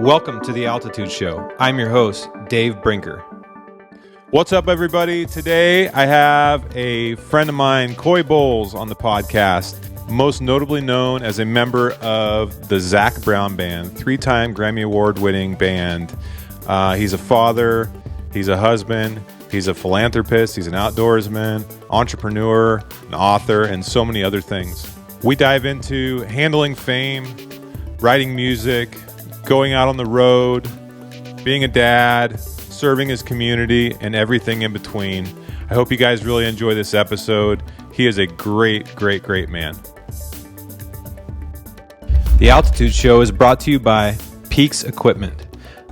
Welcome to the Altitude Show. I'm your host, Dave Brinker. What's up, everybody? Today I have a friend of mine, Coy Bowles, on the podcast, most notably known as a member of the Zac Brown Band, three-time Grammy Award-winning band. He's a father, he's a husband, he's a philanthropist, he's an outdoorsman, entrepreneur, an author, and so many other things. We dive into handling fame, writing music, going out on the road, being a dad, serving his community, and everything in between. I hope you guys really enjoy this episode. He is a great, great, great man. The Altitude Show is brought to you by Peaks Equipment,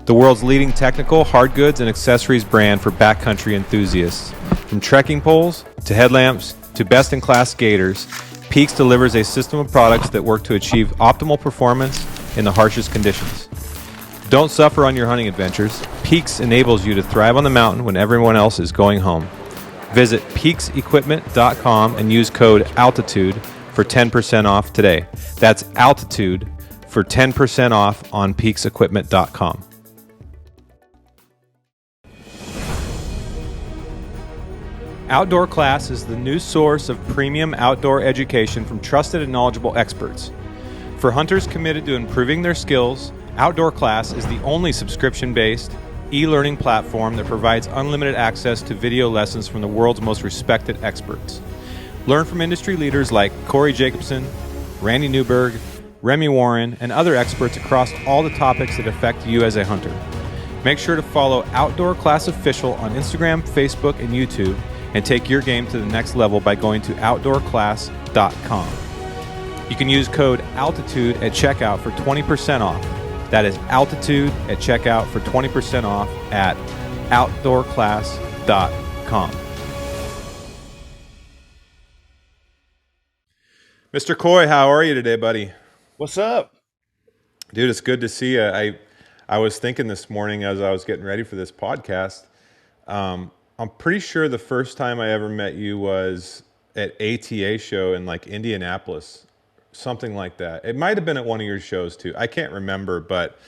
the world's leading technical, hard goods, and accessories brand for backcountry enthusiasts. From trekking poles to headlamps to best-in-class gaiters, Peaks delivers a system of products that work to achieve optimal performance in the harshest conditions. Don't suffer on your hunting adventures. Peaks enables you to thrive on the mountain when everyone else is going home. Visit peaksequipment.com and use code ALTITUDE for 10% off today. That's ALTITUDE for 10% off on peaksequipment.com. Outdoor Class is the new source of premium outdoor education from trusted and knowledgeable experts. For hunters committed to improving their skills, Outdoor Class is the only subscription-based e-learning platform that provides unlimited access to video lessons from the world's most respected experts. Learn from industry leaders like Corey Jacobson, Randy Newberg, Remy Warren, and other experts across all the topics that affect you as a hunter. Make sure to follow Outdoor Class Official on Instagram, Facebook, and YouTube, and take your game to the next level by going to outdoorclass.com. You can use code ALTITUDE at checkout for 20% off. That is Altitude at checkout for 20% off at outdoorclass.com. Mr. Coy, how are you today, buddy? What's up? Dude, it's good to see you. I was thinking this morning as I was getting ready for this podcast, I'm pretty sure the first time I ever met you was at ATA show in like Indianapolis. Something like that. It might have been at one of your shows too. I can't remember, but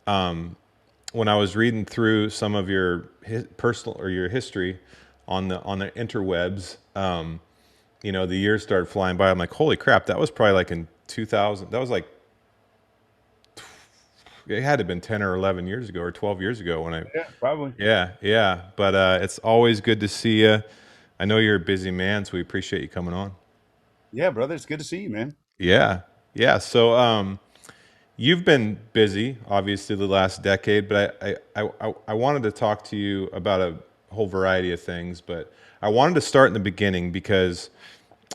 when I was reading through some of your personal or your history on the interwebs, the years started flying by. I'm like, holy crap, that was probably like in 2000. That was like, it had to have been 10 or 11 years ago or 12 years ago when I. Yeah, probably. Yeah. But it's always good to see you. I know you're a busy man, so we appreciate you coming on. Yeah, brother, it's good to see you, man. Yeah. So you've been busy, obviously, the last decade, but I wanted to talk to you about a whole variety of things, but I wanted to start in the beginning because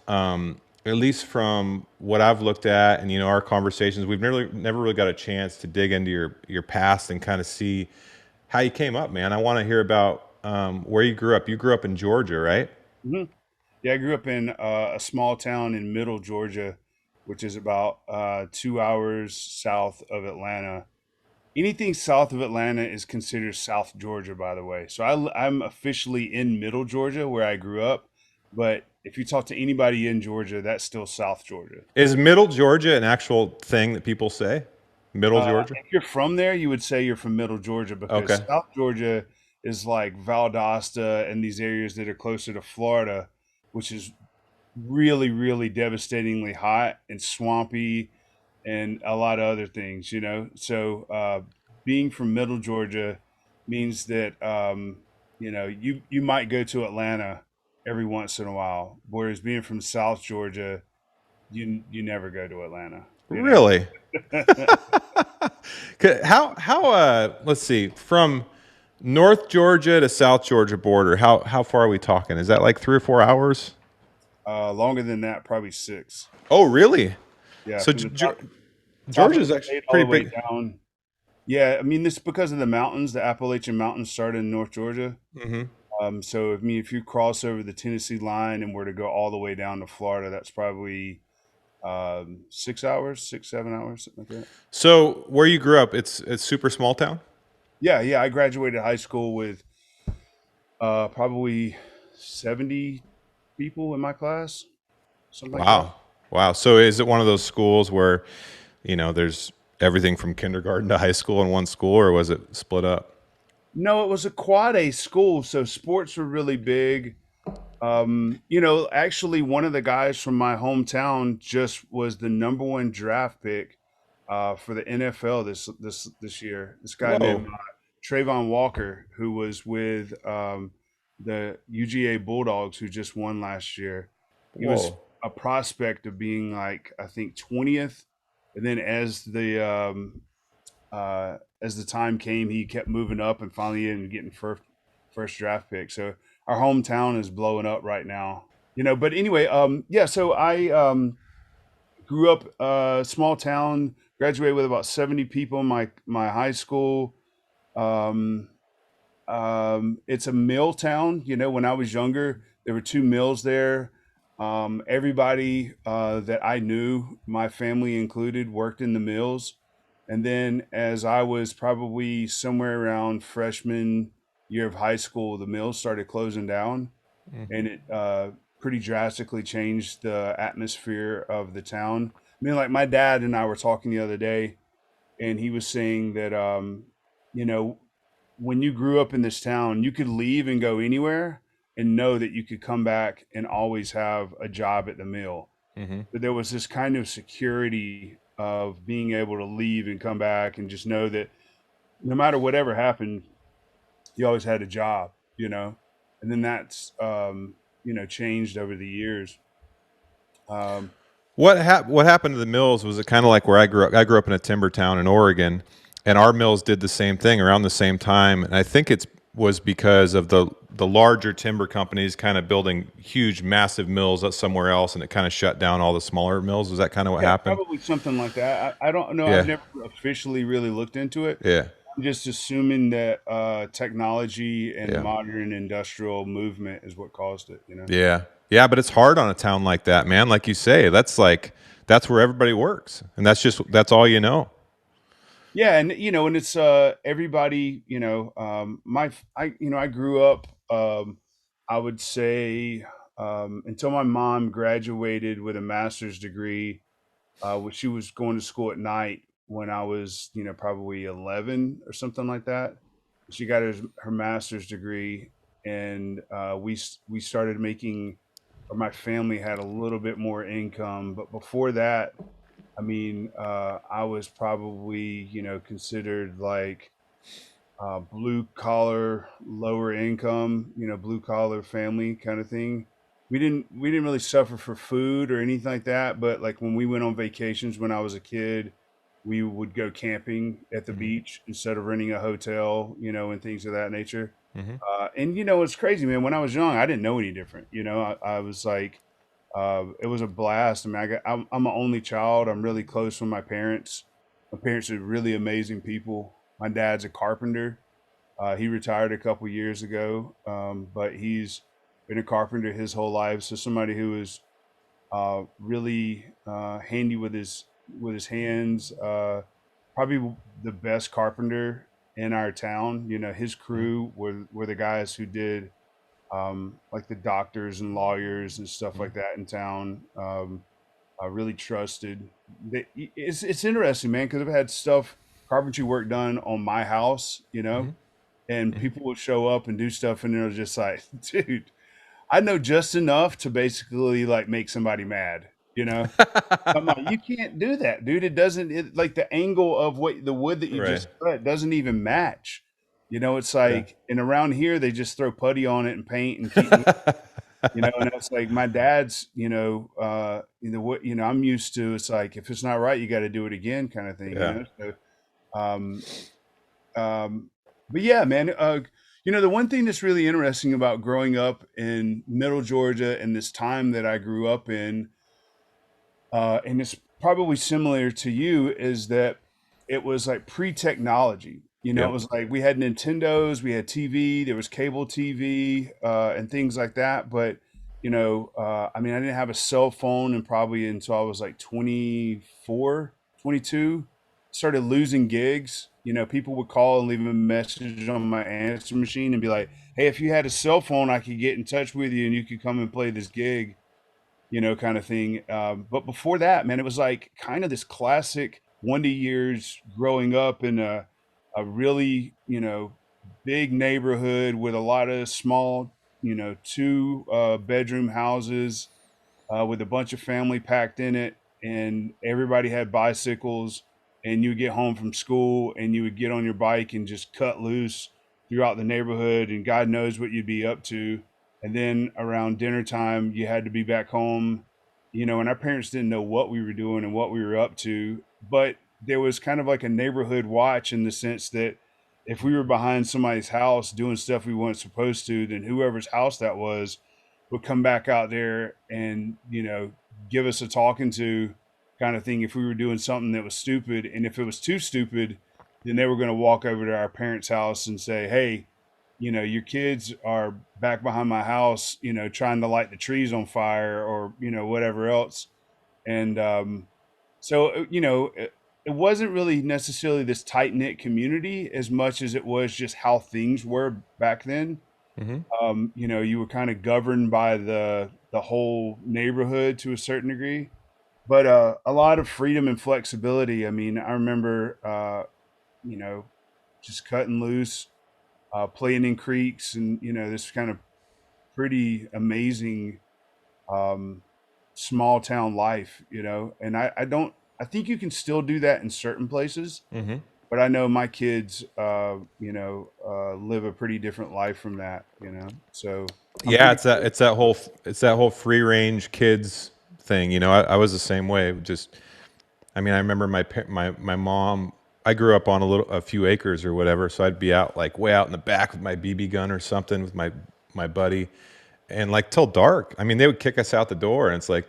at least from what I've looked at and, our conversations, we've never really got a chance to dig into your past and kind of see how you came up, man. I want to hear about where you grew up. You grew up in Georgia, right? Mm-hmm. Yeah, I grew up in a small town in middle Georgia, which is about 2 hours south of Atlanta. Anything south of Atlanta is considered South Georgia, by the way. So I'm officially in middle Georgia where I grew up. But if you talk to anybody in Georgia, that's still South Georgia. Is middle Georgia an actual thing that people say? Middle Georgia? If you're from there, you would say you're from middle Georgia because Okay. South Georgia is like Valdosta and these areas that are closer to Florida, which is really, really devastatingly hot and swampy and a lot of other things, So being from middle Georgia means that, you might go to Atlanta every once in a while, whereas being from South Georgia, you never go to Atlanta. Really? How let's see, from North Georgia to South Georgia border, how far are we talking? Is that like 3 or 4 hours? Longer than that, probably 6. Oh, really? Yeah. So Georgia's actually pretty big. Down. Yeah, I mean, this is because of the mountains. The Appalachian Mountains started in North Georgia. Mm-hmm. So, if you cross over the Tennessee line and were to go all the way down to Florida, that's probably 6 hours, 7 hours, something like that. So where you grew up, it's super small town? Yeah. I graduated high school with probably 70 people in my class, something like that. Wow. So is it one of those schools where, there's everything from kindergarten to high school in one school, or was it split up? No, it was a quad A school, so sports were really big. Actually, one of the guys from my hometown just was the number one draft pick for the NFL this year. This guy named Whoa. Trayvon Walker, who was with the UGA Bulldogs, who just won last year. He was Whoa. a prospect of being like I think 20th, and then as the time came, he kept moving up and finally ended up getting first draft pick. So our hometown is blowing up right now. But anyway, yeah. So I grew up small town, graduated with about 70 people in my high school. Um, it's a mill town. When I was younger, there were two mills there. Everybody that I knew, my family included, worked in the mills. And then as I was probably somewhere around freshman year of high school, the mills started closing down, Hmm. and it pretty drastically changed the atmosphere of the town. I mean, like my dad and I were talking the other day, and he was saying that you know when you grew up in this town, you could leave and go anywhere and know that you could come back and always have a job at the mill. Hmm. But there was this kind of security of being able to leave and come back and just know that no matter whatever happened, you always had a job. And then that's changed over the years. Um, What happened to the mills? Was it kind of like where I grew up? I grew up in a timber town in Oregon, and our mills did the same thing around the same time. And I think it was because of the larger timber companies kind of building huge, massive mills up somewhere else, and it kind of shut down all the smaller mills. Was that kind of what yeah, happened? probably something like that. I don't know. I've Yeah, never officially really looked into it. yeah, I'm just assuming that technology and yeah, modern industrial movement is what caused it. yeah, yeah. But it's hard on a town like that, man. Like you say, that's where everybody works, and that's all you know. Yeah, and it's everybody. I grew up. I would say until my mom graduated with a master's degree, which she was going to school at night when I was probably 11 or something like that. She got her master's degree, and we started making, or my family had a little bit more income. But before that, I mean, I was probably, considered like blue collar, lower income, blue collar family kind of thing. We didn't really suffer for food or anything like that, but like when we went on vacations when I was a kid, we would go camping at the Hmm. beach instead of renting a hotel, and things of that nature. Hmm. And it's crazy, man. When I was young, I didn't know any different. I was like, it was a blast. I mean, I'm an only child. I'm really close with my parents. My parents are really amazing people. My dad's a carpenter. He retired a couple years ago, but he's been a carpenter his whole life. So somebody who is really handy with his hands. Probably the best carpenter in our town. His crew were the guys who did like the doctors and lawyers and stuff like that in town. I really trusted. It's interesting, man, because I've had carpentry work done on my house, Hmm. and people will show up and do stuff, and they're just like, dude, I know just enough to basically like make somebody mad, you know. I'm like, you can't do that, dude. It doesn't like the angle of what the wood that you Right. just cut doesn't even match. It's Yeah. like, and around here they just throw putty on it and paint and keep and it's like my dad's, what I'm used to. It's like if it's not right, you got to do it again, kind of thing. Yeah. So, um, um, but yeah, man. The one thing that's really interesting about growing up in Middle Georgia and this time that I grew up in, and it's probably similar to you, is that it was like pre-technology. It Yep. was like we had Nintendos, we had TV, there was cable TV, and things like that. But I mean, I didn't have a cell phone, and probably until I was like 24, 22, started losing gigs. People would call and leave a message on my answer machine and be like, "Hey, if you had a cell phone, I could get in touch with you, and you could come and play this gig." Kind of thing. But before that, man, it was like kind of this classic wonder years growing up in a really, big neighborhood with a lot of small, two bedroom houses with a bunch of family packed in it, and everybody had bicycles. And you would get home from school, and you would get on your bike and just cut loose throughout the neighborhood, and God knows what you'd be up to. And then around dinner time, you had to be back home, and our parents didn't know what we were doing and what we were up to, but there was kind of like a neighborhood watch in the sense that if we were behind somebody's house doing stuff we weren't supposed to, then whoever's house that was would come back out there and give us a talking to kind of thing if we were doing something that was stupid. And if it was too stupid, then they were going to walk over to our parents' house and say, hey, your kids are back behind my house, trying to light the trees on fire, or whatever else. And so it wasn't really necessarily this tight knit community as much as it was just how things were back then. Mm-hmm. You were kind of governed by the whole neighborhood to a certain degree, but a lot of freedom and flexibility. I mean, I remember you know just cutting loose, playing in creeks, and this kind of pretty amazing um, small town life. And I think you can still do that in certain places, Mm-hmm. but I know my kids, live a pretty different life from that. So I'm Yeah, pretty it's that good. it's that whole free range kids thing. I was the same way. Just, I mean, I remember my mom. I grew up on a few acres or whatever, so I'd be out like way out in the back with my BB gun or something with my buddy, and like till dark. I mean, they would kick us out the door, and it's like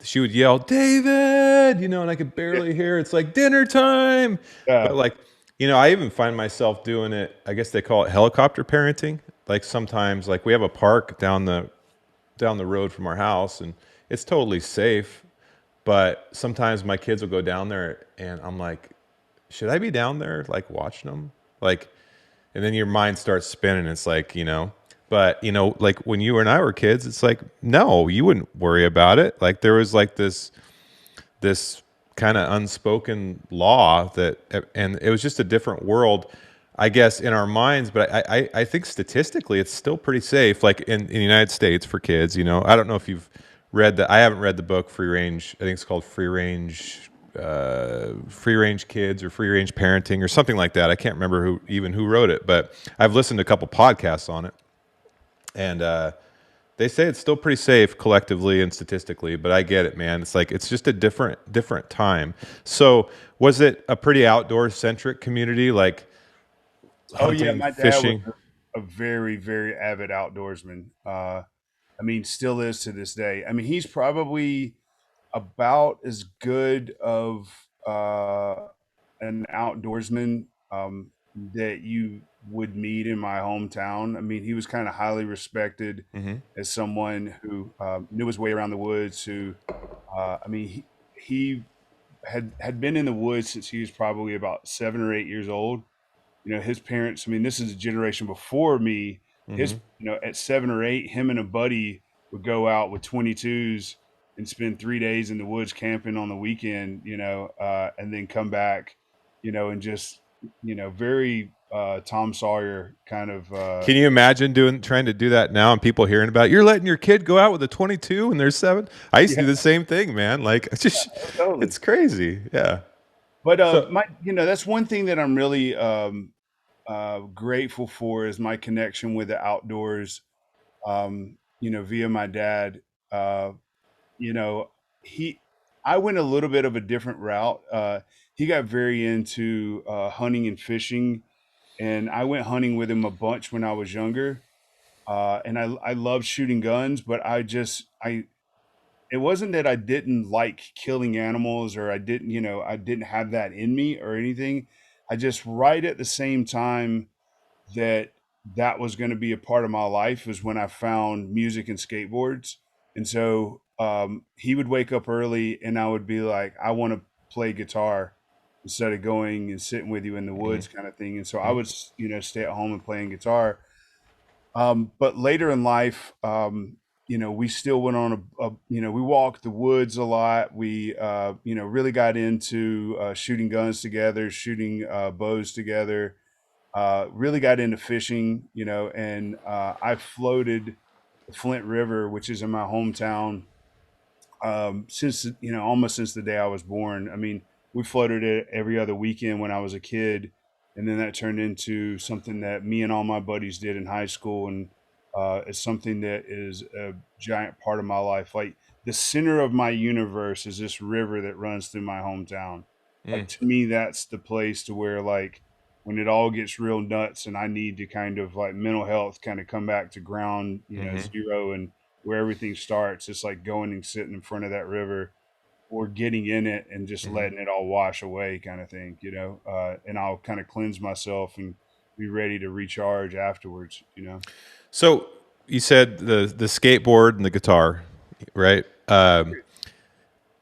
she would yell, "David," and I could barely hear. It's like dinner time, but Yeah, like, I even find myself doing it. I guess they call it helicopter parenting. Like sometimes, like we have a park down the road from our house, and it's totally safe. But sometimes my kids will go down there, and I'm like, should I be down there, like watching them? Like, and then your mind starts spinning. It's like, but like when you and I were kids, it's like, no, you wouldn't worry about it. Like there was like this kind of unspoken law and it was just a different world, I guess, in our minds. But I think statistically, it's still pretty safe. Like in the United States for kids, I don't know if you've read that. I haven't read the book Free Range. I think it's called Free Range Kids or Free Range Parenting or something like that. I can't remember who wrote it, but I've listened to a couple podcasts on it, and they say it's still pretty safe collectively and statistically. But I get it, man. It's like it's just a different time. So was it a pretty outdoor centric community, like oh yeah, hunting, my dad was fishing? a very, very avid outdoorsman. I mean, still is to this day. I mean, he's probably about as good of an outdoorsman that you would meet in my hometown. I mean, he was kind of highly respected Mm-hmm. as someone who knew his way around the woods. Who, I mean, he had been in the woods since he was probably about 7 or 8 years old. His parents, I mean, this is a generation before me. Mm-hmm. His, at 7 or 8, him and a buddy would go out with 22s and spend 3 days in the woods camping on the weekend, and then come back, and just, very Tom Sawyer kind of, Can you imagine trying to do that now and people hearing about it? You're letting your kid go out with a 22 and they're 7? I used to yeah, do the same thing, man. Like it's just, totally. it's crazy. Yeah. But So, that's one thing that I'm really grateful for is my connection with the outdoors, via my dad. Uh, you know, he, I went a little bit of a different route. He got very into hunting and fishing, and I went hunting with him a bunch when I was younger. And I love shooting guns, but it wasn't that I didn't like killing animals, or I didn't have that in me or anything. I just, right at the same time that that was going to be a part of my life was when I found music and skateboards. And so he would wake up early, and I would be like, I want to play guitar instead of going and sitting with you in the mhm, woods kind of thing. And so I mhm, would, stay at home and playing guitar. But later in life, we still went on we walked the woods a lot. We, really got into shooting guns together, shooting bows together, really got into fishing, and I floated the Flint River, which is in my hometown, since almost since the day I was born. I mean, we floated it every other weekend when I was a kid, and then that turned into something that me and all my buddies did in high school, and it's something that is a giant part of my life. Like the center of my universe is this river that runs through my hometown. Like to me, that's the place to where like when it all gets real nuts and I need to kind of like mental health kind of come back to ground, Mm-hmm. zero and where everything starts. It's like going and sitting in front of that river or getting in it and just Mm-hmm. letting it all wash away kind of thing, and I'll kind of cleanse myself and be ready to recharge afterwards. So you said the skateboard and the guitar, right?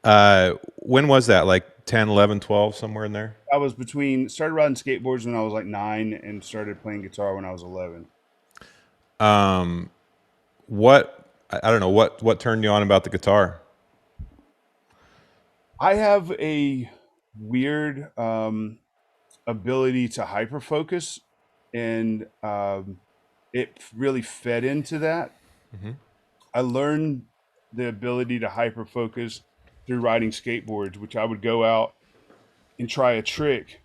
When was that? Like 10, 11, 12, somewhere in there? I was started riding skateboards when I was like 9 and started playing guitar when I was 11. What I don't know what turned you on about the guitar. I have a weird ability to hyper focus, and it really fed into that. Mm-hmm. I learned the ability to hyper focus through riding skateboards, which I would go out and try a trick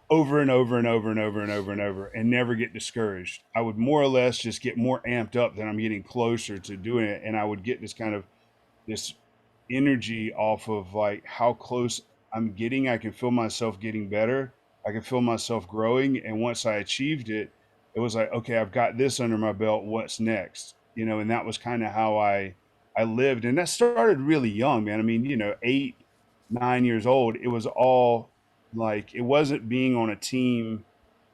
over and over and over and over and over and over and never get discouraged. I would more or less just get more amped up than I'm getting closer to doing it. And I would get this energy off of like how close I'm getting. I can feel myself getting better. I can feel myself growing. And once I achieved it, it was like, okay, I've got this under my belt. What's next? And that was kind of how I lived. And that started really young, man. I mean, 8, 9 years old. It was all like it wasn't being on a team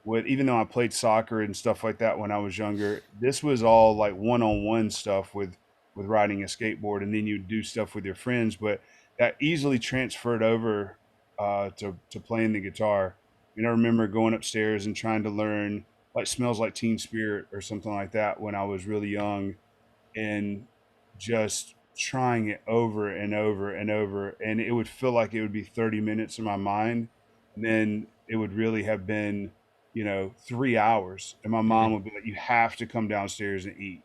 with, even though I played soccer and stuff like that when I was younger. This was all like one-on-one stuff with riding a skateboard, and then you do stuff with your friends. But that easily transferred over to playing the guitar. I remember going upstairs and trying to learn like "Smells Like Teen Spirit" or something like that when I was really young, and just trying it over and over and over, and it would feel like it would be 30 minutes in my mind, and then it would really have been 3 hours, and my Mm-hmm. mom would be like, you have to come downstairs and eat,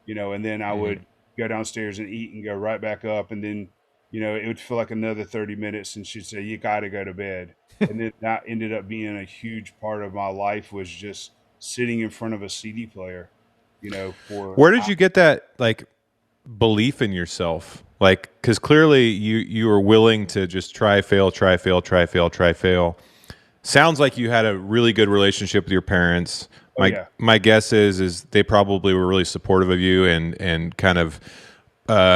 and then I Mm-hmm. would go downstairs and eat and go right back up, and then it would feel like another 30 minutes, and she'd say, you got to go to bed. And then that ended up being a huge part of my life, was just sitting in front of a CD player, for Where did you get that like belief in yourself? Like, because clearly you were willing to just try, fail, try, fail, try, fail, try, fail. Sounds like you had a really good relationship with your parents. oh My yeah. my guess is they probably were really supportive of you and kind of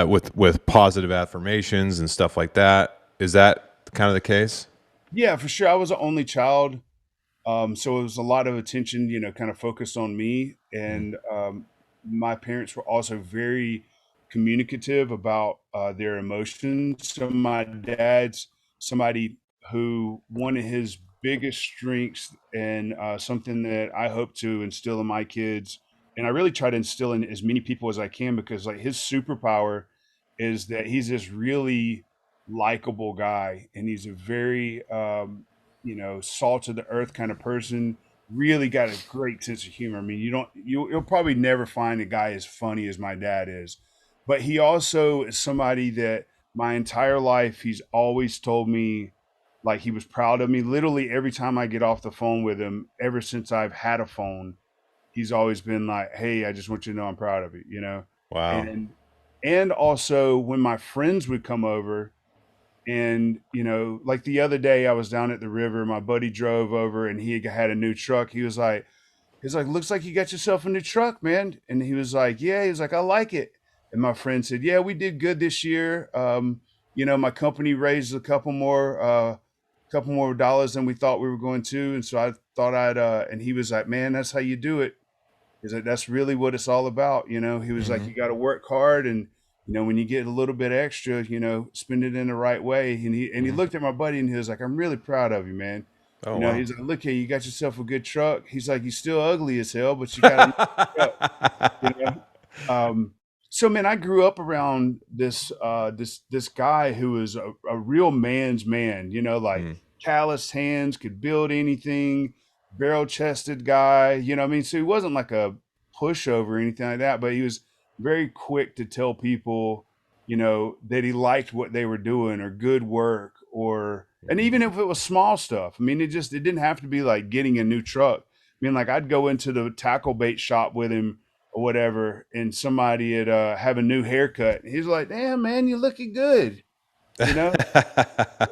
with positive affirmations and stuff like that. Is that kind of the case? Yeah, for sure. I was the only child. So it was a lot of attention, kind of focused on me. Mm-hmm. And my parents were also very communicative about their emotions. So my dad's somebody who, one of his biggest strengths, and something that I hope to instill in my kids, and I really try to instill in as many people as I can, because like his superpower is that he's this really likable guy, and he's a very salt of the earth kind of person. Really got a great sense of humor. I mean, you'll probably never find a guy as funny as my dad is, but he also is somebody that my entire life he's always told me like he was proud of me. Literally every time I get off the phone with him, ever since I've had a phone, he's always been like, "Hey, I just want you to know I'm proud of you." Wow. And also when my friends would come over, and like the other day I was down at the river, my buddy drove over and he had a new truck. He's like, looks like you got yourself a new truck, man. And he was like, yeah. He was like, I like it. And my friend said, yeah, we did good this year. My company raised a couple more dollars than we thought we were going to, and so I thought I'd and he was like, man, that's how you do it. He's like, that's really what it's all about. He was like, Mm-hmm. you got to work hard, and when you get a little bit extra, spend it in the right way. And he Mm-hmm. looked at my buddy and he was like, I'm really proud of you, man. Oh wow. He's like, look here, you got yourself a good truck. He's like, you're still ugly as hell, but you got a nice truck. you know. Um, So man, I grew up around this guy who was a real man's man, like Mm, calloused hands, could build anything, barrel chested guy, I mean, so he wasn't like a pushover or anything like that, but he was very quick to tell people, that he liked what they were doing or good work, or and even if it was small stuff. I mean, it didn't have to be like getting a new truck. I mean, like I'd go into the tackle bait shop with him or whatever, and somebody would have a new haircut. He's like, "Damn, man, you're looking good." You know,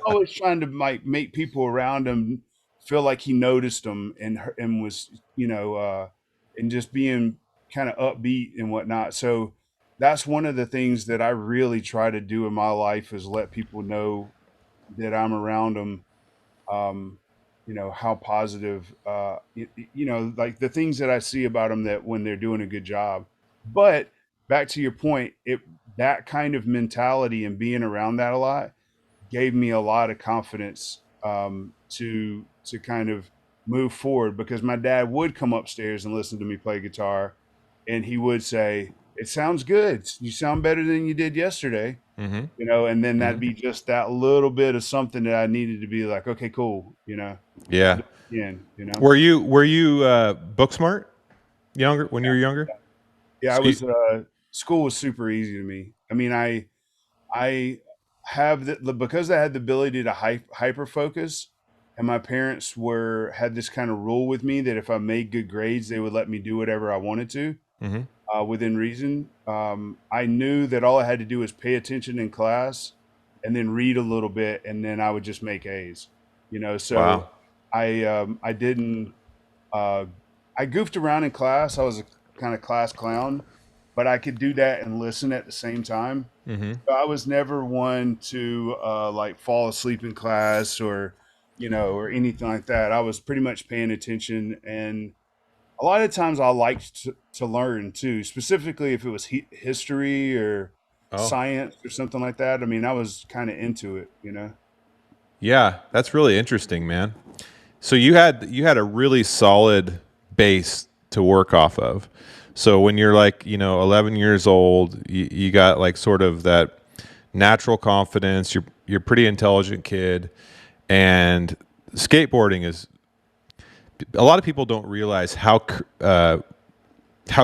always trying to like make people around him feel like he noticed them and was, and just being kind of upbeat and whatnot. So that's one of the things that I really try to do in my life is let people know that I'm around them, um, how positive, like the things that I see about them that when they're doing a good job. But back to your point, that kind of mentality and being around that a lot gave me a lot of confidence, to kind of move forward, because my dad would come upstairs and listen to me play guitar, and he would say, "It sounds good. You sound better than you did yesterday." hmm And then that'd hmm be just that little bit of something that I needed to be like, okay, cool, I'll Yeah. do it again. Were you book smart younger when you were younger? Yeah, I So you, was. School was super easy to me. I mean, I have because I had the ability to hyper focus, and my parents were had this kind of rule with me that if I made good grades, they would let me do whatever I wanted to, hmm within reason. I knew that all I had to do was pay attention in class and then read a little bit, and then I would just make A's. So Wow. I didn't. Uh, I goofed around in class. I was a kind of class clown, but I could do that and listen at the same time. hmm So I was never one to like fall asleep in class, or anything like that. I was pretty much paying attention, and a lot of times I liked to learn too, specifically if it was history or Oh, science or something like that. I mean, I was kind of into it. yeah. That's really interesting, man. So you had a really solid base to work off of. So when you're like, 11 years old, you got like sort of that natural confidence. You're a pretty intelligent kid, and skateboarding is. A lot of people don't realize how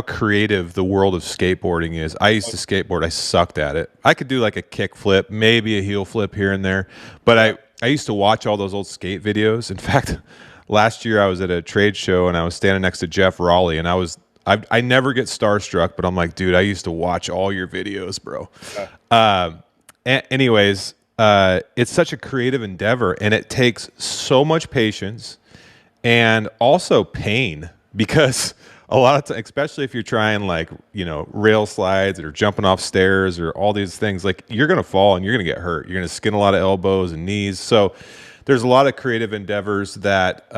creative the world of skateboarding is. I used to skateboard. I sucked at it. I could do like a kick flip, maybe a heel flip here and there, but Yeah. I used to watch all those old skate videos. In fact, last year I was at a trade show and I was standing next to Jeff Raleigh, and I never get starstruck, but I'm like, dude, I used to watch all your videos, bro. Yeah. Anyways, it's such a creative endeavor, and it takes so much patience and also pain, because a lot of times, especially if you're trying like rail slides or jumping off stairs or all these things, like you're gonna fall and you're gonna get hurt. You're gonna skin a lot of elbows and knees. So there's a lot of creative endeavors that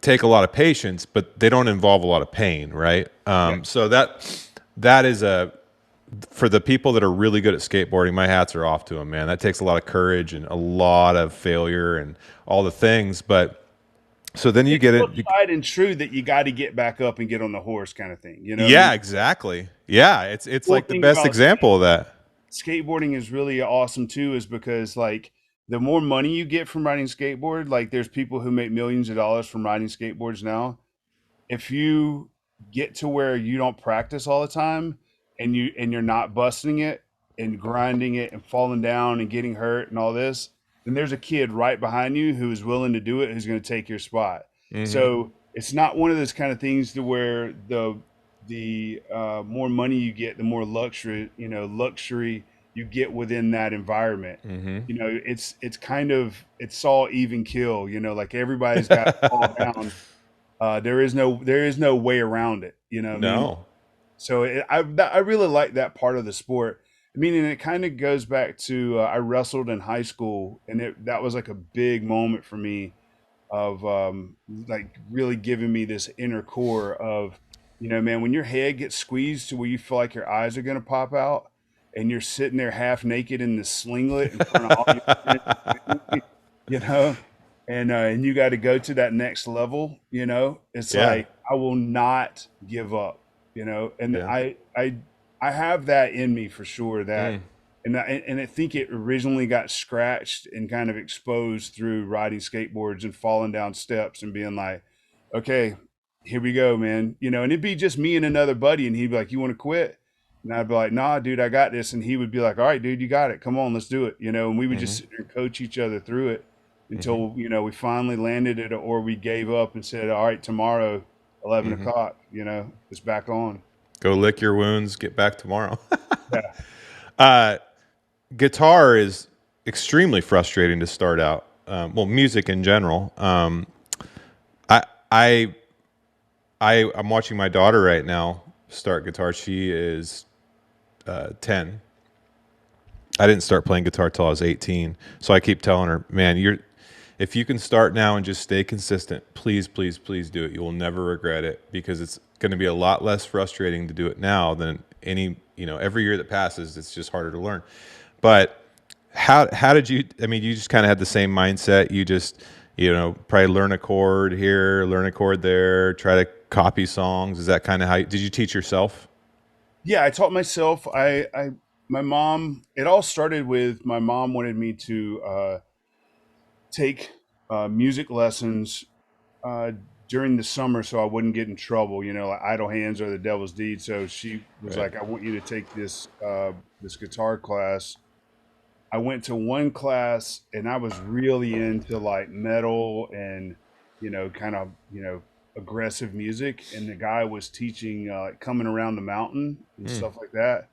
take a lot of patience, but they don't involve a lot of pain, right? Yeah. So that is a for the people that are really good at skateboarding. My hats are off to them, man. That takes a lot of courage and a lot of failure and all the things, but. So then you It's get still it. tried and true that you got to get back up and get on the horse, kind of thing. You know what I mean? Yeah, exactly. Yeah, it's Cool like the thing best about example of that. skateboarding is really awesome too, is because like the more money you get from riding skateboard, like there's people who make millions of dollars from riding skateboards now. If you get to where you don't practice all the time, and you're not busting it and grinding it and falling down and getting hurt and all this, then there's a kid right behind you who is willing to do it, who's going to take your spot. hmm So it's not one of those kind of things to where the more money you get, the more luxury you get within that environment. hmm It's kind of it's all even kill. Like everybody's got to fall down. There is no way around it. You know what I mean? No. So I really like that part of the sport. I mean, and it kind of goes back to I wrestled in high school, and that was like a big moment for me of like really giving me this inner core of, man, when your head gets squeezed to where you feel like your eyes are going to pop out, and you're sitting there half naked in the sling in front of all your friends and family, you know, and you got to go to that next level. It's Yeah. like I will not give up, and Yeah. I I have that in me for sure. Mm. And I think it originally got scratched and kind of exposed through riding skateboards and falling down steps and being like, okay, here we go, man. And it'd be just me and another buddy, and he'd be like, "You want to quit?" And I'd be like, "Nah, dude, I got this." And he would be like, "All right, dude, you got it. Come on, let's do it." And we would just Hmm. sit there and coach each other through it Hmm. until we finally landed it, or we gave up and said, "All right, tomorrow, 11 o'clock, it's back on." Go lick your wounds. Get back tomorrow. Yeah. uh, Guitar is extremely frustrating to start out. Well, music in general. I I I'm watching my daughter right now start guitar. She is 10. I didn't start playing guitar till I was 18. So I keep telling her, man, if you can start now and just stay consistent, please, please, please do it. You will never regret it, because it's going to be a lot less frustrating to do it now than every year that passes, it's just harder to learn. But how did you, I mean, you just kind of had the same mindset. You just, probably learn a chord here, learn a chord there, try to copy songs. Is that kind of did you teach yourself? Yeah, I taught myself. My mom, it all started with my mom wanted me to take music lessons uh, during the summer so I wouldn't get in trouble. Like idle hands are the devil's deed. So she was Right. like, "I want you to take this guitar class." I went to one class and I was really into like metal and kind of aggressive music, and the guy was teaching like coming around the mountain and Mm. stuff like that.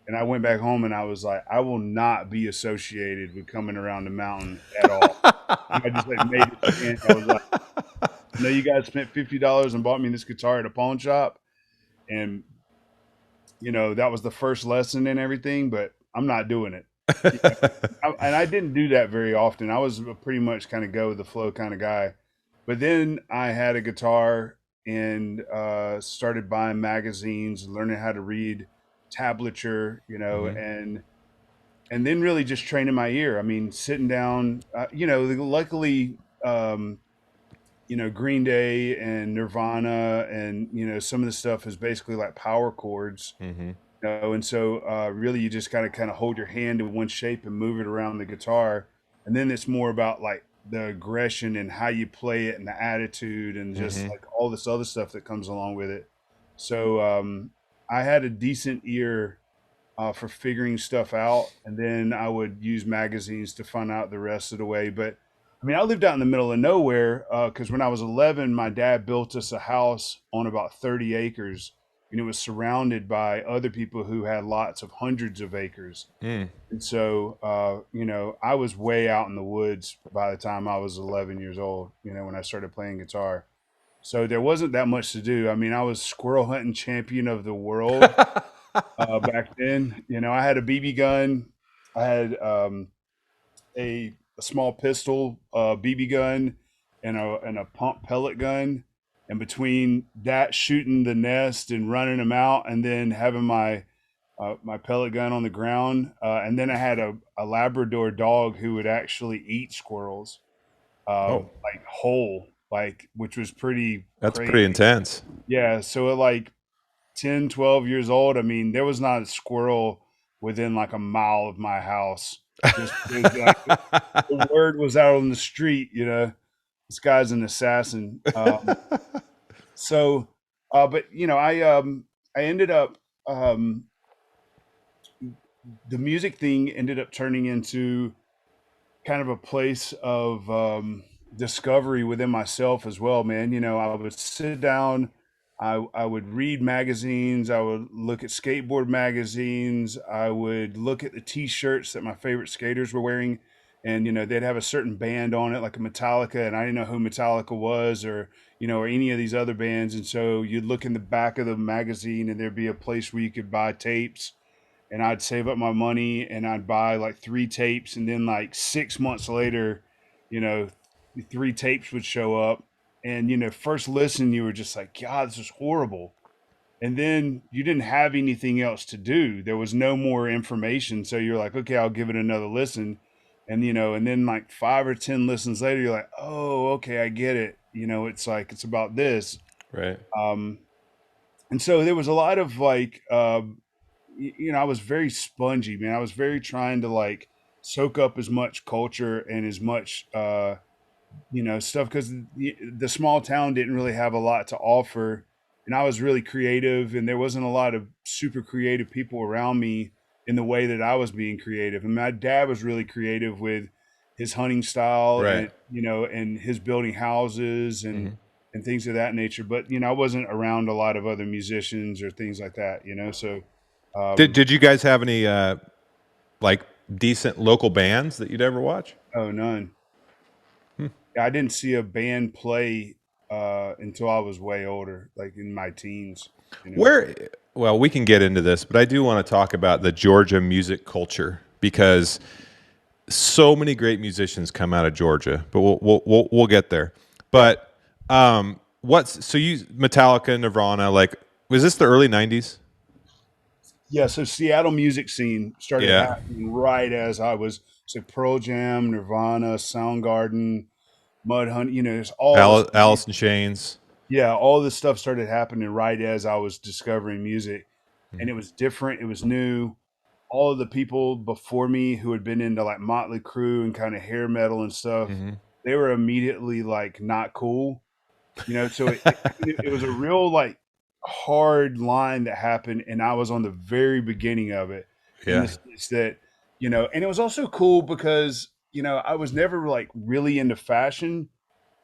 And I went back home and I was like, I will not be associated with coming around the mountain at all. And I just like made it stand. I was like, I know you guys spent $50 and bought me this guitar at a pawn shop, and that was the first lesson and everything, but I'm not doing it. You and I didn't do that very often. I was a pretty much kind of go with the flow kind of guy. But then I had a guitar and started buying magazines, learning how to read tablature, Hmm. and then really just training my ear. I mean, sitting down, luckily, um, Green Day and Nirvana and, some of the stuff is basically like power chords. Hmm. And so really you just gotta kind of hold your hand in one shape and move it around the guitar, and then it's more about like the aggression and how you play it and the attitude and just Hmm. like all this other stuff that comes along with it. So I had a decent ear for figuring stuff out, and then I would use magazines to find out the rest of the way. But I mean, I lived out in the middle of nowhere because when I was 11, my dad built us a house on about 30 acres, and it was surrounded by other people who had lots of hundreds of acres. Mm. And so, I was way out in the woods by the time I was 11 years old, when I started playing guitar. So there wasn't that much to do. I mean, I was squirrel hunting champion of the world back then. I had a BB gun. I had a small pistol, BB gun, and a pump pellet gun. And between that, shooting the nest and running them out, and then having my pellet gun on the ground, and then I had a Labrador dog who would actually eat squirrels, Oh, like whole, like which was pretty that's pretty crazy. intense. Yeah, so at like 10, 12 years old, I mean, there was not a squirrel within like a mile of my house. Just because like the word was out on the street, this guy's an assassin. So, but I ended up, um, the music thing ended up turning into kind of a place of discovery within myself as well, man. I would sit down, I would read magazines, I would look at skateboard magazines, I would look at the t-shirts that my favorite skaters were wearing. And they'd have a certain band on it, like a Metallica, and I didn't know who Metallica was, or any of these other bands. And so you'd look in the back of the magazine, and there'd be a place where you could buy tapes, and I'd save up my money and I'd buy like three tapes, and then like 6 months later, you know, three tapes would show up, and first listen you were just like, God, this is horrible. And then you didn't have anything else to do. There was no more information, so you're like, okay, I'll give it another listen. And then like 5 or 10 listens later, you're like, oh, okay, I get it. It's like it's about this. Right. Um, and so there was a lot of like I was very spongy, man. I was very trying to like soak up as much culture and as much stuff, because the small town didn't really have a lot to offer, and I was really creative, and there wasn't a lot of super creative people around me in the way that I was being creative. And my dad was really creative with his hunting style, Right. and and his building houses Hmm. and things of that nature. But I wasn't around a lot of other musicians or things like that. So Did you guys have any like decent local bands that you'd ever watch? oh, none. I didn't see a band play until I was way older, like in my teens. Where, well, we can get into this, but I do want to talk about the Georgia music culture because so many great musicians come out of Georgia. But we'll get there. Yeah, But what's so you Metallica, Nirvana, like was this the early '90s? yeah. So Seattle music scene started Yeah, happening right as I was. So Pearl Jam, Nirvana, Soundgarden, Mudhoney. It's all this. Alice in Chains. Yeah, all this stuff started happening right as I was discovering music, and it was different. It was new. All of the people before me who had been into like Motley Crue and kind of hair metal and stuff, Hmm. they were immediately like not cool. So it was a real like hard line that happened, and I was on the very beginning of it, in the Yeah. sense that and it was also cool because I was never like really into fashion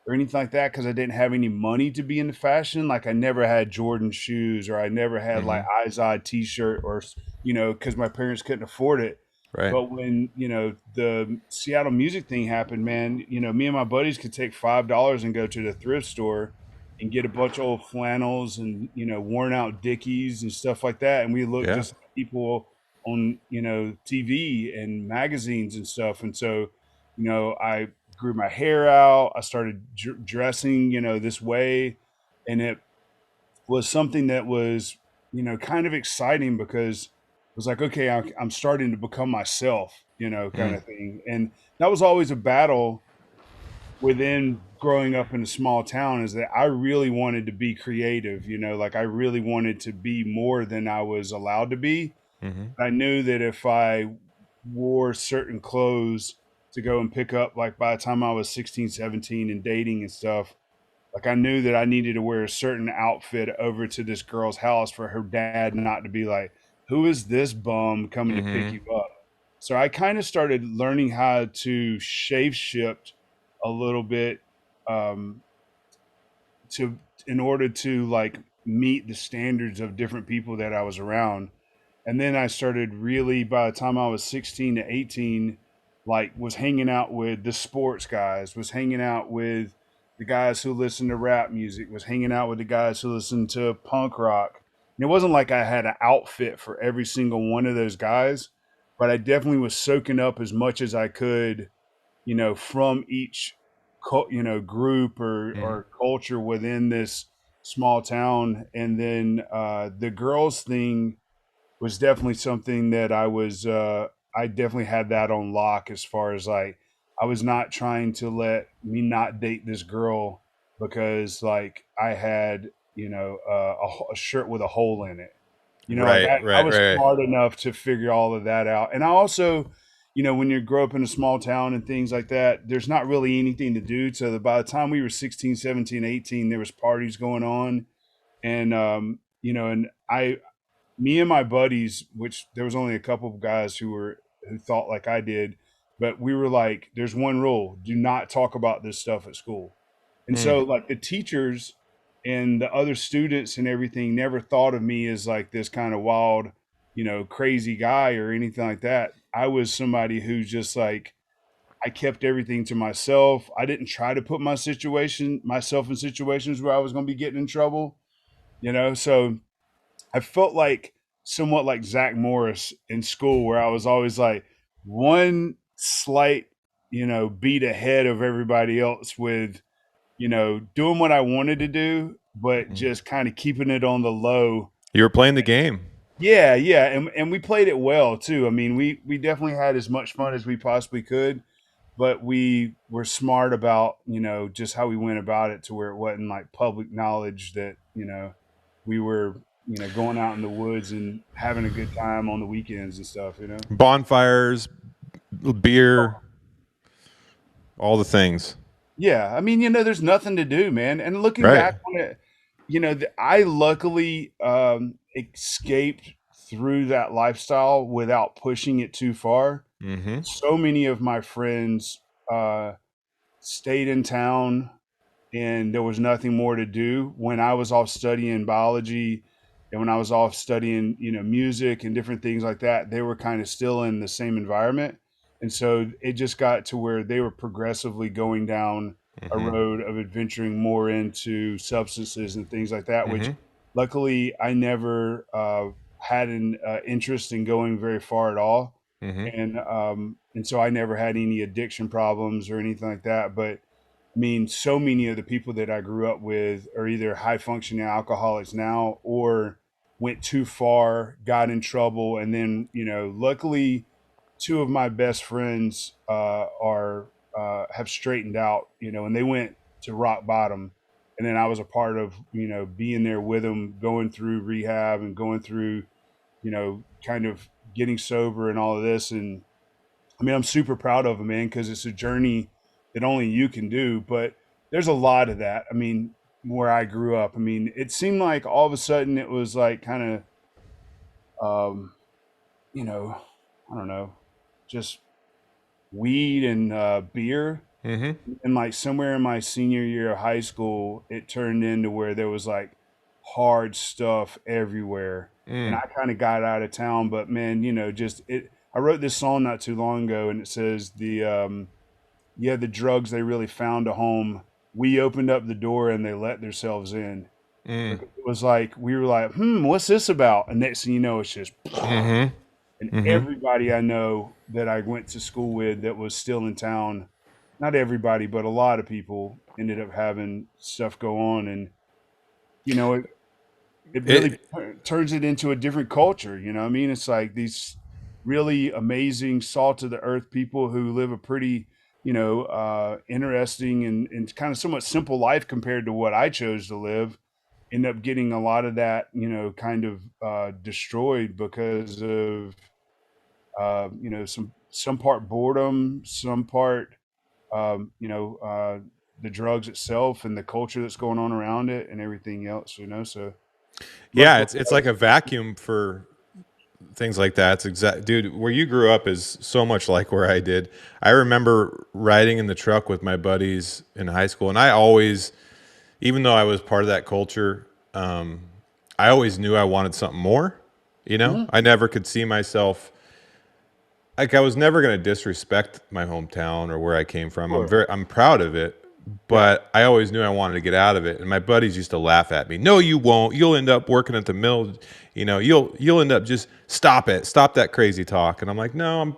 or anything like that, because I didn't have any money to be into fashion. Like I never had Jordan shoes, or I never had like Hmm. Izod t-shirt, or because my parents couldn't afford it. Right. But when the Seattle music thing happened, man, me and my buddies could take $5 and go to the thrift store and get a bunch of old flannels and worn out Dickies and stuff like that, and we looked Yeah. just like people on TV and magazines and stuff. And so I grew my hair out. I started dressing this way, and it was something that was kind of exciting, because it was like, okay, I'm starting to become myself, kind Mm. of thing. And that was always a battle within growing up in a small town, is that I really wanted to be creative, like I really wanted to be more than I was allowed to be. Hmm. I knew that if I wore certain clothes to go and pick up, like by the time I was 16, 17 and dating and stuff, like I knew that I needed to wear a certain outfit over to this girl's house for her dad not to be like, who is this bum coming to pick Hmm. you up? So I kind of started learning how to shape shift a little bit, um, to in order to like meet the standards of different people that I was around. And then I started really, by the time I was 16 to 18, like was hanging out with the sports guys, was hanging out with the guys who listened to rap music, was hanging out with the guys who listened to punk rock. And it wasn't like I had an outfit for every single one of those guys, but I definitely was soaking up as much as I could, from each group Hmm. or culture within this small town. And then the girls thing was definitely something that I definitely had that on lock, as far as like I was not trying to let me not date this girl because like I had a shirt with a hole in it. Like Right. I Right. was Right. smart enough to figure all of that out. And I also, when you grow up in a small town and things like that, there's not really anything to do. So by the time we were 16, 17, 18, there was parties going on. And, and me and my buddies, which there was only a couple of guys who thought like I did, but we were like, there's one rule: do not talk about this stuff at school. And Mm. so like the teachers and the other students and everything never thought of me as like this kind of wild, crazy guy or anything like that. I was somebody who just like I kept everything to myself. I didn't try to put myself in situations where I was going to be getting in trouble, So I felt like somewhat like Zach Morris in school, where I was always like one slight, beat ahead of everybody else with, doing what I wanted to do, but Mm. just kind of keeping it on the low. You were playing the game. Yeah, yeah, and we played it well too. I mean, we definitely had as much fun as we possibly could, but we were smart about, just how we went about it, to where it wasn't like public knowledge that, we were going out in the woods and having a good time on the weekends and stuff. Bonfires, beer, all the things. Yeah, I mean, there's nothing to do, man. And looking Right. back on it, I luckily escaped through that lifestyle without pushing it too far. Mm-hmm. So many of my friends uh, stayed in town and there was nothing more to do when I was off studying biology and when I was off studying, music and different things like that. They were kind of still in the same environment. And so it just got to where they were progressively going down a Mm-hmm. road of adventuring more into substances and things like that, which Mm-hmm. luckily I never had an interest in going very far at all. Mm-hmm. And so I never had any addiction problems or anything like that. But I mean, so many of the people that I grew up with are either high functioning alcoholics now or went too far, got in trouble, and then luckily, two of my best friends are have straightened out, and they went to rock bottom, and then I was a part of being there with them, going through rehab and going through kind of getting sober and all of this, and I mean, I'm super proud of him, man, because it's a journey that only you can do. But there's a lot of that. I mean, where I grew up, I mean, it seemed like all of a sudden it was like kind of, you know, I don't know, just weed and beer. Mm-hmm. And like somewhere in my senior year of high school, it turned into where there was like hard stuff everywhere. And Mm. I kind of got out of town, but man, just it. I wrote this song not too long ago, and it says yeah, the drugs, they really found a home. We opened up the door and they let themselves in. Mm. Because it was like we were like, what's this about? And next thing you know, it's just Mm-hmm. and Mm-hmm. everybody I know that I went to school with that was still in town, not everybody, but a lot of people ended up having stuff go on, and it really It turns it into a different culture. You know what I mean? It's like these really amazing salt of the earth people who live a pretty, interesting and kind of somewhat simple life compared to what I chose to live, end up getting a lot of that, kind of destroyed because of, some part boredom, some part, the drugs itself and the culture that's going on around it and everything else. So yeah, luckily, it's like a vacuum for things like that. It's exact, dude. Where you grew up is so much like where I did. I remember riding in the truck with my buddies in high school, and I always, even though I was part of that culture, I always knew I wanted something more. Mhm. I never could see myself like I was never going to disrespect my hometown or where I came from. Sure. I'm proud of it, Yeah. but I always knew I wanted to get out of it. And my buddies used to laugh at me. No, you won't. You'll end up working at the mill. You'll end up just stop it. Stop that crazy talk. And I'm like, no, I'm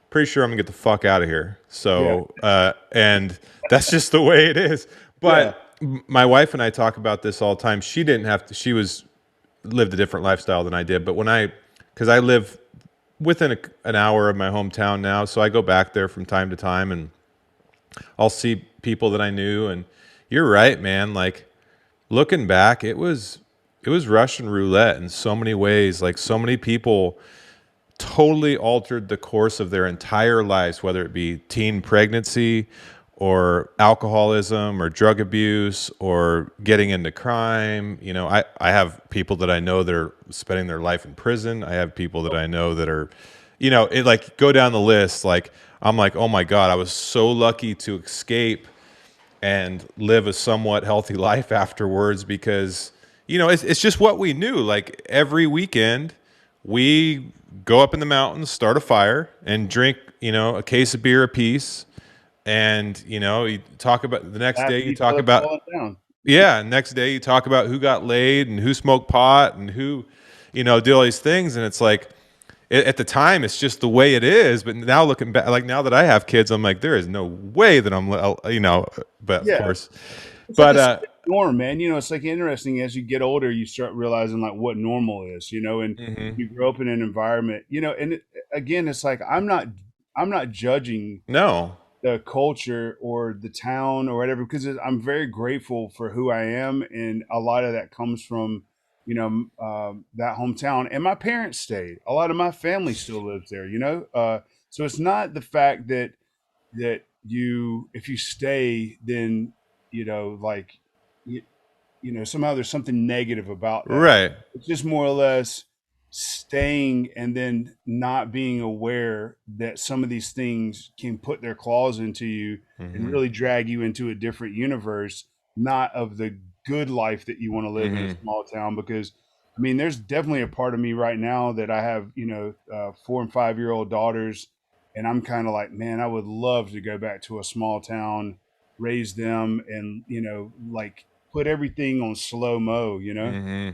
pretty sure I'm gonna get the fuck out of here. Yeah. So, and that's just the way it is. Yeah. But my wife and I talk about this all the time. She didn't have to. She was lived a different lifestyle than I did. But because I live within an hour of my hometown now, so I go back there from time to time, and I'll see people that I knew. And you're right, man. Like looking back, it was Russian roulette in so many ways. Like so many people totally altered the course of their entire lives, whether it be teen pregnancy or alcoholism or drug abuse or getting into crime. I have people that I know that are spending their life in prison. I have people that I know that are, it like go down the list. Like, I'm like, oh my God, I was so lucky to escape and live a somewhat healthy life afterwards because it's just what we knew. Like every weekend we go up in the mountains, start a fire, and drink a case of beer apiece. And you talk about the next Laugh day, at you each talk other about, falling down. yeah, next day you talk about who got laid and who smoked pot and who did all these things. And it's like at the time it's just the way it is, but now looking back, like now that I have kids, I'm like, there is no way that but of Yeah. course. It's like But a norm, man. It's like interesting as you get older, you start realizing like what normal is, and mhm. you grow up in an environment, and again, it's like I'm not judging No. the culture or the town or whatever because I'm very grateful for who I am, and a lot of that comes from that hometown. And my parents stayed. A lot of my family still lives there. So it's not the fact that you if you stay, then like you, somehow there's something negative about that. Right. It's just more or less staying and then not being aware that some of these things can put their claws into you and Mm-hmm. really drag you into a different universe, not of the good life that you want to live in a Mm-hmm. small town. Because I mean, there's definitely a part of me right now that I have, 4 and 5 year old daughters, and I'm kind of like, man, I would love to go back to a small town, raise them, and like put everything on slow mo. Mm-hmm.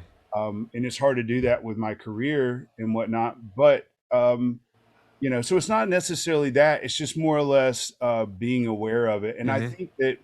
And it's hard to do that with my career and whatnot. But so it's not necessarily that. It's just more or less being aware of it. And I Mm-hmm. think that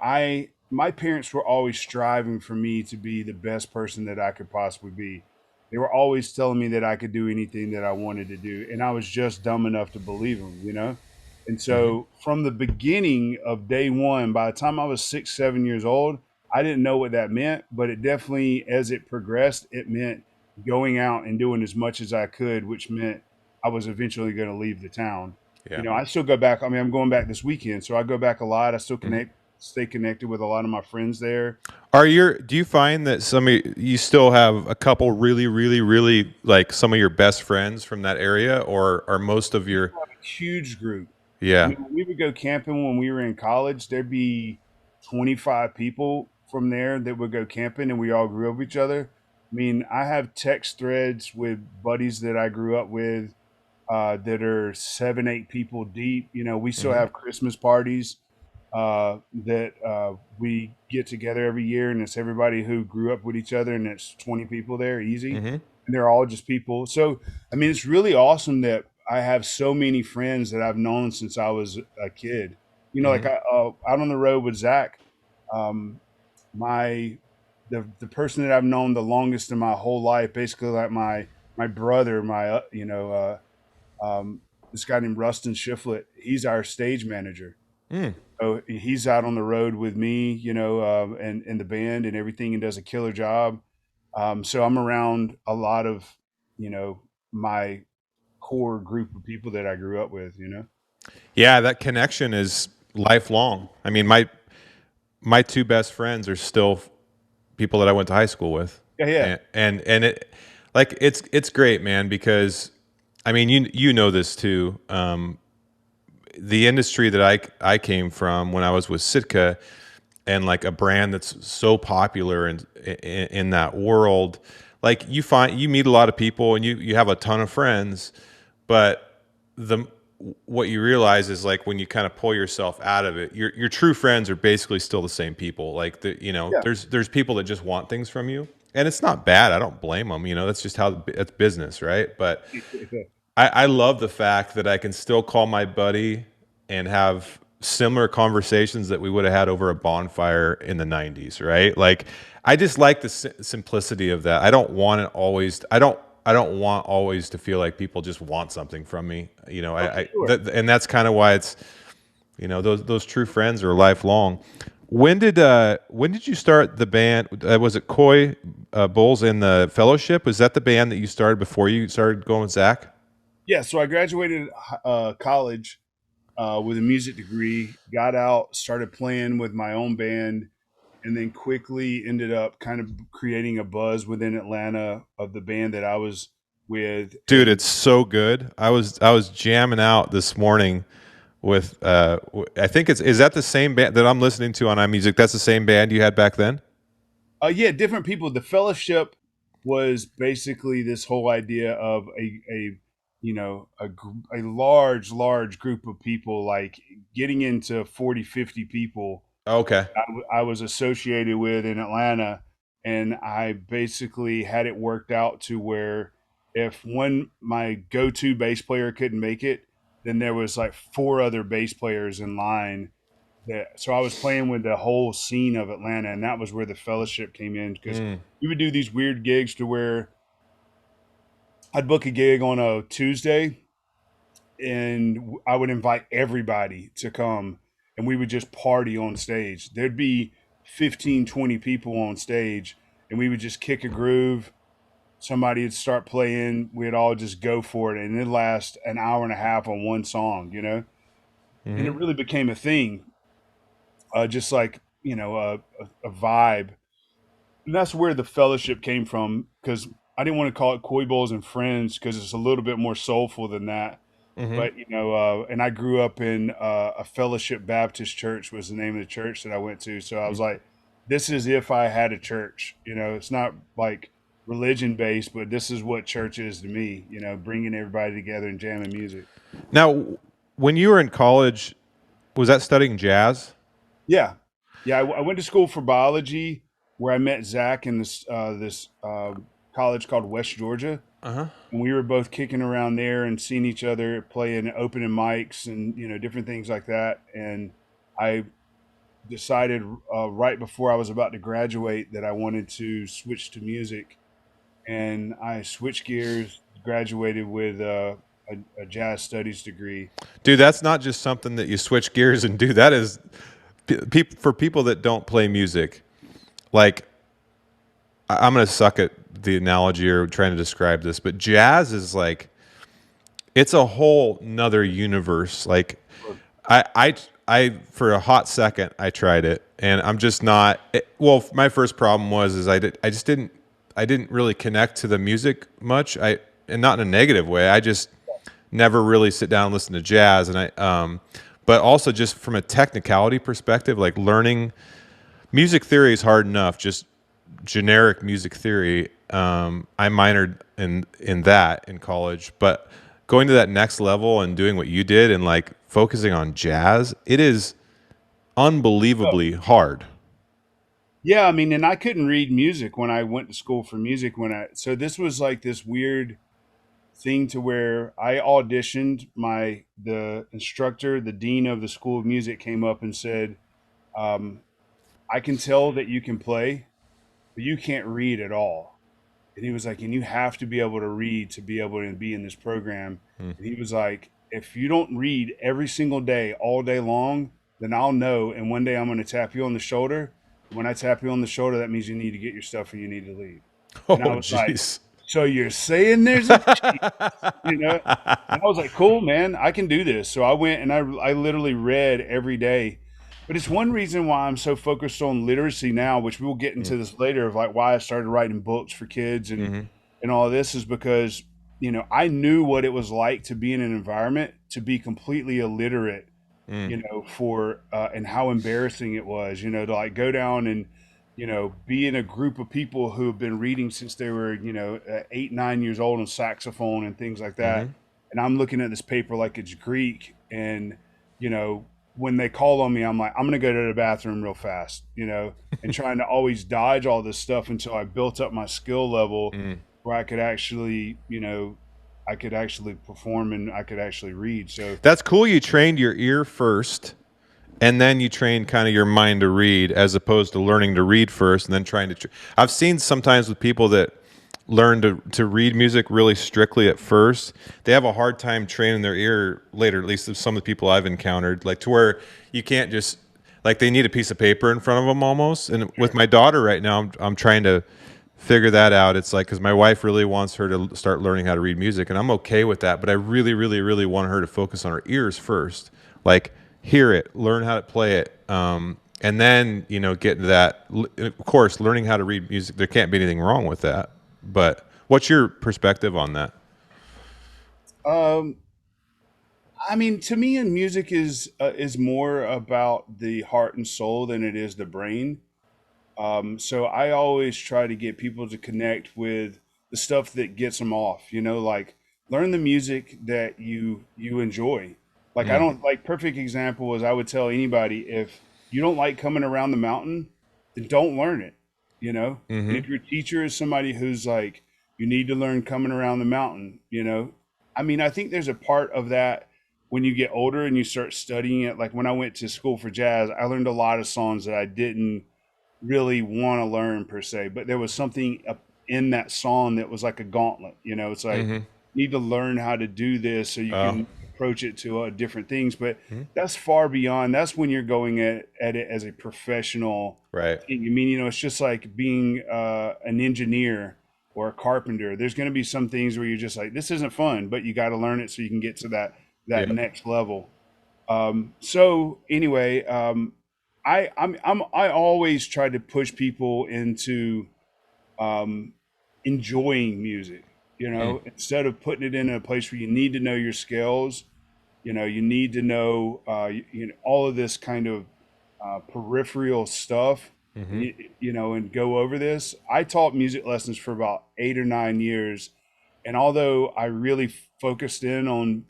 I my parents were always striving for me to be the best person that I could possibly be. They were always telling me that I could do anything that I wanted to do, and I was just dumb enough to believe them. And Mm-hmm. so from the beginning of day one, by the time I was 6, 7 years old, I didn't know what that meant, but it definitely, as it progressed, it meant going out and doing as much as I could, which meant I was eventually going to leave the town. Yeah. I still go back. I mean, I'm going back this weekend, so I go back a lot. I still Mm-hmm. stay connected with a lot of my friends there. Do you find that you still have a couple really, really, really like some of your best friends from that area, or are most of your, Huge group. I yeah. mean, when we would go camping when we were in college, there'd be 25 people from there that would go camping, and we all grew up with each other. I mean, I have text threads with buddies that I grew up with that are 7, 8 people deep. We still Mm-hmm. have Christmas parties that we get together every year, and it's everybody who grew up with each other, and it's 20 people there, easy, Mm-hmm. and they're all just people. So, I mean, it's really awesome that I have so many friends that I've known since I was a kid. Like Mm-hmm. out on the road with Zach, um, my the person that I've known the longest in my whole life, basically like my brother, my this guy named Rustin Shiflett. He's our stage manager. Mm. So he's out on the road with me, and the band and everything, and does a killer job. So I'm around a lot of, my core group of people that I grew up with. Yeah, that connection is lifelong. I mean, my two best friends are still people that I went to high school with, Yeah, yeah, and it like it's great, man, because I mean you know this too. The industry that I came from when I was with Sitka, and like a brand that's so popular in that world, like you meet a lot of people and you have a ton of friends, but the what you realize is like when you kind of pull yourself out of it, your true friends are basically still the same people. Like yeah. there's people that just want things from you, and it's not bad. I don't blame them. That's just how it's business, right? But I love the fact that I can still call my buddy and have similar conversations that we would have had over a bonfire in the 90s, right? Like I just like the simplicity of that. I don't want it always I don't want always to feel like people just want something from me. Oh, for sure. And that's kind of why it's those true friends are lifelong. When did you start the band? Was it Coy Bowles in the Fellowship? Was that the band that you started before you started going with Zach? Yeah. So I graduated college with a music degree, got out, started playing with my own band, and then quickly ended up kind of creating a buzz within Atlanta of the band that I was with. Dude, And it's so good. I was jamming out this morning with I think is that the same band that I'm listening to on iMusic? That's the same band you had back then? yeah, different people. The fellowship was basically this whole idea of a large group of people, like getting into 40, 50 people Okay. I was associated with in Atlanta, and I basically had it worked out to where if my go-to bass player couldn't make it, then there was like four other bass players in line. So I was playing with the whole scene of Atlanta, and that was where the fellowship came in because Mm. we would do these weird gigs to where I'd book a gig on a Tuesday and I would invite everybody to come and we would just party on stage. There'd be 15, 20 people on stage and we would just kick a groove. Somebody would start playing, we'd all just go for it, and it'd last an hour and a half on one song, you know? And it Hmm. really became a thing, just like, a vibe. And that's where the fellowship came from, because I didn't want to call it Coy Bowles and Friends because it's a little bit more soulful than that. Hmm. But, and I grew up in a Fellowship Baptist church was the name of the church that I went to. So I was like, this is if I had a church, it's not like religion based, but this is what church is to me, bringing everybody together and jamming music. Now, when you were in college, was that studying jazz? Yeah. Yeah. I went to school for biology where I met Zach in this college called West Georgia. Uh huh. And we were both kicking around there and seeing each other playing opening mics and different things like that. And I decided right before I was about to graduate that I wanted to switch to music, and I switched gears, graduated with a jazz studies degree. Dude, that's not just something that you switch gears and do. That is for people that don't play music. Like, I'm gonna suck at the analogy or trying to describe this, but jazz is like it's a whole nother universe. Like, I, I, for a hot second, I tried it, and I'm just not. Well, my first problem was I just I didn't really connect to the music much. And not in a negative way. I just never really sit down and listen to jazz, and but also just from a technicality perspective, like learning music theory is hard enough. Just generic music theory. I minored in that in college, but going to that next level and doing what you did and like focusing on jazz, it is unbelievably hard. Yeah, I mean, and I couldn't read music when I went to school for music so this was like this weird thing to where I auditioned the instructor, the dean of the School of Music came up and said, um, I can tell that you can play, but you can't read at all. And he was like, and you have to be able to read to be able to be in this program. Hmm. And he was like, if you don't read every single day, all day long, then I'll know. And one day I'm going to tap you on the shoulder. When I tap you on the shoulder, that means you need to get your stuff and you need to leave. And I Oh, was like, jeez. so you're saying there's a cheat, you know? And I was like, cool, man, I can do this. So I went and I literally read every day. But it's one reason why I'm so focused on literacy now, which we'll get into this later, of like why I started writing books for kids Mm-hmm. and all of this is because, I knew what it was like to be in an environment to be completely illiterate, Mm. for and how embarrassing it was, to like go down and be in a group of people who have been reading since they were, 8, 9 years old on saxophone and things like that. Mm-hmm. And I'm looking at this paper like it's Greek. And, when they call on me, I'm like, I'm going to go to the bathroom real fast, and trying to always dodge all this stuff until I built up my skill level Mm. where I could actually perform and I could actually read. So, That's cool. You trained your ear first, and then you train kind of your mind to read, as opposed to learning to read first and then trying to. I've seen sometimes with people that learn to read music really strictly at first, they have a hard time training their ear later. At least some of the people I've encountered, like to where you can't just like they need a piece of paper in front of them almost. And with my daughter right now, I'm trying to figure that out. It's like because my wife really wants her to start learning how to read music, and I'm okay with that. But I really, really, really want her to focus on her ears first, like hear it, learn how to play it, and then get into that. Of course, learning how to read music, there can't be anything wrong with that. But what's your perspective on that? um, I mean, to me, and music is more about the heart and soul than it is the brain. So I always try to get people to connect with the stuff that gets them off, like learn the music that you enjoy. Like I Mm, don't like perfect example is I would tell anybody if you don't like coming around the mountain, then don't learn it. And mm-hmm. if your teacher is somebody who's like, you need to learn coming around the mountain, I mean, I think there's a part of that when you get older and you start studying it. Like when I went to school for jazz, I learned a lot of songs that I didn't really want to learn per se, but there was something in that song that was like a gauntlet. It's like Mm-hmm. you need to learn how to do this so you Oh, can approach it to different things. But Mhm. that's far beyond. That's when you're going at it as a professional Right. thing. I mean, it's just like being an engineer or a carpenter. There's going to be some things where you're just like, this isn't fun, but you got to learn it so you can get to that Yeah. next level. So anyway, I always try to push people into um, enjoying music. Mm. Instead of putting it in a place where you need to know your skills, you need to know, all of this kind of peripheral stuff, Mm-hmm. and go over this. I taught music lessons for about 8 or 9 years, and although I really focused in on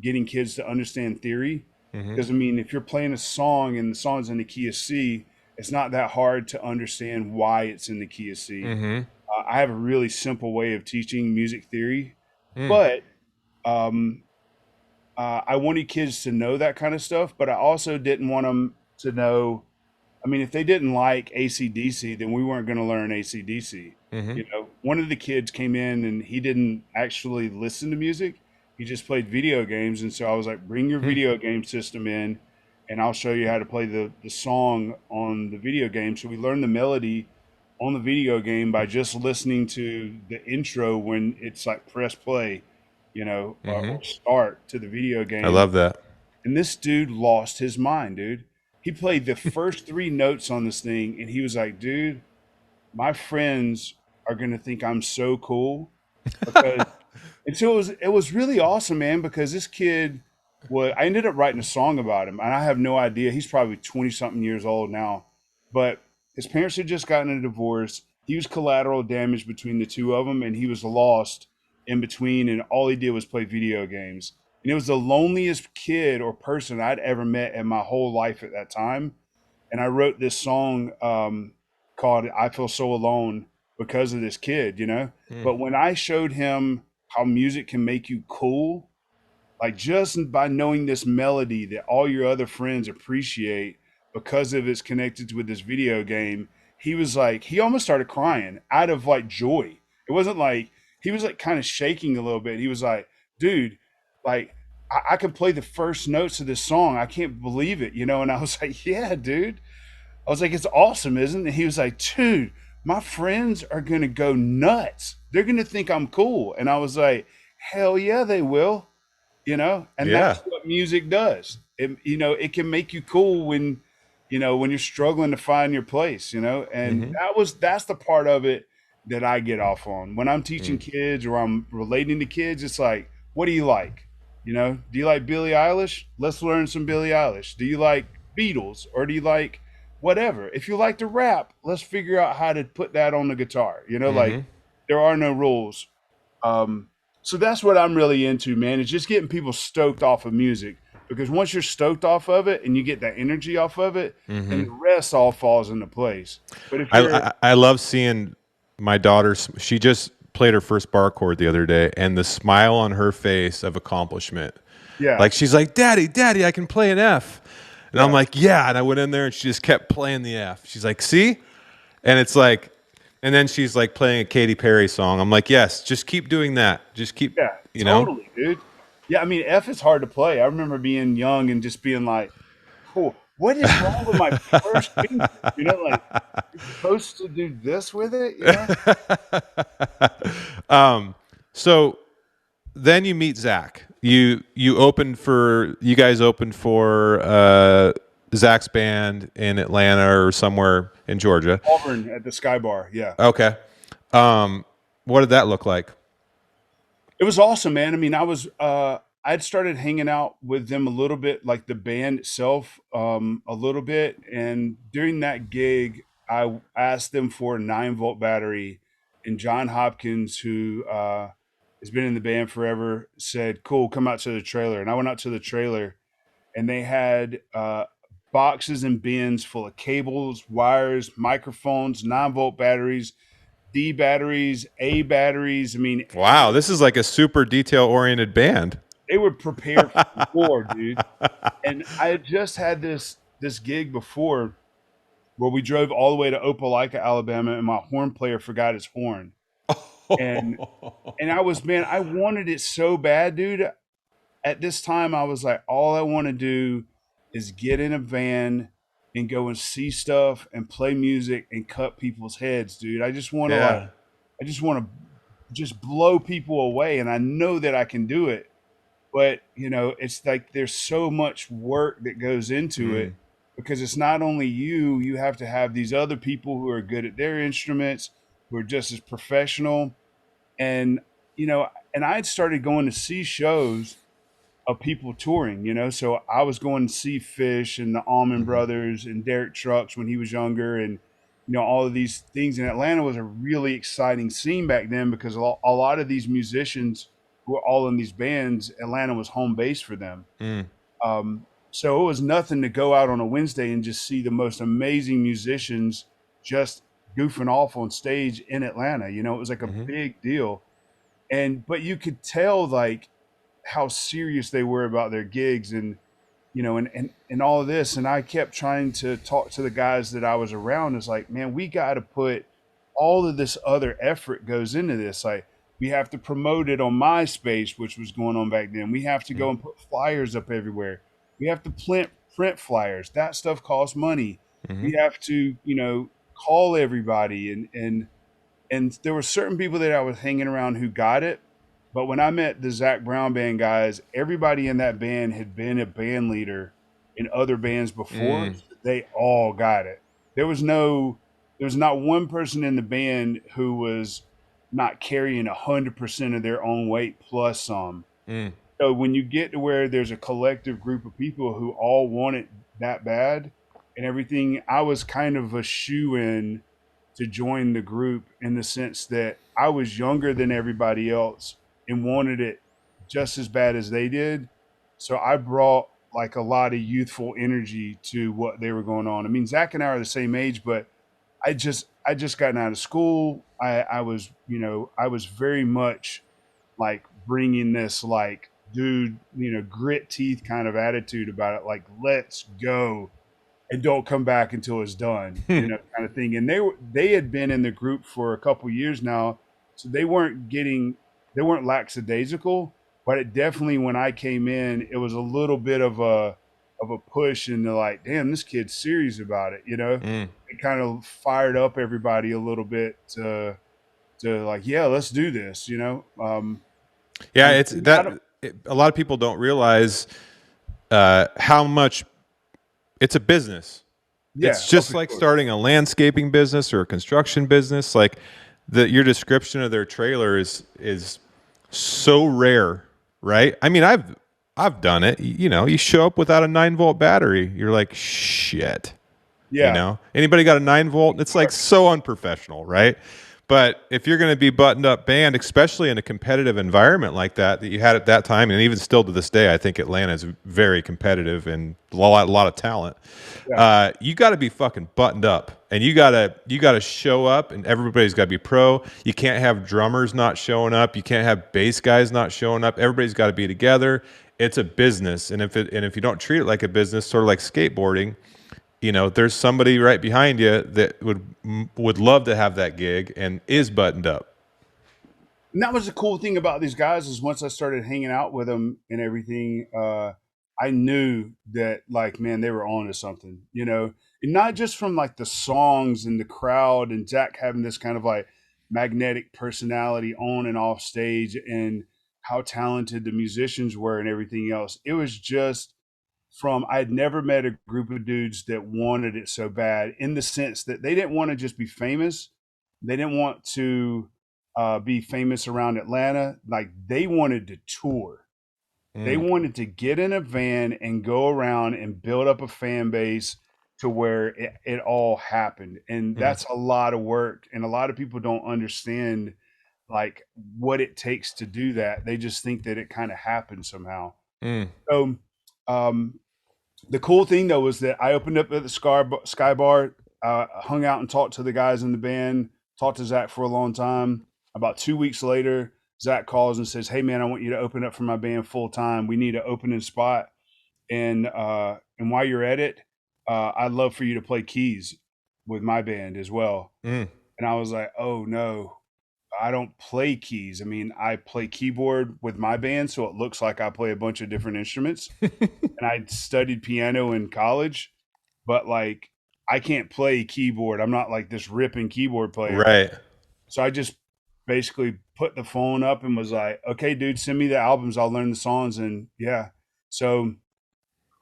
getting kids to understand theory, Mm-hmm. because I mean, if you're playing a song and the song's in the key of C, it's not that hard to understand why it's in the key of C. Mm-hmm. I have a really simple way of teaching music theory, Mm. but um, I wanted kids to know that kind of stuff, but I also didn't want them to know. I mean, if they didn't like AC/DC, then we weren't going to learn AC/DC. Mm-hmm. One of the kids came in and he didn't actually listen to music. He just played video games. And so I was like, bring your Mm. video game system in and I'll show you how to play the song on the video game. So we learned the melody on the video game by just listening to the intro when it's like press play, Mm-hmm. or start to the video I game. love that. And this dude lost his mind, dude. He played the first three notes on this thing, and he was like, dude, my friends are gonna think I'm so cool because and so it was really awesome, man, because this kid I ended up writing a song about him, and I have no idea. He's probably 20 something years old now. But his parents had just gotten a divorce. He was collateral damage between the two of them, and he was lost in between, and all he did was play video games. And it was the loneliest kid or person I'd ever met in my whole life at that time. And I wrote this song called I Feel So Alone because of this kid. Mm. But when I showed him how music can make you cool, like just by knowing this melody that all your other friends appreciate because of it's connected with this video game, he almost started crying out of like joy. It wasn't like he was like kind of shaking a little bit. He was like, dude, like I can play the first notes of this song. I can't believe it. And I was like, yeah, dude. I was like, it's awesome, isn't it? And he was like, dude, my friends are going to go nuts. They're going to think I'm cool. And I was like, hell yeah, they will. And Yeah. that's what music does. It can make you cool when you're struggling to find your place. And Mm-hmm. that's the part of it that I get off on when I'm teaching Mm. kids or I'm relating to kids. It's like, what do you like? Do you like Billie Eilish? Let's learn some Billie Eilish. Do you like Beatles or do you like whatever? If you like to rap, let's figure out how to put that on the guitar. Like Mm-hmm. there are no rules. Um, so that's what I'm really into, man. Is just getting people stoked off of music because once you're stoked off of it and you get that energy off of it, then Mm-hmm. the rest all falls into place. But if I, you're, I I love seeing my daughter. She just played her first bar chord the other day, and the smile on her face of accomplishment. yeah, Like she's like, "Daddy, Daddy, I can play an F," and I'm yeah, like, "Yeah." And I went in there, and she just kept playing the F. She's like, "See," and it's like, and then she's like playing a Katy Perry song. I'm like, "Yes, just keep doing that. Just keep, yeah, you know." totally, dude. Yeah, I mean, F is hard to play. I remember being young and just being like, "Cool, what is wrong with my first finger?" Like you're supposed to do this with it. So then you meet Zach. You guys opened for Zach's band in Atlanta or somewhere in Georgia. Auburn at the Sky Bar, yeah. Okay. What did that look like? It was awesome, man. I mean, I'd started hanging out with them a little bit, like the band itself, a little bit. And during that gig, I asked them for a 9-volt battery. And John Hopkins, who has been in the band forever, said, "Cool, come out to the trailer." And I went out to the trailer, and they had boxes and bins full of cables, wires, microphones, 9-volt batteries, D batteries, A batteries. I mean, Wow, this is like a super detail oriented band. they were prepared for war, dude. And I had just had this gig before where we drove all the way to Opelika, Alabama, and my horn player forgot his horn. And I was, man, I wanted it so bad, dude. at this time, I was like, all I want to do is get in a van and go and see stuff and play music and cut people's heads, dude. I just want to Yeah. just blow people away, and I know that I can do it. But it's like there's so much work that goes into it Mm. because it's not only you have to have these other people who are good at their instruments, who are just as professional. And you know and I had started going to see shows of people touring, so I was going to see Fish and the Allman Hmm. Brothers and Derek Trucks when he was younger, and all of these things. And Atlanta was a really exciting scene back then because a lot of these musicians who were all in these bands, Atlanta was home base for them. Mm. So it was nothing to go out on a Wednesday and just see the most amazing musicians just goofing off on stage in Atlanta. It was like a Hmm. big deal. But you could tell like how serious they were about their gigs, and all of this. And I kept trying to talk to the guys that I was around. It's like, man, we got to put all of this other effort goes into this. Like, we have to promote it on MySpace, which was going on back then. We have to go and put flyers up everywhere. We have to print flyers. That stuff costs money. Hmm. We have to, call everybody, and there were certain people that I was hanging around who got it. But when I met the Zac Brown Band guys, everybody in that band had been a band leader in other bands before. Mm. So they all got it. There was not one person in the band who was not carrying 100% of their own weight plus some. Mm. So when you get to where there's a collective group of people who all want it that bad and everything, I was kind of a shoe in to join the group in the sense that I was younger than everybody else and wanted it just as bad as they did. So I brought like a lot of youthful energy to what they were going on. I mean, Zach and I are the same age, but I just gotten out of school. I was very much like bringing this like dude, grit teeth kind of attitude about it, like let's go and don't come back until it's done, kind of thing. And they had been in the group for a couple years now, so they weren't lackadaisical, but it definitely when I came in, it was a little bit of a push into like, damn, this kid's serious about it. Mm. It kind of fired up everybody a little bit to like, yeah, let's do this, Yeah, and it's I don't, that a lot of people don't realize how much it's a business. yeah, It's oh, just for like sure. starting a landscaping business or a construction business. Like your description of their trailer is so rare, right? I mean, I've done it. You show up without a 9-volt battery. You're like, shit. Yeah, Anybody got a 9-volt? It's like so unprofessional, right? But if you're going to be buttoned up band, especially in a competitive environment like that you had at that time, and even still to this day, I think Atlanta is very competitive and a lot of talent. yeah. You got to be fucking buttoned up, and you gotta show up, and everybody's got to be pro. You can't have drummers not showing up. You can't have bass guys not showing up. Everybody's got to be together. It's a business, and if you don't treat it like a business, sort of like skateboarding, there's somebody right behind you that would love to have that gig and is buttoned up. And that was the cool thing about these guys is once I started hanging out with them and everything, I knew that like, man, they were on to something, and not just from like the songs and the crowd and Jack having this kind of like magnetic personality on and off stage and how talented the musicians were and everything else. It was just from I'd never met a group of dudes that wanted it so bad in the sense that they didn't want to just be famous. They didn't want to be famous around Atlanta. Like they wanted to tour. They Mm. wanted to get in a van and go around and build up a fan base to where it all happened. And Mm. that's a lot of work. And a lot of people don't understand like what it takes to do that. They just think that it kind of happened somehow. Mm. So um, the cool thing though was that I opened up at the Sky Bar, hung out and talked to the guys in the band, talked to Zach for a long time. About 2 weeks later, Zach calls and says, "Hey man, I want you to open up for my band full time. We need an opening spot, and while you're at it, I'd love for you to play keys with my band as well." Mm. And I was like, "Oh no." I don't play keys. I mean, I play keyboard with my band, so it looks like I play a bunch of different instruments. And I studied piano in college, but like I can't play keyboard. I'm not like this ripping keyboard player. Right. So I just basically put the phone up and was like, "Okay, dude, send me the albums. I'll learn the songs." And yeah, so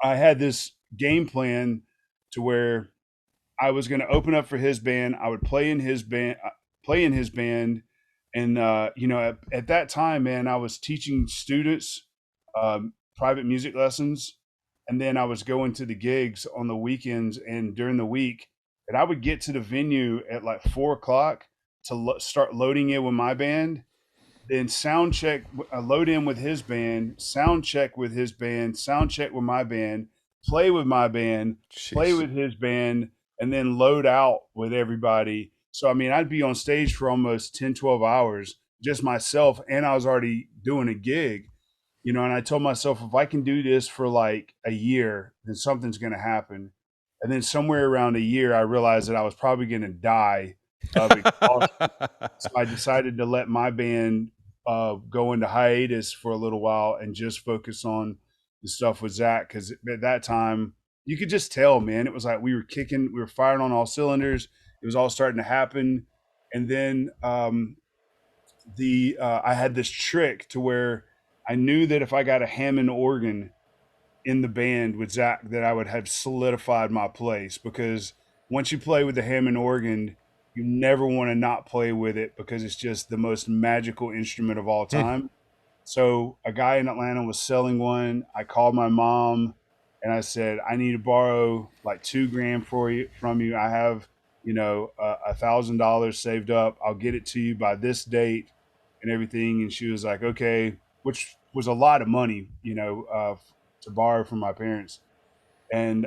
I had this game plan to where I was going to open up for his band. I would play in his band, and at that time, man, I was teaching students private music lessons, and then I was going to the gigs on the weekends and during the week, and I would get to the venue at like 4 o'clock to start loading in with my band, then sound check, load in with his band, sound check with his band, sound check with my band, play with my band, play Jeez. with his band, and then load out with everybody. So, I mean, I'd be on stage for almost 10, 12 hours, just myself, and I was already doing a gig, and I told myself, if I can do this for like a year, then something's going to happen. And then somewhere around a year, I realized that I was probably going to die of exhaustion. So I decided to let my band go into hiatus for a little while and just focus on the stuff with Zach. Because at that time, you could just tell, man, it was like we were firing on all cylinders. It was all starting to happen. And then I had this trick to where I knew that if I got a Hammond organ in the band with Zach, that I would have solidified my place, because once you play with the Hammond organ, you never want to not play with it because it's just the most magical instrument of all Hmm. time. So a guy in Atlanta was selling one. I called my mom and I said, I need to borrow like 2 grand from you. I have, $1,000 saved up. I'll get it to you by this date and everything. And she was like, okay, which was a lot of money, to borrow from my parents. And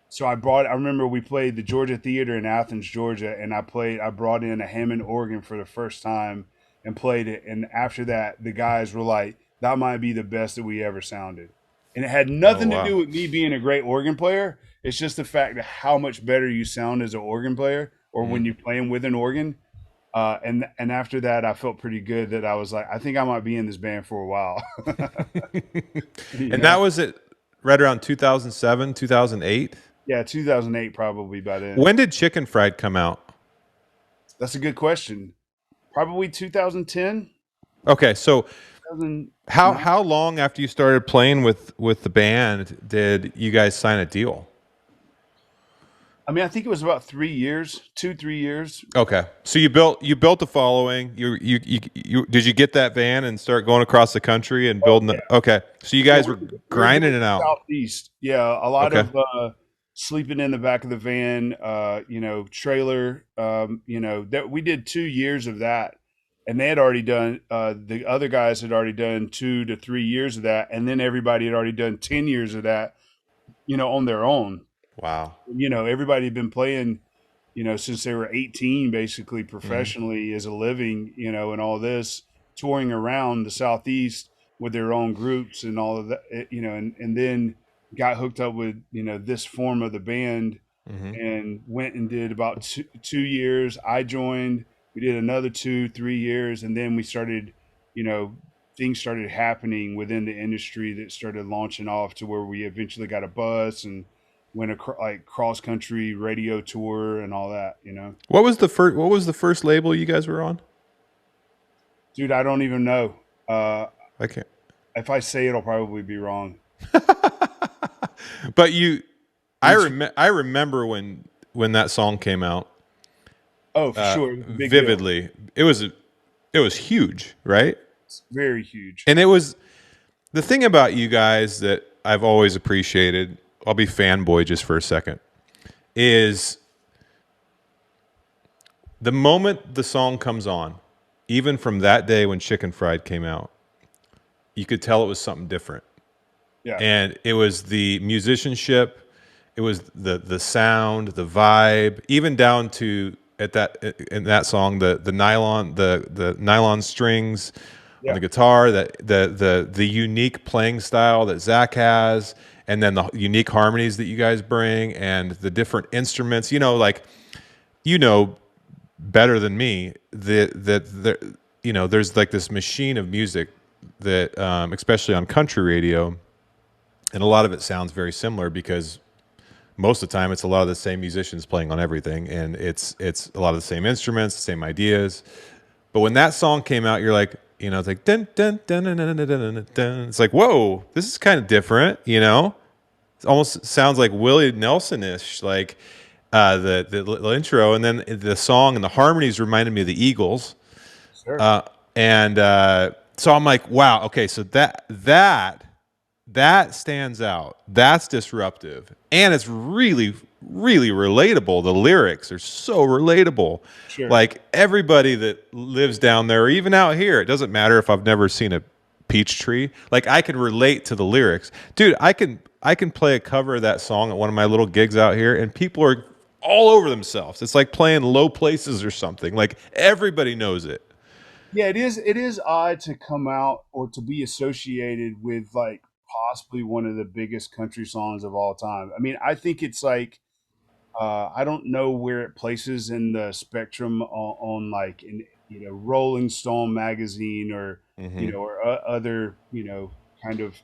so I remember we played the Georgia Theater in Athens, Georgia, and I brought in a Hammond organ for the first time and played it. And after that, the guys were like, that might be the best that we ever sounded. And it had Oh nothing to wow. do with me being a great organ player. It's just the fact of how much better you sound as an organ player or Mhm. when you're playing with an organ. And after that, I felt pretty good that I was like, I think I might be in this band for a while. And that Yeah. was it right around 2007, 2008. Yeah, 2008 probably by then. When did Chicken Fried come out? That's a good question. Probably 2010, Okay, so 2009. how long after you started playing with the band did you guys sign a deal? I mean, I think it was about 3 years, 3 years. Okay, so you built a following. You did you get that van and start going across the country and Oh building? yeah, Okay, so you yeah. guys were We were big in grinding it the out. southeast. Yeah, a lot Okay. of sleeping in the back of the van. Trailer. That we did 2 years of that, and they had already done. The other guys had already done 2 to 3 years of that, and then everybody had already done 10 years of that. On their own. Wow. Everybody had been playing, since they were 18, basically Hmm. professionally as a living, and all this, touring around the Southeast with their own groups and all of that, and then got hooked up with, this form of the band Hmm. and went and did about 2 years. I joined, we did another 2, 3 years, and then we started, you know, things started happening within the industry that started launching off to where we eventually got a bus and went like cross country radio tour and all that. What was the first label you guys were on? Dude, I don't even know. Uh, I can't. if I say it, I'll probably be wrong. But Inter- I remember when that song came out oh, for sure. It was a big deal. vividly. It was huge, right? It's very huge. And it was the thing about you guys that I've always appreciated. I'll be fanboy just for a second. Is the moment the song comes on, even from that day when Chicken Fried came out, you could tell it was something different. Yeah. And it was the musicianship, it was the sound, the vibe, even down to in that song the nylon strings on Yeah. the guitar, that the unique playing style that Zach has, and then the unique harmonies that you guys bring, and the different instruments. Like you know better than me that there's like this machine of music that especially on country radio, and a lot of it sounds very similar because most of the time it's a lot of the same musicians playing on everything, and it's a lot of the same instruments, the same ideas. But when that song came out, you're like, it's like dun dun dun dun dun dun dun dun dun. It's like, whoa, this is kind of different, It almost sounds like Willie Nelson-ish, like the intro, and then the song and the harmonies reminded me of the Eagles. Sure. And so I'm like, wow, okay, so that stands out. That's disruptive, and it's really, really relatable. The lyrics are so relatable. Sure. Like everybody that lives down there, or even out here, it doesn't matter if I've never seen a peach tree. Like I can relate to the lyrics, dude. I can play a cover of that song at one of my little gigs out here, and people are all over themselves. It's like playing Low Places or something. Like everybody knows it. Yeah, it is odd to come out or to be associated with like possibly one of the biggest country songs of all time. I mean, I think it's like I don't know where it places in the spectrum on like in Rolling Stone magazine or Hmm. or other kind of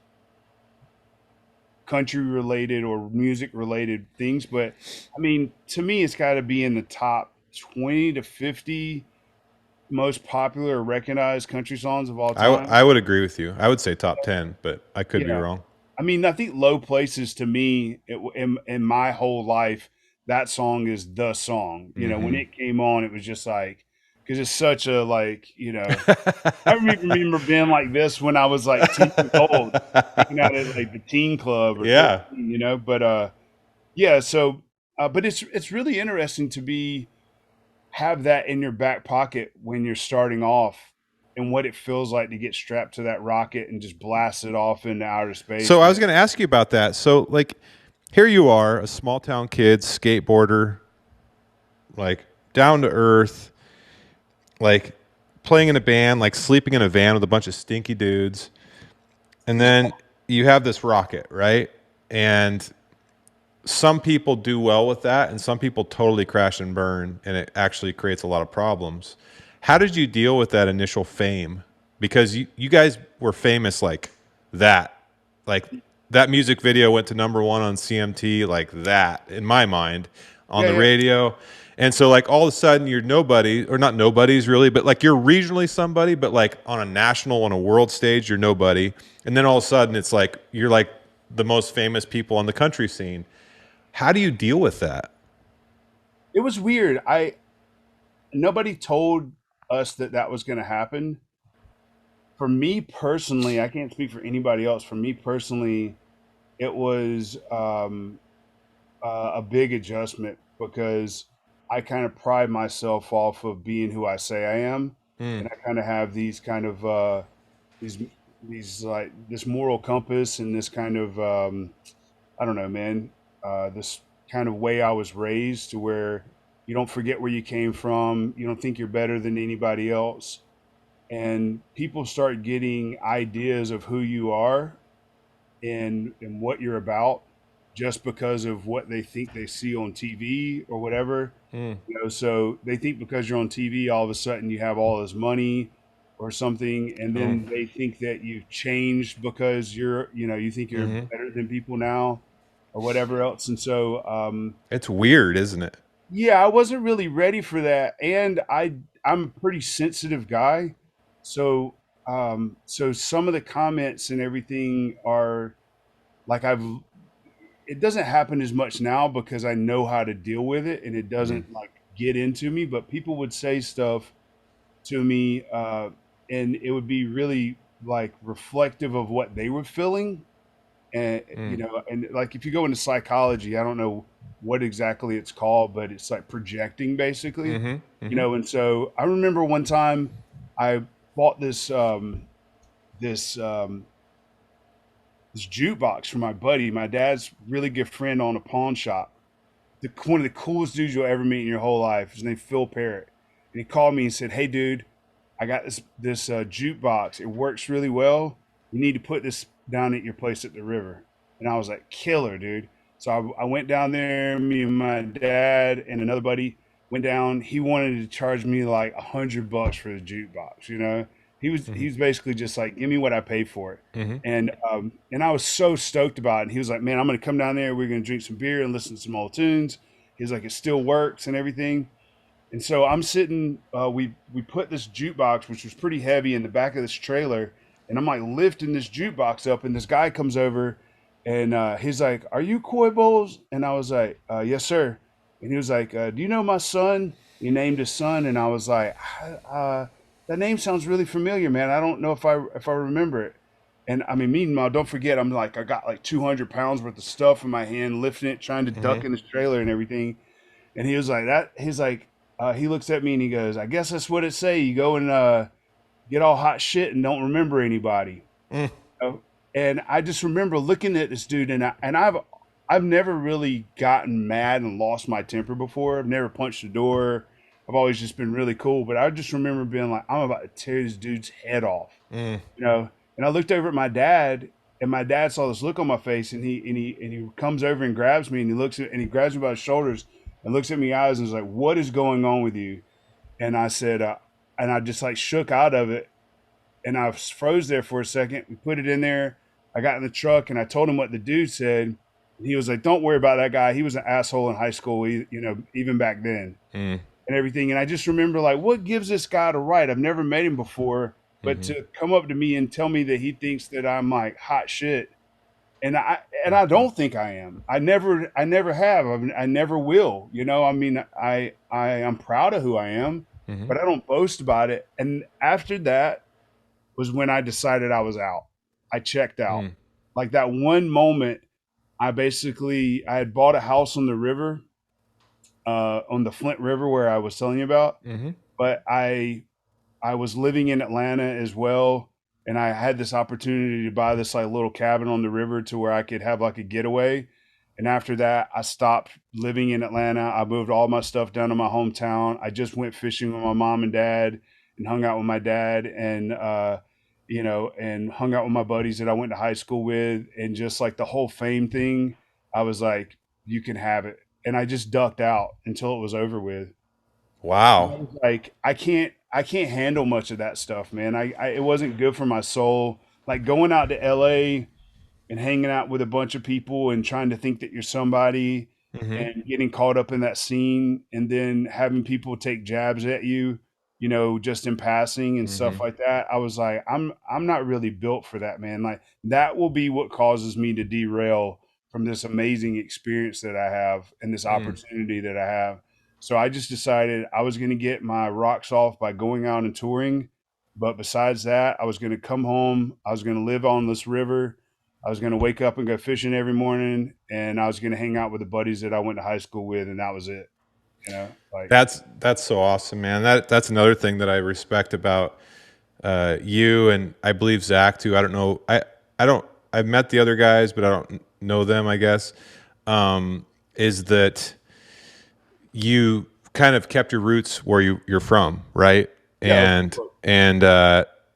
country related or music related things. But I mean, to me, it's got to be in the top 20 to 50 most popular or recognized country songs of all time. I would agree with you. I would say top 10, but I could be Yeah. wrong. I mean, I think Low Places to me, in my whole life, that song is the song. When Hmm. it came on, it was just like, because it's such a, like, I remember being like this when I was like 10 years old, hanging out at like the teen club or Yeah. 13, but yeah, so, but it's really interesting to have that in your back pocket when you're starting off and what it feels like to get strapped to that rocket and just blast it off into outer So space, I man. was going to ask you about that. So like here you are, a small town kid, skateboarder, like down to earth, like playing in a band, like sleeping in a van with a bunch of stinky dudes. And then you have this rocket, right? And some people do well with that, and some people totally crash and burn, and it actually creates a lot of problems. How did you deal with that initial fame? Because you guys were famous that. Like that music video went to number one on CMT, like that, in my mind, on Yeah, the yeah. radio. And so, like, all of a sudden, you're nobody, or not nobodies really, but like you're regionally somebody, but like on a national, on a world stage, you're nobody. And then all of a sudden, it's like you're like the most famous people on the country scene. How do you deal with that? It was weird. I Nobody told us that that was going to happen. For me personally, I can't speak for anybody else. For me personally, it was a big adjustment because I kind of pride myself off of being who I say I am, Mm, and I kind of have these kind of these these like this moral compass and this kind of I don't know, man, this kind of way I was raised to where you don't forget where you came from, you don't think you're better than anybody else, and people start getting ideas of who you are and what you're about just because of what they think they see on TV or whatever. mm, So they think because you're on TV, all of a sudden you have all this money or something, and oh, then they think that you've changed because you think you're hmm. better than people now or whatever else. And so, It's weird, isn't it? yeah, I wasn't really ready for that, and I'm a pretty sensitive guy, so so some of the comments and everything are like it doesn't happen as much now because I know how to deal with it and it Mm, doesn't like get into me, but people would say stuff to me and it would be really like reflective of what they were feeling. And mm, and like if you go into psychology, I don't know what exactly it's called, but it's like projecting basically. mm-hmm, mm-hmm. And so I remember one time I bought this this jukebox for my buddy, my dad's really good friend, on a pawn shop. One of the coolest dudes you'll ever meet in your whole life. His name Phil Parrott, and he called me and said, "Hey, dude, I got this jukebox. It works really well. You need to put this down at your place at the river." And I was like, "Killer, dude!" So I went down there. Me and my dad and another buddy. went down. He wanted to charge me like $100 for the jukebox. He was basically just like, give me what I pay for it. Hmm. And I was so stoked about it. And he was like, man, I'm gonna come down there. We're gonna drink some beer and listen to some old tunes. He was like, it still works and everything. And so I'm sitting. We put this jukebox, which was pretty heavy, in the back of this trailer, and I'm like lifting this jukebox up, and this guy comes over, and he's like, "Are you Coy Bowles?" And I was like, "Yes, sir." And he was like, "Do you know my son?" He named his son, and I was like, "That name sounds really familiar, man. I don't know if I remember it." And I mean, meanwhile, don't forget, I'm like, I got like 200 pounds worth of stuff in my hand, lifting it, trying to Hmm. duck in this trailer and everything. And he was like that. He's like, he looks at me and he goes, "I guess that's what it say. You go and get all hot shit and don't remember anybody." Mm. Oh, and I just remember looking at this dude, and I've never really gotten mad and lost my temper before. I've never punched a door. I've always just been really cool. But I just remember being like, I'm about to tear this dude's head off, Mm. you know. And I looked over at my dad, and my dad saw this look on my face, and he comes over and grabs me, and he grabs me by the shoulders and looks at me eyes and is like, "What is going on with you?" And I said, and I just like shook out of it, and I froze there for a second. We put it in there. I got in the truck and I told him what the dude said. And he was like, "Don't worry about that guy. He was an asshole in high school, even back then Mm. and everything." And I just remember like, what gives this guy the right? I've never met him before, but Hmm. to come up to me and tell me that he thinks that I'm like hot shit. And I don't think I am. I never have. I never will. I mean, I am proud of who I am, Hmm. but I don't boast about it. And after that, was when I decided I was out. I checked out. Mm. Like that one moment, I had bought a house on the river, on the Flint River where I was telling you about, Hmm. but I was living in Atlanta as well, and I had this opportunity to buy this like little cabin on the river to where I could have like a getaway. And after that, I stopped living in Atlanta. I moved all my stuff down to my hometown. I just went fishing with my mom and dad and hung out with my dad and hung out with my buddies that I went to high school with. And just like the whole fame thing, I was like, you can have it. And I just ducked out until it was over with. And I Wow. was like, I can't handle much of that stuff, man. It wasn't good for my soul. Like going out to LA and hanging out with a bunch of people and trying to think that you're somebody Hmm. and getting caught up in that scene and then having people take jabs at you, just in passing and stuff Hmm. like that. I was like, I'm not really built for that, man. Like that will be what causes me to derail from this amazing experience that I have and this Mm. opportunity that I have. So I just decided I was going to get my rocks off by going out and touring. But besides that, I was going to come home. I was going to live on this river. I was going to wake up and go fishing every morning, and I was going to hang out with the buddies that I went to high school with, and that was it. Like, That's so awesome, man. That's another thing that I respect about you, and I believe Zach too. I don't know. I don't. I've met the other guys, but I don't know them. I guess is that you kind of kept your roots where you're from, right? yeah, And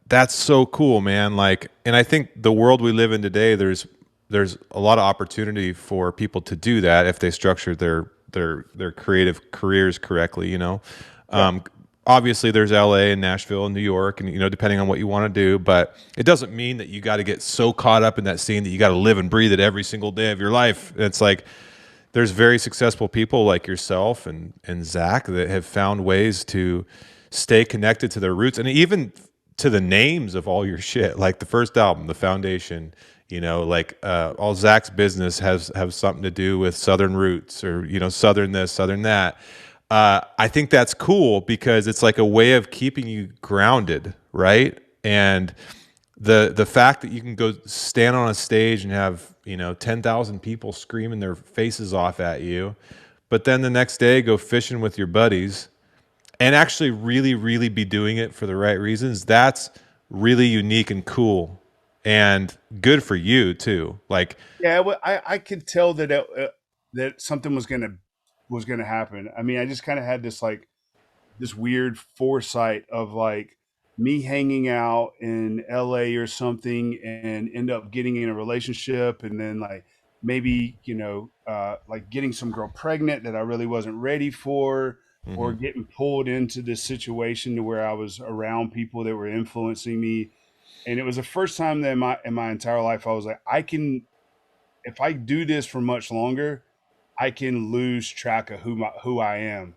that's so cool, man. Like, and I think the world we live in today, there's a lot of opportunity for people to do that if they structure their creative careers correctly. yeah, Um, Obviously there's LA and Nashville and New York, and depending on what you want to do, but it doesn't mean that you got to get so caught up in that scene that you got to live and breathe it every single day of your life. It's like there's very successful people like yourself and Zach that have found ways to stay connected to their roots and even to the names of all your shit. Like the first album, The Foundation, like all Zach's business have something to do with Southern roots or Southern this, Southern that. I think that's cool because it's like a way of keeping you grounded, right? And the fact that you can go stand on a stage and have 10,000 people screaming their faces off at you, but then the next day go fishing with your buddies and actually really really be doing it for the right reasons. That's really unique and cool and good for you too. Like, yeah. I could tell that something was gonna happen. I mean, I just kind of had this weird foresight of like me hanging out in LA or something and end up getting in a relationship and then like maybe like getting some girl pregnant that I really wasn't ready for, or Mm-hmm. getting pulled into this situation to where I was around people that were influencing me. And it was the first time that in my entire life I was like, I can, if I do this for much longer, I can lose track of who I am,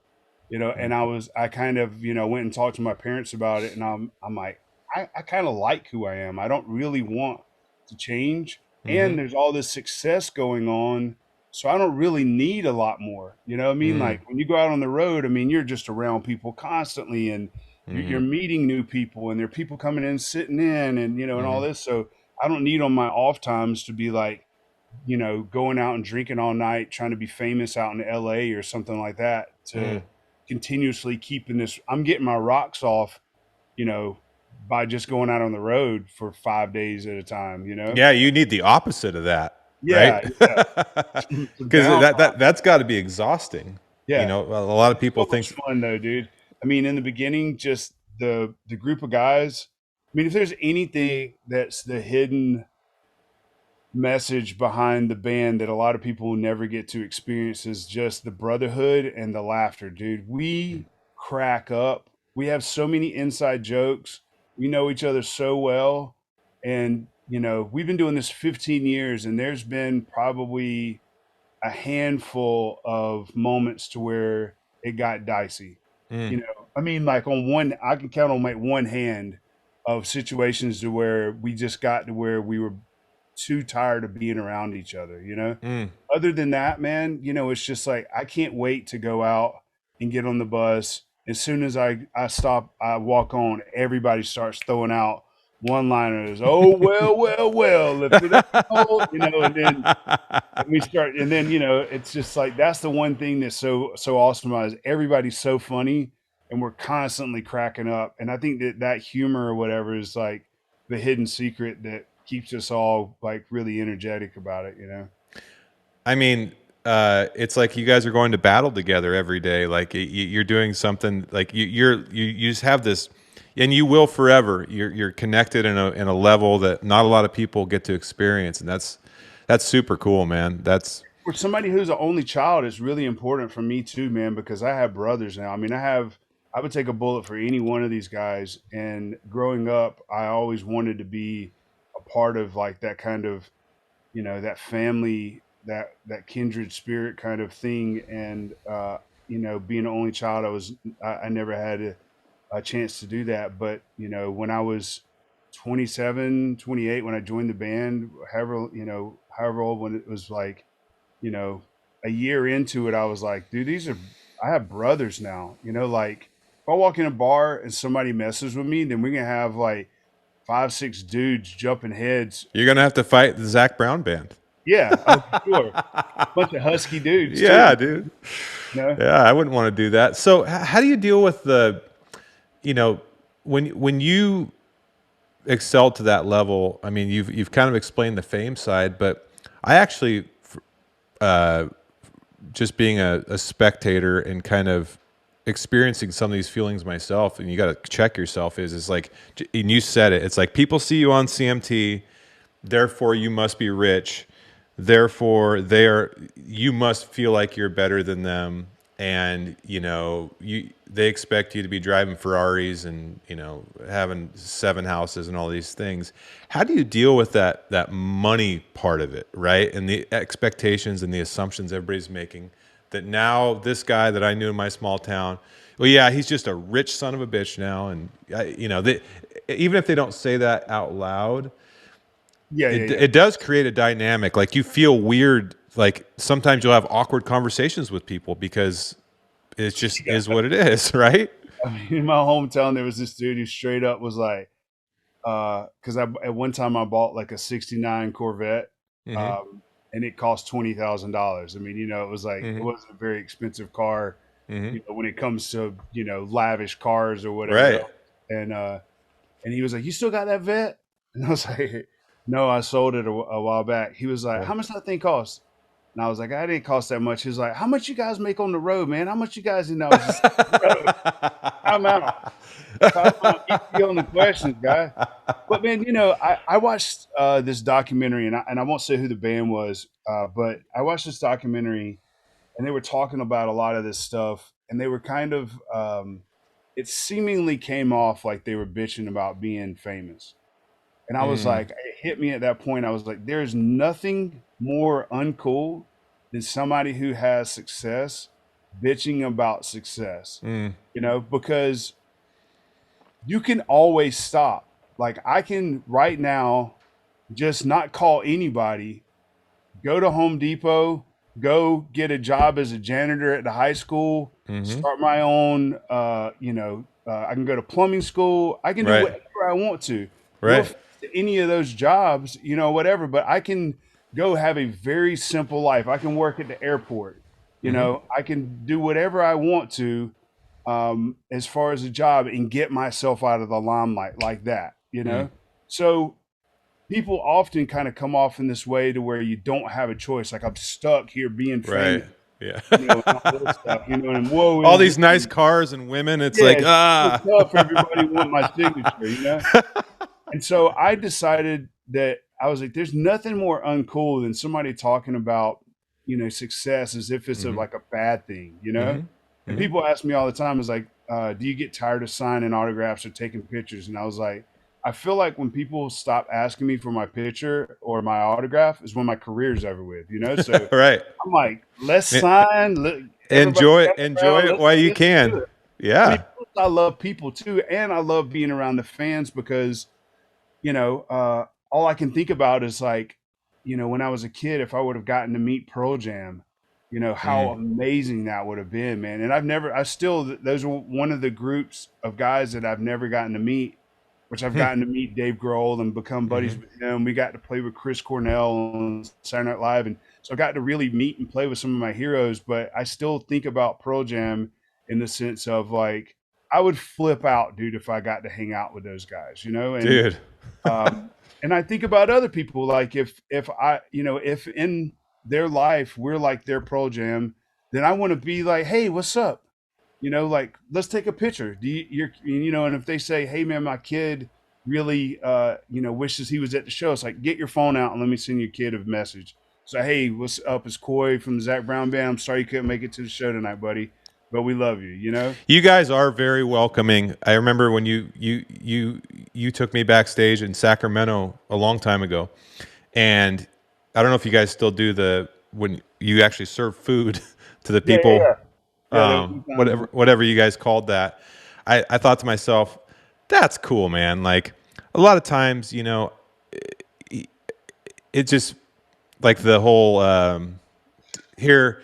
And I kind of, went and talked to my parents about it, and I'm like, I kind of like who I am. I don't really want to change, Mm-hmm. and there's all this success going on, so I don't really need a lot more. You know what I mean? Mm-hmm. Like when you go out on the road, I mean, you're just around people constantly, and you're Mm-hmm. meeting new people, and there are people coming in, sitting in, and and all Mm-hmm. this. So I don't need on my off times to be like going out and drinking all night, trying to be famous out in LA or something like that to continuously keeping this. I'm getting my rocks off, you know, by just going out on the road for 5 days at a time. Yeah, you need the opposite of that, right? Yeah, yeah. Some Because downtime. that's got to be exhausting. Yeah. A lot of people So much think. fun though, dude. I mean, in the beginning, just the group of guys. I mean, if there's anything that's the hidden message behind the band that a lot of people will never get to experience is just the brotherhood and the laughter, dude. We crack up. We have so many inside jokes. We know each other so well. And, we've been doing this 15 years, and there's been probably a handful of moments to where it got dicey. Mm. I mean, like I can count on like one hand of situations to where we just got to where we were too tired of being around each other. Mm. Other than that, man, it's just like I can't wait to go out and get on the bus. As soon as I stop, I walk on, everybody starts throwing out one liners. Oh, well, well, well, if it ain't cold, and we start, and then it's just like that's the one thing that's so awesome about it is everybody's so funny, and we're constantly cracking up. And I think that humor or whatever is like the hidden secret that keeps us all like really energetic about it. I mean, it's like you guys are going to battle together every day. Like you're doing something. Like you just have this, and you will forever. You're connected in a level that not a lot of people get to experience, and that's super cool, man. That's For somebody who's an only child, it's really important for me too, man, because I have brothers now. I mean, I would take a bullet for any one of these guys. And growing up, I always wanted to be a part of like that kind of, that family, that kindred spirit kind of thing. And, being an only child, I never had a chance to do that. But, when I was 27, 28, when I joined the band, however old, when it was like, you know, a year into it, I was like, dude, I have brothers now. Like if I walk in a bar and somebody messes with me, then we're gonna have like 5, 6 dudes jumping heads. you're gonna have to fight the Zac Brown Band. Yeah, oh, for sure. Bunch of husky dudes too. Yeah, dude. You know? Yeah, I wouldn't want to do that. So, how do you deal with you know, when you excel to that level? I mean, you've kind of explained the fame side, but I actually just being a spectator and kind of experiencing some of these feelings myself, and you got to check yourself. Is like, and you said it. It's like people see you on CMT, therefore you must be rich, therefore you must feel like you're better than them, and they expect you to be driving Ferraris and having 7 houses and all these things. How do you deal with that money part of it, right? And the expectations and the assumptions everybody's making that now this guy that I knew in my small town, well, yeah, he's just a rich son of a bitch now, and even if they don't say that out loud, Yeah, yeah, yeah. it does create a dynamic. Like you feel weird. Like sometimes you'll have awkward conversations with people because it just is what it is, right? I mean, in my hometown, there was this dude who straight up was like, because at one time I bought like a '69 Corvette, Mm-hmm. and it cost $20,000. I mean, it was like it Mm-hmm. wasn't a very expensive car, Mm-hmm. when it comes to lavish cars or whatever Right. else. And he was like, "You still got that vet?" And I was like, "No, I sold it a while back." He was like, Right. "How much that thing cost?" And I was like, "I didn't cost that much." He was like, "How much you guys make on the road, man? How much you guys?" And I was just like, "Bro, time out, time out. Keep on the questions, guy." But man, I watched this documentary, and I won't say who the band was, but I watched this documentary, and they were talking about a lot of this stuff. and they were kind of it seemingly came off like they were bitching about being famous. And I was Mm, like, it hit me at that point. I was like, there's nothing more uncool than somebody who has success bitching about success, mm, because you can always stop. Like, I can right now just not call anybody, go to Home Depot, go get a job as a janitor at the high school, mm-hmm. start my own, I can go to plumbing school. I can do Right. whatever I want to. No Right. offense to any of those jobs, whatever, but I can go have a very simple life. I can work at the airport. Mm-hmm. I can do whatever I want to, as far as a job, and get myself out of the limelight like that, Mm, So people often kind of come off in this way to where you don't have a choice. Like, I'm stuck here being right. famous, Yeah. and all this stuff, and woe All is these nice me. cars and women. It's Yeah, like, it's so ah. tough. Everybody want my signature. And so I decided that I was like, there's nothing more uncool than somebody talking about, success as if it's Mm-hmm. like a bad thing. Mm-hmm. And Mm-hmm. people ask me all the time, is like, do you get tired of signing autographs or taking pictures? And I was like, I feel like when people stop asking me for my picture or my autograph is when my career's over with. So Right. I'm like, let's sign. Look, everybody gather Enjoy around. it Let's while you let's do can. it. I mean, Yeah. plus I love people too, and I love being around the fans because all I can think about is like, when I was a kid, if I would have gotten to meet Pearl Jam, how Mm. amazing that would have been, man. And I still, those are one of the groups of guys that I've never gotten to meet, which I've Hmm. gotten to meet Dave Grohl and become buddies Mm-hmm. with him. We got to play with Chris Cornell on Saturday Night Live. And so I got to really meet and play with some of my heroes, but I still think about Pearl Jam in the sense of like, I would flip out, dude, if I got to hang out with those guys. Dude. Um, and I think about other people, like if I, if in their life we're like their Pro Jam, then I want to be like, hey, what's up? Like, let's take a picture. And if they say, hey man, my kid really wishes he was at the show, it's like, get your phone out and let me send your kid a message. So, hey, what's up? It's Coy from the Zac Brown Band. I'm sorry you couldn't make it to the show tonight, buddy, but we love you. You guys are very welcoming. I remember when you took me backstage in Sacramento a long time ago, and I don't know if you guys still do the when you actually serve food to the Yeah, yeah, people, yeah. Yeah, that was good times, man. whatever you guys called that. I thought to myself, that's cool, man. Like a lot of times, it just like the whole here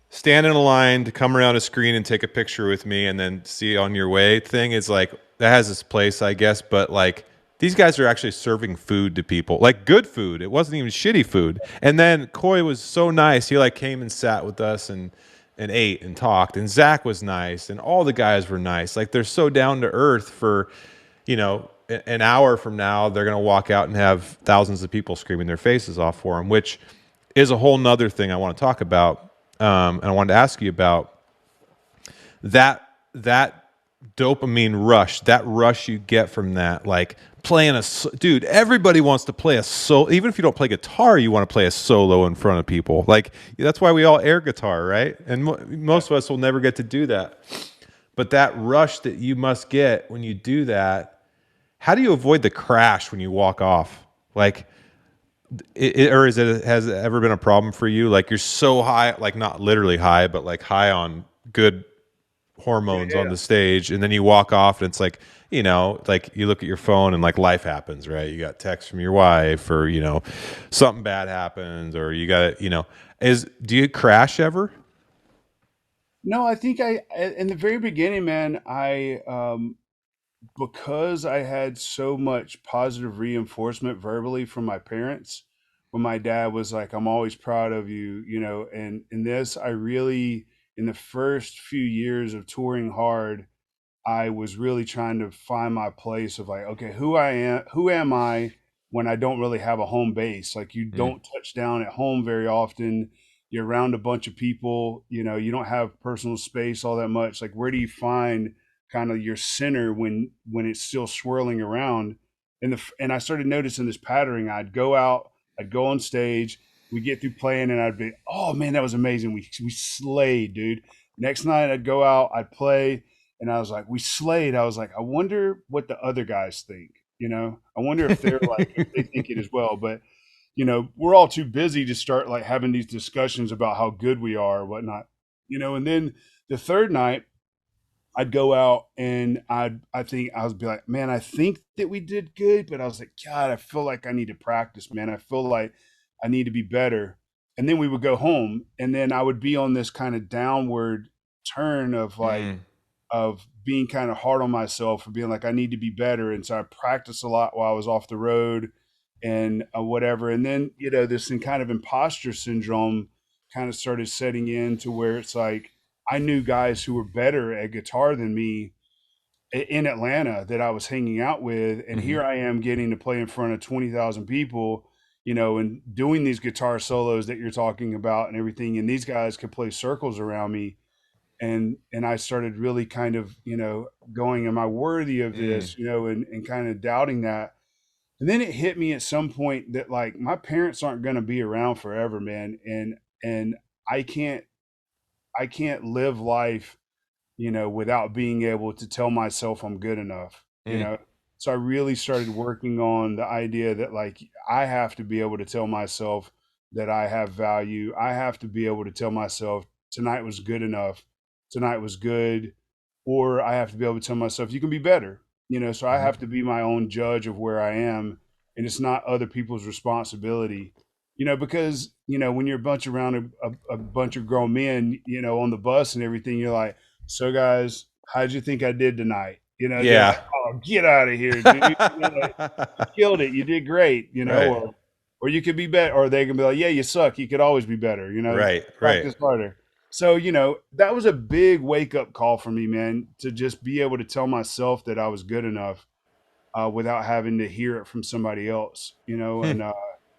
stand in a line to come around a screen and take a picture with me and then see on your way thing is like that has its place, I guess, but like these guys are actually serving food to people, like good food. It wasn't even shitty food. And then Coy was so nice. He like came and sat with us and ate and talked. And Zach was nice, and all the guys were nice. Like they're so down to earth for, an hour from now they're gonna walk out and have thousands of people screaming their faces off for them, which is a whole nother thing I want to talk about. And I wanted to ask you about that dopamine rush, that rush you get from that, like playing dude. Everybody wants to play a solo, even if you don't play guitar, you want to play a solo in front of people. Like that's why we all air guitar, right? And most of us will never get to do that. But that rush that you must get when you do that, how do you avoid the crash when you walk off? Like, or has it ever been a problem for you? Like you're so high, like not literally high, but like high on good Yeah, hormones on yeah. the stage, and then you walk off, and it's like like you look at your phone, and like life happens, right? You got text from your wife, or something bad happens, or you got is do you crash ever? No, I think in the very beginning, man, because I had so much positive reinforcement verbally from my parents, when my dad was like, I'm always proud of you, and in this, I really, in the first few years of touring hard, I was really trying to find my place of like, okay, who am I when I don't really have a home base? Like, you Mm, don't touch down at home very often. You're around a bunch of people, you don't have personal space all that much. Like, where do you find kind of your center when it's still swirling around? And I started noticing this pattern. I'd go out, I'd go on stage, we get through playing, and I'd be, oh man, that was amazing. We slayed, dude. Next night I'd go out, I'd play, and I was like, we slayed. I was like, I wonder what the other guys think. I wonder if they're like, if they think it as well. But we're all too busy to start like having these discussions about how good we are or whatnot. And then the third night I'd go out and I think I would be like, man, I think that we did good, but I was like, God, I feel like I need to practice, man. I feel like I need to be better. And then we would go home, and then I would be on this kind of downward turn of like Mm. of being kind of hard on myself for being like I need to be better. And so I practiced a lot while I was off the road and whatever. And then this kind of imposter syndrome kind of started setting in to where it's like I knew guys who were better at guitar than me in Atlanta that I was hanging out with, and Mm-hmm. here I am getting to play in front of 20,000 people, and doing these guitar solos that you're talking about and everything, and these guys could play circles around me, and I started really kind of, going, am I worthy of Mm. this, and kind of doubting that. And then it hit me at some point that like my parents aren't going to be around forever, man, and I can't I can't live life, without being able to tell myself I'm good enough. Mm. So I really started working on the idea that like I have to be able to tell myself that I have value. I have to be able to tell myself tonight was good enough, tonight was good, or I have to be able to tell myself you can be better. So I Mm-hmm. have to be my own judge of where I am, and it's not other people's responsibility. Because when you're a bunch around a bunch of grown men, on the bus and everything, you're like, so guys, how'd you think I did tonight? They're Yeah. like, oh, get out of here, dude. Like, you killed it. You did great, Right. or you could be better. Or they can be like, yeah, you suck. You could always be better, Right. Right. practice harder. So, that was a big wake up call for me, man, to just be able to tell myself that I was good enough without having to hear it from somebody else. Hmm. And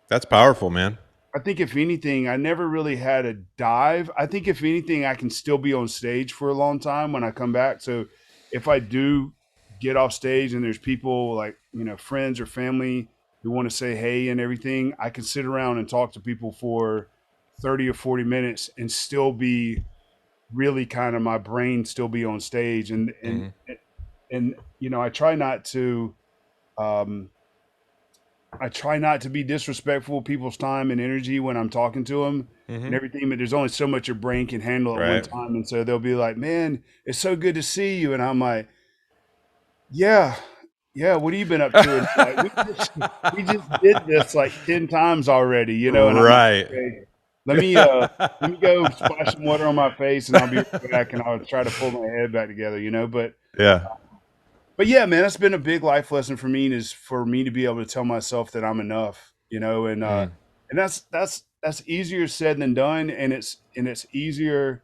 That's powerful, man. I think if anything, I never really had a dive. I think if anything, I can still be on stage for a long time when I come back. So if I do get off stage and there's people like, friends or family who want to say hey and everything, I can sit around and talk to people for 30 or 40 minutes and still be really kind of my brain still be on stage. Mm-hmm. And I try not to um be disrespectful of people's time and energy when I'm talking to them Mm-hmm. and everything, but there's only so much your brain can handle at one Right. time. And so they'll be like, man, it's so good to see you. And I'm like, yeah, yeah, what have you been up to? And like, we just did this like 10 times already. And I'm like, Right. okay, let me go splash some water on my face and I'll be right back and I'll try to pull my head back together. Yeah. But yeah, man, that's been a big life lesson for me is for me to be able to tell myself that I'm enough. Mm. And that's easier said than done, and it's easier,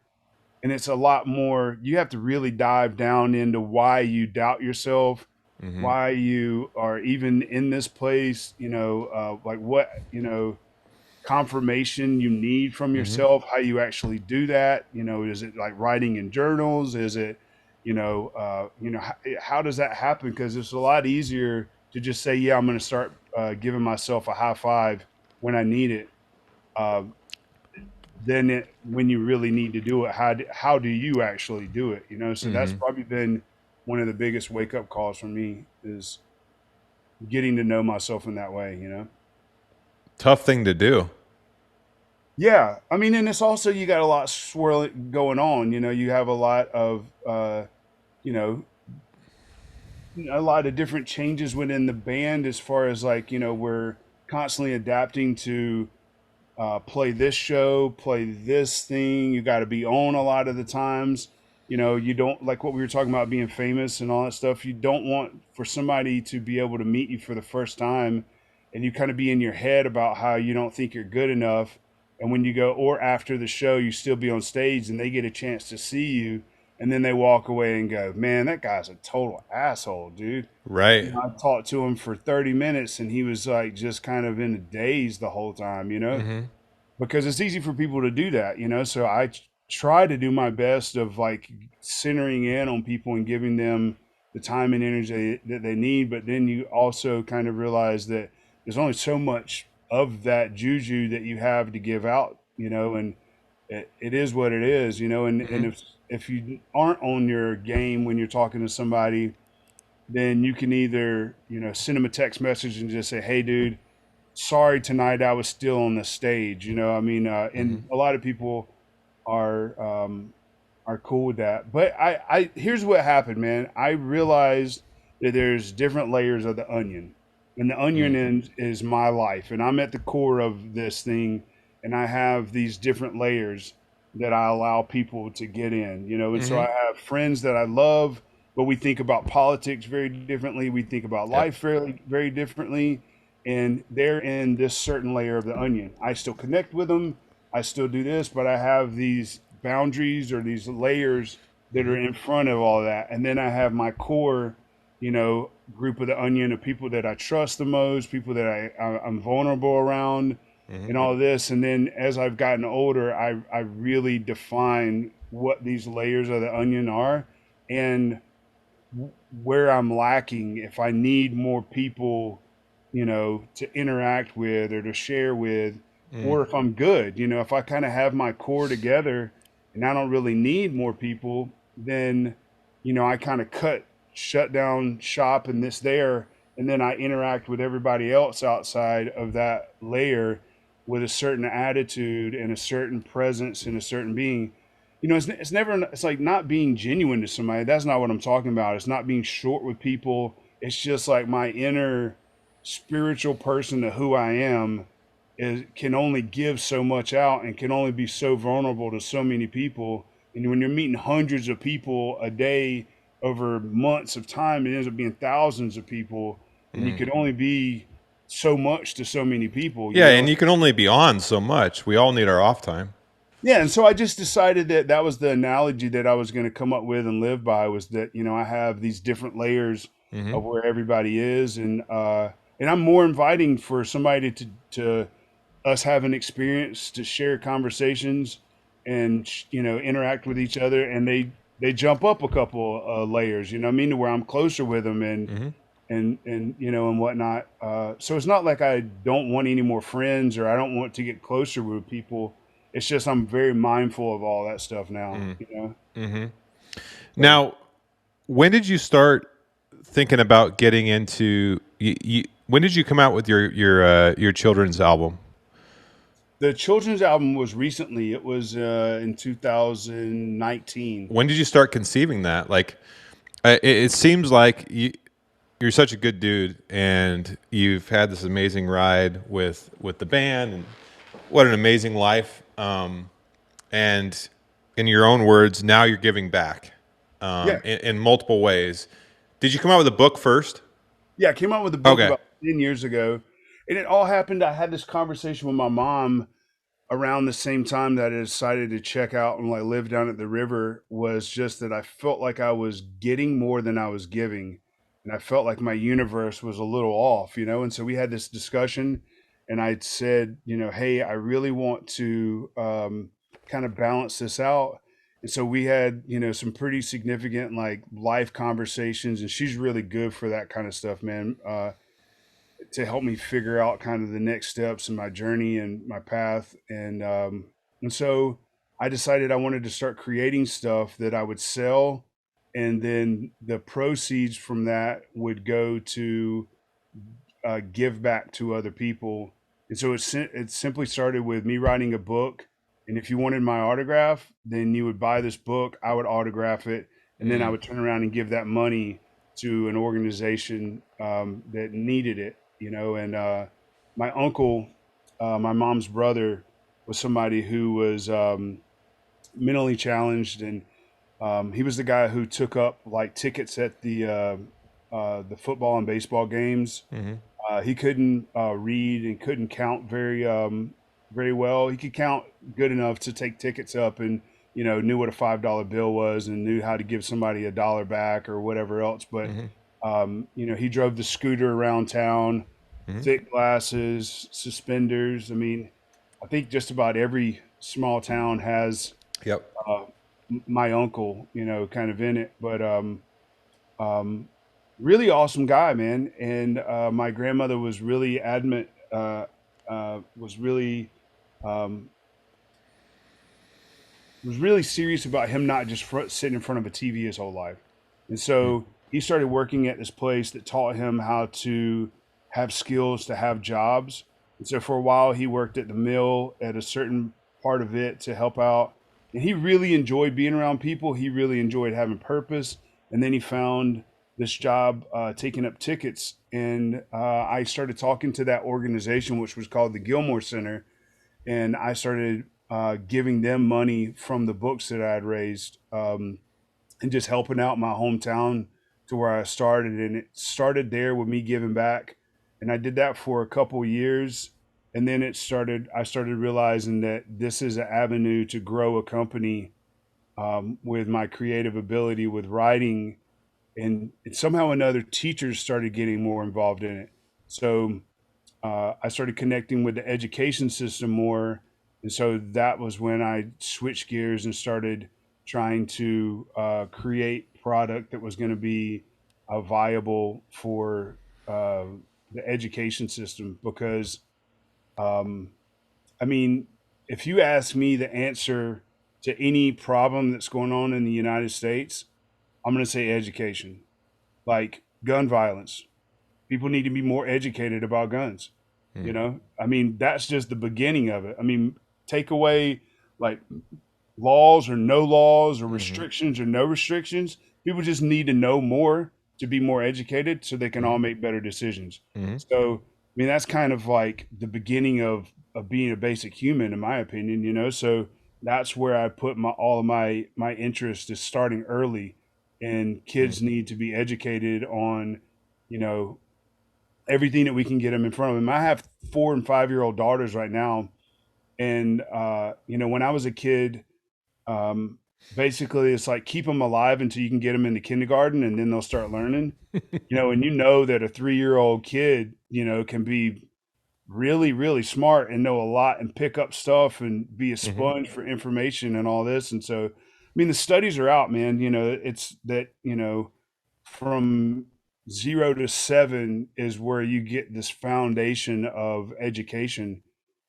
and it's a lot more. You have to really dive down into why you doubt yourself, Mm-hmm. why you are even in this place, like what, confirmation you need from Mm-hmm. yourself, how you actually do that. Is it like writing in journals? Is it, how does that happen? Because it's a lot easier to just say, yeah, I'm going to start giving myself a high five when I need it. Uh, than when you really need to do it. How do you actually do it? So that's Mm-hmm. probably been one of the biggest wake up calls for me is getting to know myself in that way. Tough thing to do. Yeah, I mean, and it's also you got a lot swirling going on. You have a lot of you know a lot of different changes within the band as far as like we're constantly adapting to play this show, play this thing. You got to be on a lot of the times. You don't like what we were talking about being famous and all that stuff. You don't want for somebody to be able to meet you for the first time and you kind of be in your head about how you don't think you're good enough. And when you go, or after the show, you still be on stage and they get a chance to see you. And then they walk away and go, man, that guy's a total asshole, dude. Right. I talked to him for 30 minutes and he was like just kind of in a daze the whole time. Mm-hmm. Because it's easy for people to do that. So I try to do my best of like centering in on people and giving them the time and energy that they need. But then you also kind of realize that there's only so much of that juju that you have to give out, and it is what it is, and Mm-hmm. if you aren't on your game when you're talking to somebody, then you can either, send them a text message and just say, "Hey, dude, sorry tonight I was still on the stage." I mean, Mm-hmm. and a lot of people are are cool with that. But I here's what happened, man. I realized that there's different layers of the onion, and the onion is my life, and I'm at the core of this thing, and I have these different layers that I allow people to get in, and so Mm-hmm. I have friends that I love, but we think about politics very differently. We think about Yep. life very, very differently, and they're in this certain layer of the onion. I still connect with them. I still do this, but I have these boundaries or these layers that Mm-hmm. are in front of all that. And then I have my core, group of the onion of people that I trust the most, people that I'm vulnerable around, Mm-hmm. and all this. And then as I've gotten older, I really define what these layers of the onion are, and where I'm lacking, if I need more people, to interact with or to share with, Mm-hmm. or if I'm good, if I kind of have my core together and I don't really need more people, then, I kind of shut down shop and this there, and then I interact with everybody else outside of that layer with a certain attitude and a certain presence and a certain being. It's never, it's like not being genuine to somebody. That's not what I'm talking about. It's not being short with people. It's just like my inner spiritual person to who I am can only give so much out and can only be so vulnerable to so many people. And when you're meeting hundreds of people a day over months of time, it ends up being thousands of people, and you Mm-hmm. can only be so much to so many people, Yeah, and you can only be on so much. We all need our off time. Yeah, and so I just decided that that was the analogy that I was going to come up with and live by, was that I have these different layers Mm-hmm. of where everybody is, and I'm more inviting for somebody to us have an experience, to share conversations, and interact with each other, and they jump up a couple layers, what I mean, to where I'm closer with them, Mm-hmm. and and whatnot. So it's not like I don't want any more friends or I don't want to get closer with people. It's just I'm very mindful of all that stuff now. Mm-hmm. So Now, when did you start thinking about getting into? When did you come out with your children's album? the children's album was recently. It was in 2019. When did you start conceiving that? Like, it seems like you're such a good dude, and you've had this amazing ride with the band, and what an amazing life. And in your own words, now you're giving back Yeah, in multiple ways. Did you come out with a book first? yeah. I came out with a book Okay. about 10 years ago, and it all happened. I had this conversation with my mom around the same time that I decided to check out and like live down at the river. Was just that I felt like I was getting more than I was giving, and I felt like my universe was a little off, and so we had this discussion, and I said, hey, I really want to kind of balance this out. And so we had, some pretty significant like life conversations, and she's really good for that kind of stuff, man. To help me figure out kind of the next steps in my journey and my path. And so I decided I wanted to start creating stuff that I would sell, and then the proceeds from that would go to give back to other people. And so it simply started with me writing a book. And if you wanted my autograph, then you would buy this book, I would autograph it, and then I Mm. would turn around and give that money to an organization that needed it, And my uncle, my mom's brother, was somebody who was mentally challenged, and he was the guy who took up like tickets at the football and baseball games. Mm-hmm. He couldn't read and couldn't count very well. He could count good enough to take tickets up, and knew what a $5 bill was and knew how to give somebody a dollar back or whatever else. But Mm-hmm. he drove the scooter around town, Mm-hmm. thick glasses, suspenders. I mean, I think just about every small town has Yep. uh, my uncle, kind of in it. But um, really awesome guy, man. And my grandmother was really adamant, was really um, was really serious about him not just sitting in front of a TV his whole life. And so he started working at this place that taught him how to have skills to have jobs. And so for a while, he worked at the mill at a certain part of it to help out. And he really enjoyed being around people. He really enjoyed having purpose. And then he found this job taking up tickets. And I started talking to that organization, which was called the Gilmore Center. And I started giving them money from the books that I had raised, and just helping out my hometown to where I started. And it started there with me giving back. And I did that for a couple of years. And then I started realizing that this is an avenue to grow a company with my creative ability with writing. And somehow or another, teachers started getting more involved in it. So I started connecting with the education system more. And so that was when I switched gears and started trying to create product that was going to be viable for the education system. Because, um, I mean, if you ask me the answer to any problem that's going on in the United States, I'm going to say education, like gun violence. People need to be more educated about guns. You know, I mean, that's just the beginning of it. I mean, take away like laws or no laws or restrictions or no restrictions. People just need to know more to be more educated so they can all make better decisions. So, I mean, that's kind of like the beginning of being a basic human, in my opinion, you know? So that's where I put all of my interest is starting early, and kids need to be educated on, you know, everything that we can get them in front of them. I have 4 and 5 year old daughters right now. And, you know, when I was a kid, um, basically it's like keep them alive until you can get them into kindergarten and then they'll start learning, you know, and you know that a 3 year old kid, you know, can be really, really smart and know a lot and pick up stuff and be a sponge for information and all this. And so, I mean, the studies are out, man. You know, it's that, you know, from 0 to 7 is where you get this foundation of education.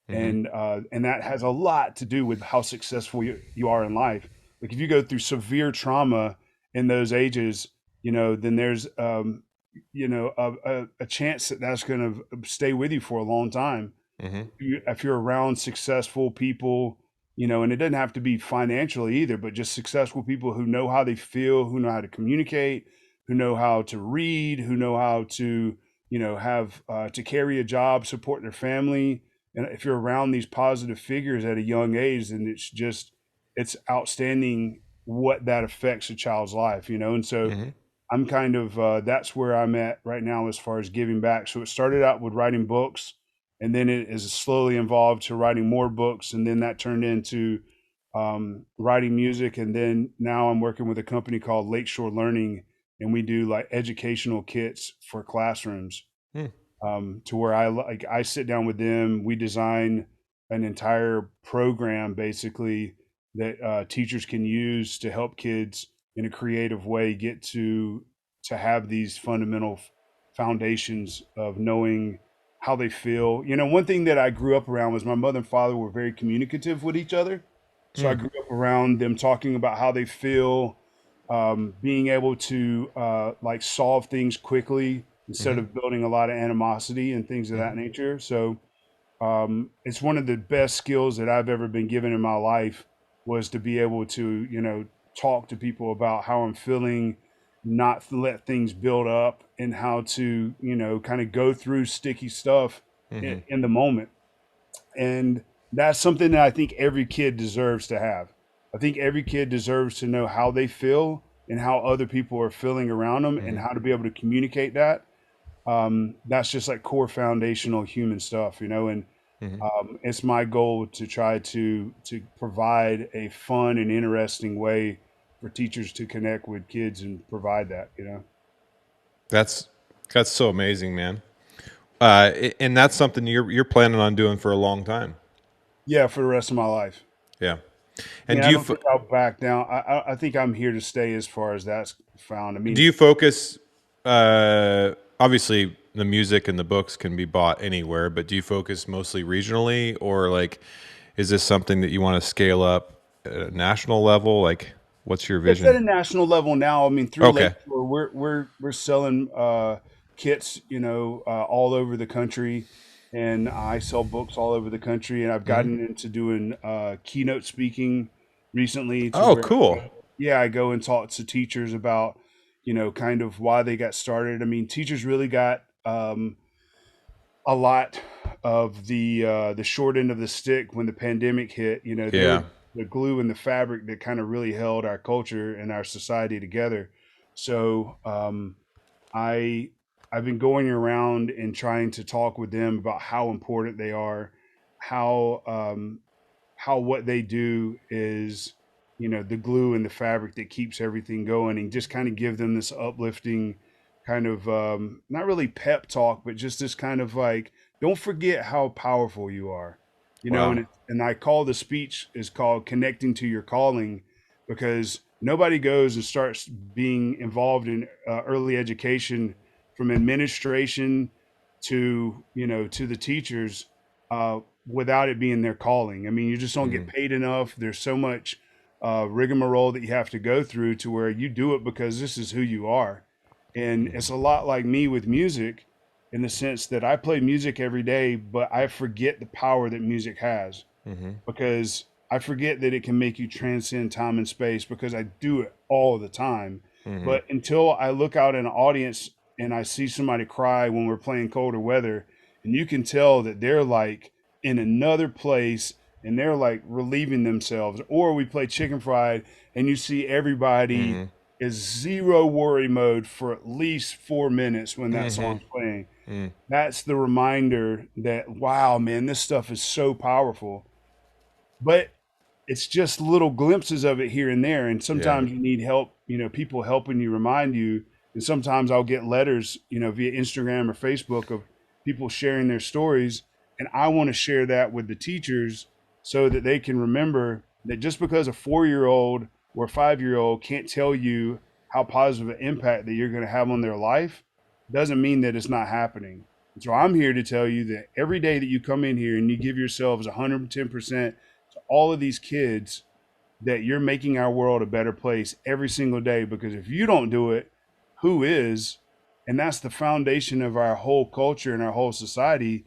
And that has a lot to do with how successful you are in life. Like if you go through severe trauma in those ages, you know, then there's you know, a chance that that's going to stay with you for a long time. If you're around successful people, you know, and it doesn't have to be financially either, but just successful people who know how they feel, who know how to communicate, who know how to read, who know how to, you know, have to carry a job, support their family. And if you're around these positive figures at a young age, then it's outstanding what that affects a child's life, you know? And so I'm kind of, that's where I'm at right now as far as giving back. So it started out with writing books, and then it is slowly evolved to writing more books. And then that turned into writing music. And then now I'm working with a company called Lakeshore Learning, and we do like educational kits for classrooms, to where I sit down with them. We design an entire program basically that teachers can use to help kids in a creative way get to have these fundamental foundations of knowing how they feel. You know, one thing that I grew up around was my mother and father were very communicative with each other. So I grew up around them talking about how they feel, being able to like solve things quickly instead of building a lot of animosity and things of that nature. So it's one of the best skills that I've ever been given in my life, was to be able to, you know, talk to people about how I'm feeling, not let things build up, and how to, you know, kind of go through sticky stuff in the moment. And that's something that I think every kid deserves to have. I think every kid deserves to know how they feel and how other people are feeling around them, and how to be able to communicate that. That's just like core foundational human stuff, you know. And it's my goal to try to provide a fun and interesting way for teachers to connect with kids and provide that, you know. That's so amazing, man. And that's something you're planning on doing for a long time. Yeah, for the rest of my life. Yeah. I mean, And I don't think I'll back down. I think I'm here to stay as far as that's found. I do mean, you focus? Obviously, the music and the books can be bought anywhere, but do you focus mostly regionally, or like, is this something that you want to scale up at a national level? Like, what's your It's at vision? a national level now. I mean, through Okay. Lakeshore, we're selling kits, all over the country, and I sell books all over the country. And I've Hmm. gotten into doing keynote speaking recently, to Oh, where, cool. yeah, I go and talk to teachers about, kind of why they got started. I mean, teachers really got a lot of the short end of the stick when the pandemic hit. They were Yeah. the glue in the fabric that kind of really held our culture and our society together. So I I've been going around and trying to talk with them about how important they are, how what they do is, the glue and the fabric that keeps everything going, and just kind of give them this uplifting kind of, not really pep talk, but just this kind of like, don't forget how powerful you are, Wow. and I call the speech is called connecting to your calling, because nobody goes and starts being involved in early education, from administration to, to the teachers, without it being their calling. I mean, you just don't get Mm, paid enough. There's so much rigmarole that you have to go through, to where you do it because this is who you are. And it's a lot like me with music, in the sense that I play music every day, but I forget the power that music has, mm-hmm, because I forget that it can make you transcend time and space, because I do it all the time. mm-hmm, But until I look out in an audience and I see somebody cry when we're playing colder weather, and you can tell that they're like in another place, and they're like relieving themselves, or we play chicken fried and you see everybody mm-hmm, is zero worry mode for at least 4 minutes when that mm-hmm, song's playing. mm, That's the reminder that, wow, man, this stuff is so powerful. But it's just little glimpses of it here and there. And yeah. sometimes you need help, people helping you, remind you. And sometimes I'll get letters, via Instagram or Facebook, of people sharing their stories. And I want to share that with the teachers, so that they can remember that just because a 4 year old or a 5 year old can't tell you how positive an impact that you're going to have on their life, doesn't mean that it's not happening. And so I'm here to tell you that every day that you come in here and you give yourselves 110% to all of these kids, that you're making our world a better place every single day. Because if you don't do it, who is? And that's the foundation of our whole culture and our whole society,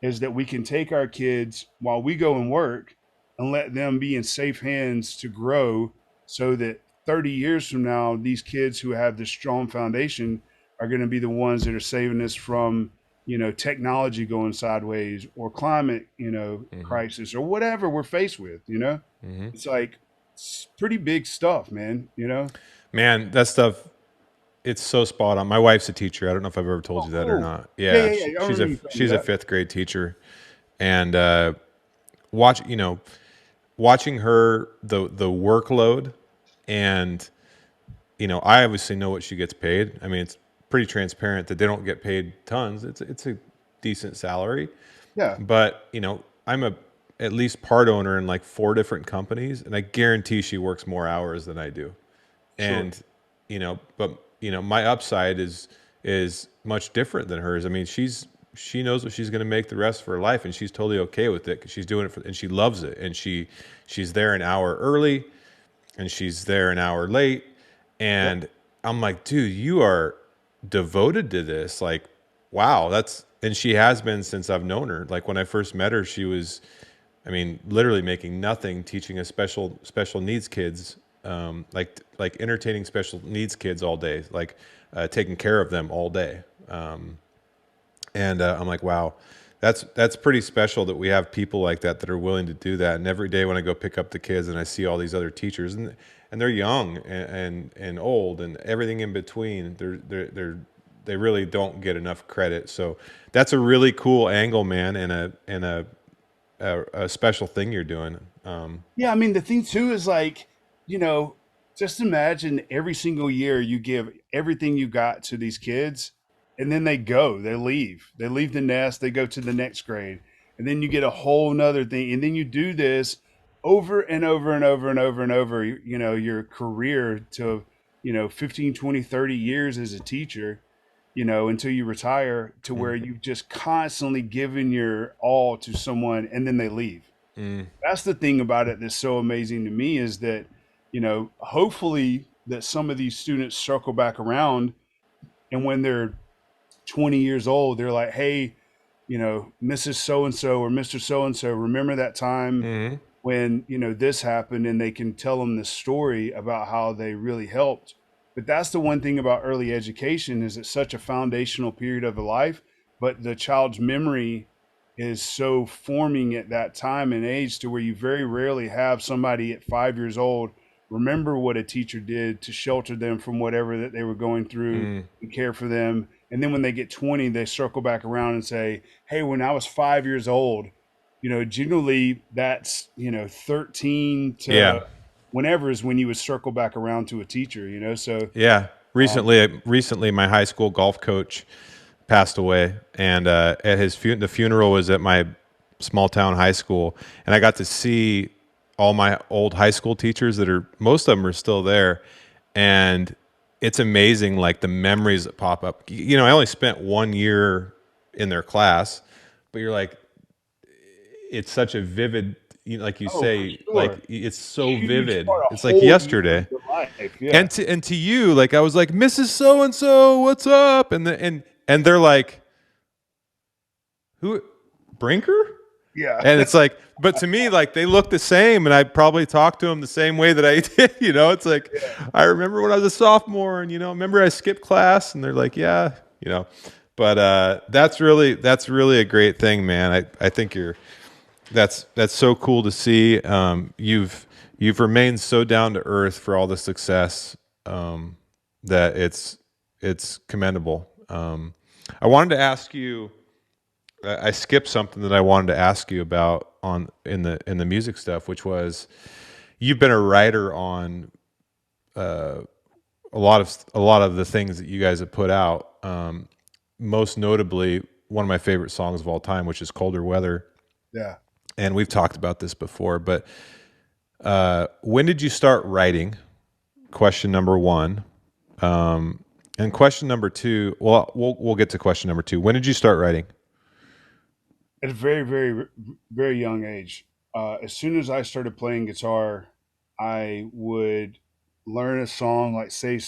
is that we can take our kids while we go and work, and let them be in safe hands to grow, so that 30 years from now, these kids who have this strong foundation are going to be the ones that are saving us from, technology going sideways, or climate, Mm-hmm, crisis, or whatever we're faced with. mm-hmm. It's like, it's pretty big stuff, man. Man, that stuff, it's so spot on. My wife's a teacher. I don't know if I've ever told Oh, you that or cool. not. Yeah, Yeah, yeah, yeah. I she's remember you telling me she's a that. fifth grade teacher, and watch you know watching her, the workload, and I obviously know what she gets paid. I mean, it's pretty transparent that they don't get paid tons. It's a decent salary, Yeah, but I'm a at least part owner in like four different companies, and I guarantee she works more hours than I do. sure. And but my upside is much different than hers. I mean, she knows what she's going to make the rest of her life, and she's totally okay with it because she's doing it and she loves it, and she's there an hour early and she's there an hour late, Yep. and I'm like, dude, you are devoted to this. Like, wow, and she has been since I've known her. Like when I first met her, she was, I mean, literally making nothing, teaching a special needs kids, like entertaining special needs kids all day, like taking care of them all day. And I'm like, wow, that's pretty special that we have people like that are willing to do that. And every day when I go pick up the kids and I see all these other teachers, and they're young and old and everything in between, they really don't get enough credit. So that's a really cool angle, man, and a special thing you're doing. Yeah, I mean, the thing too is like, you know, just imagine every single year you give everything you got to these kids, and then they leave the nest, they go to the next grade, and then you get a whole nother thing, and then you do this over and over and over and over and over, your career to, 15, 20, 30 years as a teacher, until you retire, to where you've just constantly given your all to someone, and then they leave. That's the thing about it that's so amazing to me, is that, hopefully that some of these students circle back around, and when they're 20 years old, they're like, hey, Mrs. So and so or Mr. So and so, remember that time Mm-hmm. when, this happened, and they can tell them the story about how they really helped. But that's the one thing about early education, is it's such a foundational period of the life, but the child's memory is so forming at that time and age, to where you very rarely have somebody at 5 years old remember what a teacher did to shelter them from whatever that they were going through and care for them. And then when they get 20, they circle back around and say, hey, when I was 5 years old, generally that's, 13 to Yeah. whenever is when you would circle back around to a teacher, so Yeah. um, Recently, my high school golf coach passed away, and at the funeral was at my small town high school, and I got to see all my old high school teachers most of them are still there, and it's amazing, like the memories that pop up. I only spent 1 year in their class, but you're like, it's such a vivid, like you oh, for say, like sure, it's so huge vivid. part, a It's like whole year of yesterday. your life. Yeah. And to you, like I was like, Mrs. So and so, what's up? And they're like, who, Brinker? Yeah. And it's like, but to me, like they look the same, and I probably talk to them the same way that I did. It's like, Yeah. I remember when I was a sophomore, and remember I skipped class, and they're like, yeah, But that's really a great thing, man. I think that's so cool to see. You've remained so down to earth for all the success, that it's commendable. I wanted to ask you. I skipped something that I wanted to ask you about in the music stuff, which was you've been a writer on a lot of the things that you guys have put out. Most notably, one of my favorite songs of all time, which is "Colder Weather." Yeah. And we've talked about this before, but when did you start writing? Question number one. And question number two. Well, we'll get to question number two. When did you start writing? At a very, very, very young age. As soon as I started playing guitar, I would learn a song like, say,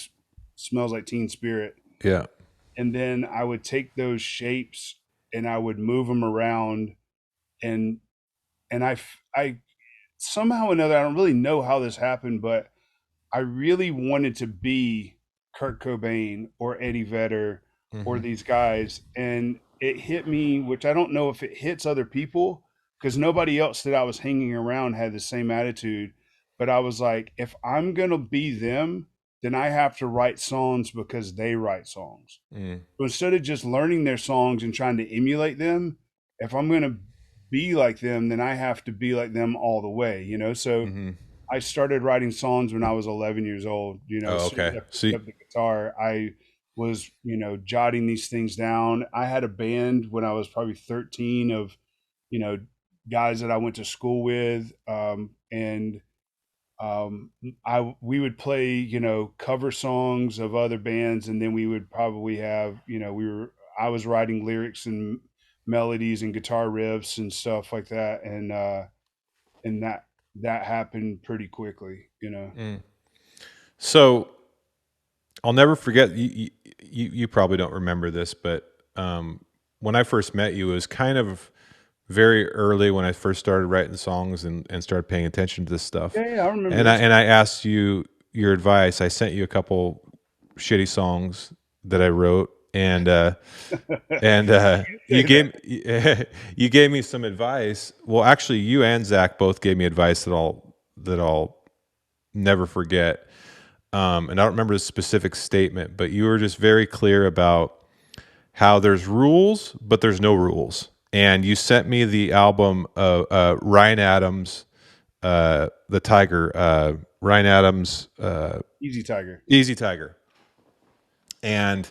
Smells Like Teen Spirit. Yeah. And then I would take those shapes and I would move them around. And, I somehow or another, I don't really know how this happened, but I really wanted to be Kurt Cobain or Eddie Vedder or Hmm. these guys. And it hit me, which I don't know if it hits other people, because nobody else that I was hanging around had the same attitude. But I was like, if I'm going to be them, then I have to write songs because they write songs. Mm. So instead of just learning their songs and trying to emulate them, if I'm going to be like them, then I have to be like them all the way. So Hmm. I started writing songs when I was 11 years old. As Oh, soon as okay. I So, picked up the guitar, I was, jotting these things down. I had a band when I was probably 13 of, you know, guys that I went to school with. And we would play, cover songs of other bands. And then we would probably have, I was writing lyrics and melodies and guitar riffs and stuff like that. And that happened pretty quickly. mm. So I'll never forget. You probably don't remember this, but when I first met you, it was kind of very early when I first started writing songs and started paying attention to this stuff. Yeah, I remember And I this. and I asked you your advice. I sent you a couple shitty songs that I wrote, and you Say that. gave you gave me some advice. Well, actually, you and Zach both gave me advice that I'll never forget. And I don't remember the specific statement, but you were just very clear about how there's rules, but there's no rules. And you sent me the album of Ryan Adams, the Tiger, Ryan Adams, Easy Tiger. Easy Tiger, and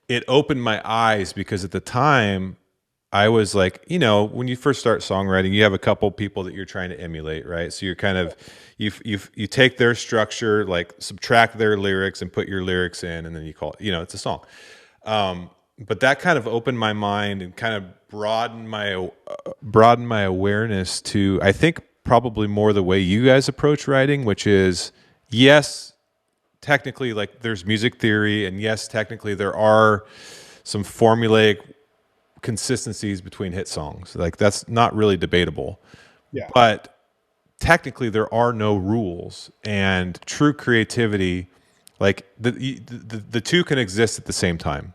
it opened my eyes because at the time I was like, when you first start songwriting, you have a couple people that you're trying to emulate, right? So you're kind of you take their structure, like subtract their lyrics and put your lyrics in, and then you call it, it's a song. but that kind of opened my mind and kind of broadened my awareness to, I think, probably more the way you guys approach writing, which is, yes, technically, like, there's music theory, and yes, technically there are some formulaic consistencies between hit songs. Like, that's not really debatable. Yeah. But technically there are no rules, and true creativity, like, the two can exist at the same time.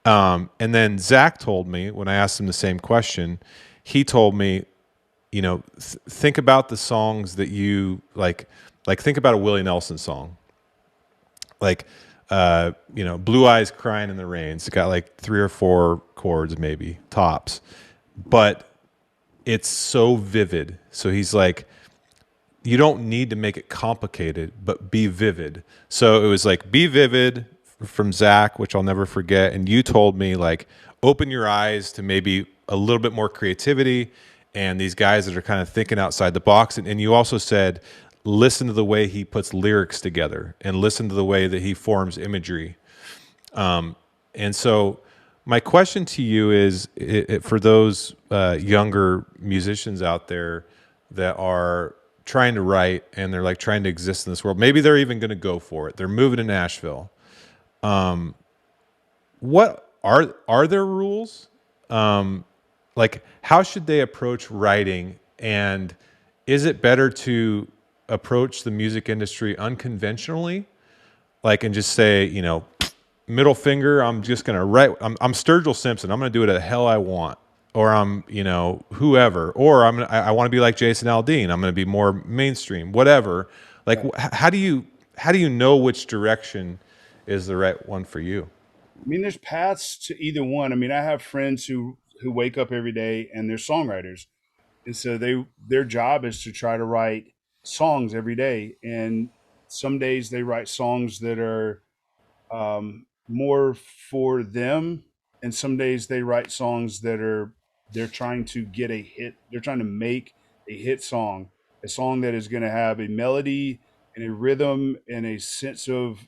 And then Zach told me, when I asked him the same question, he told me, think about the songs that you like think about a Willie Nelson song, like, Blue Eyes Crying in the Rain. It's got like three or four chords, maybe tops, but it's so vivid. So he's like, you don't need to make it complicated, but be vivid. So it was like, be vivid from Zach, which I'll never forget. And you told me, like, open your eyes to maybe a little bit more creativity and these guys that are kind of thinking outside the box. And you also said, listen to the way he puts lyrics together and listen to the way that he forms imagery. And so my question to you is, for those younger musicians out there that are trying to write and they're like trying to exist in this world, maybe they're even going to go for it. They're moving to Nashville. What are there rules? Like, how should they approach writing? And is it better to approach the music industry unconventionally, like, and just say, middle finger, I'm just going to write. I'm Sturgill Simpson. I'm going to do it the hell I want. Or I'm, whoever. Or I want to be like Jason Aldean. I'm going to be more mainstream, whatever. Like, Right. how do you know which direction is the right one for you? I mean, there's paths to either one. I mean, I have friends who wake up every day and they're songwriters, and so their job is to try to write songs every day. And some days they write songs that are more for them, and some days they write songs that are they're trying to get a hit. They're trying to make a hit song, a song that is going to have a melody and a rhythm and a sense of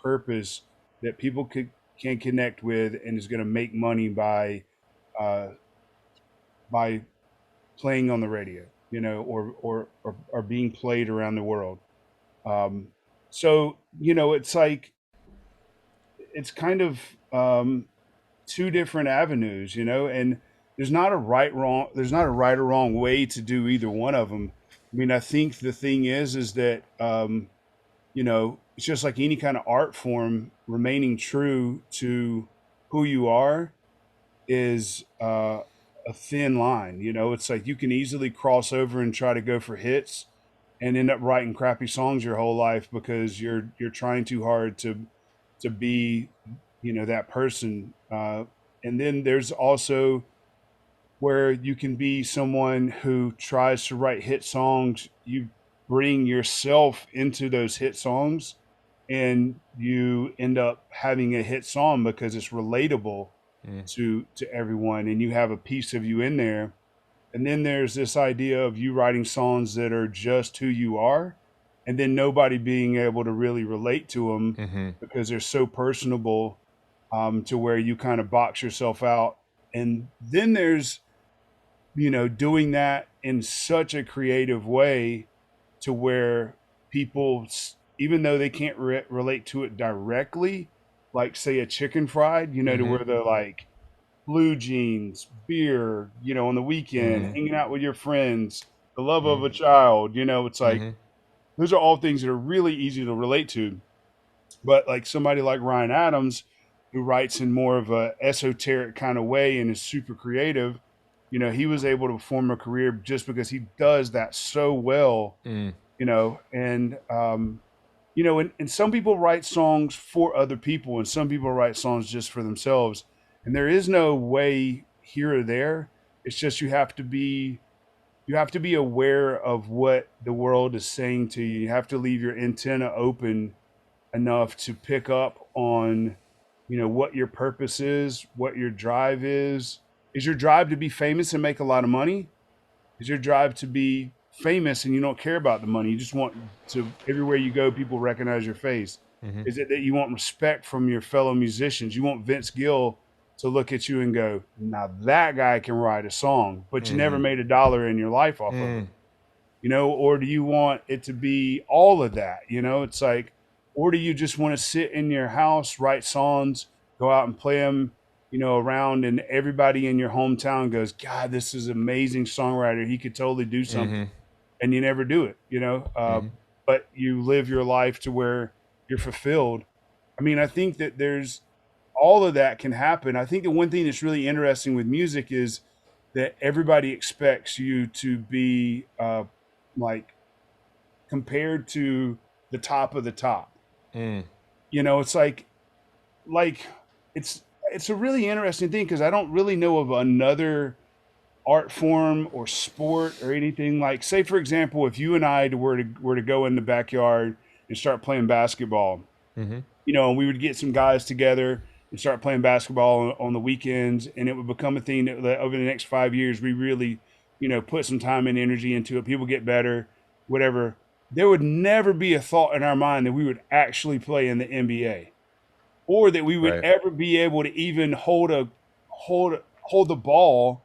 purpose that people can connect with, and is going to make money uh, by playing on the radio, or being played around the world. Um, so it's like it's kind of two different avenues, and there's not a right or wrong way to do either one of them. I mean, I think the thing is that it's just like any kind of art form. Remaining true to who you are is a thin line. It's like you can easily cross over and try to go for hits and end up writing crappy songs your whole life because you're trying too hard to be that person. And then there's also where you can be someone who tries to write hit songs. You bring yourself into those hit songs, and you end up having a hit song because it's relatable Mm. to everyone, and you have a piece of you in there. And then there's this idea of you writing songs that are just who you are, and then nobody being able to really relate to them Mm-hmm. because they're so personable, to where you kind of box yourself out. And then there's, doing that in such a creative way to where people, even though they can't relate to it directly, like say a chicken fried, to Mm-hmm. where they're like, blue jeans, beer, on the weekend, Mm-hmm. hanging out with your friends, the love of a child, it's like Mm-hmm. those are all things that are really easy to relate to. But like somebody like Ryan Adams, who writes in more of a esoteric kind of way and is super creative, he was able to form a career just because he does that so well, Mm. and and some people write songs for other people, and some people write songs just for themselves. And there is no way here or there. It's just you have to be aware of what the world is saying to you. You have to leave your antenna open enough to pick up on, what your purpose is, what your drive is. Is your drive to be famous and make a lot of money? Is your drive to be famous and you don't care about the money? You just want to, everywhere you go, people recognize your face. Mm-hmm. Is it that you want respect from your fellow musicians? You want Vince Gill to look at you and go, now that guy can write a song, but you never Mm-hmm. made a dollar in your life off of it? Mm. Or do you want it to be all of that? It's like, or do you just want to sit in your house, write songs, go out and play them, around, and everybody in your hometown goes, God, this is an amazing songwriter. He could totally do Mm-hmm. something. And you never do it, Mm-hmm. but you live your life to where you're fulfilled. I mean, I think that there's all of that can happen. I think the one thing that's really interesting with music is that everybody expects you to be like compared to the top of the top. Mm. It's like it's a really interesting thing because I don't really know of another art form or sport or anything. Like, say for example, if you and I were to go in the backyard and start playing basketball, Mm-hmm. and we would get some guys together and start playing basketball on the weekends, and it would become a thing that over the next 5 years we really, put some time and energy into it. People get better, whatever. There would never be a thought in our mind that we would actually play in the NBA, or that we would Right. ever be able to even hold the ball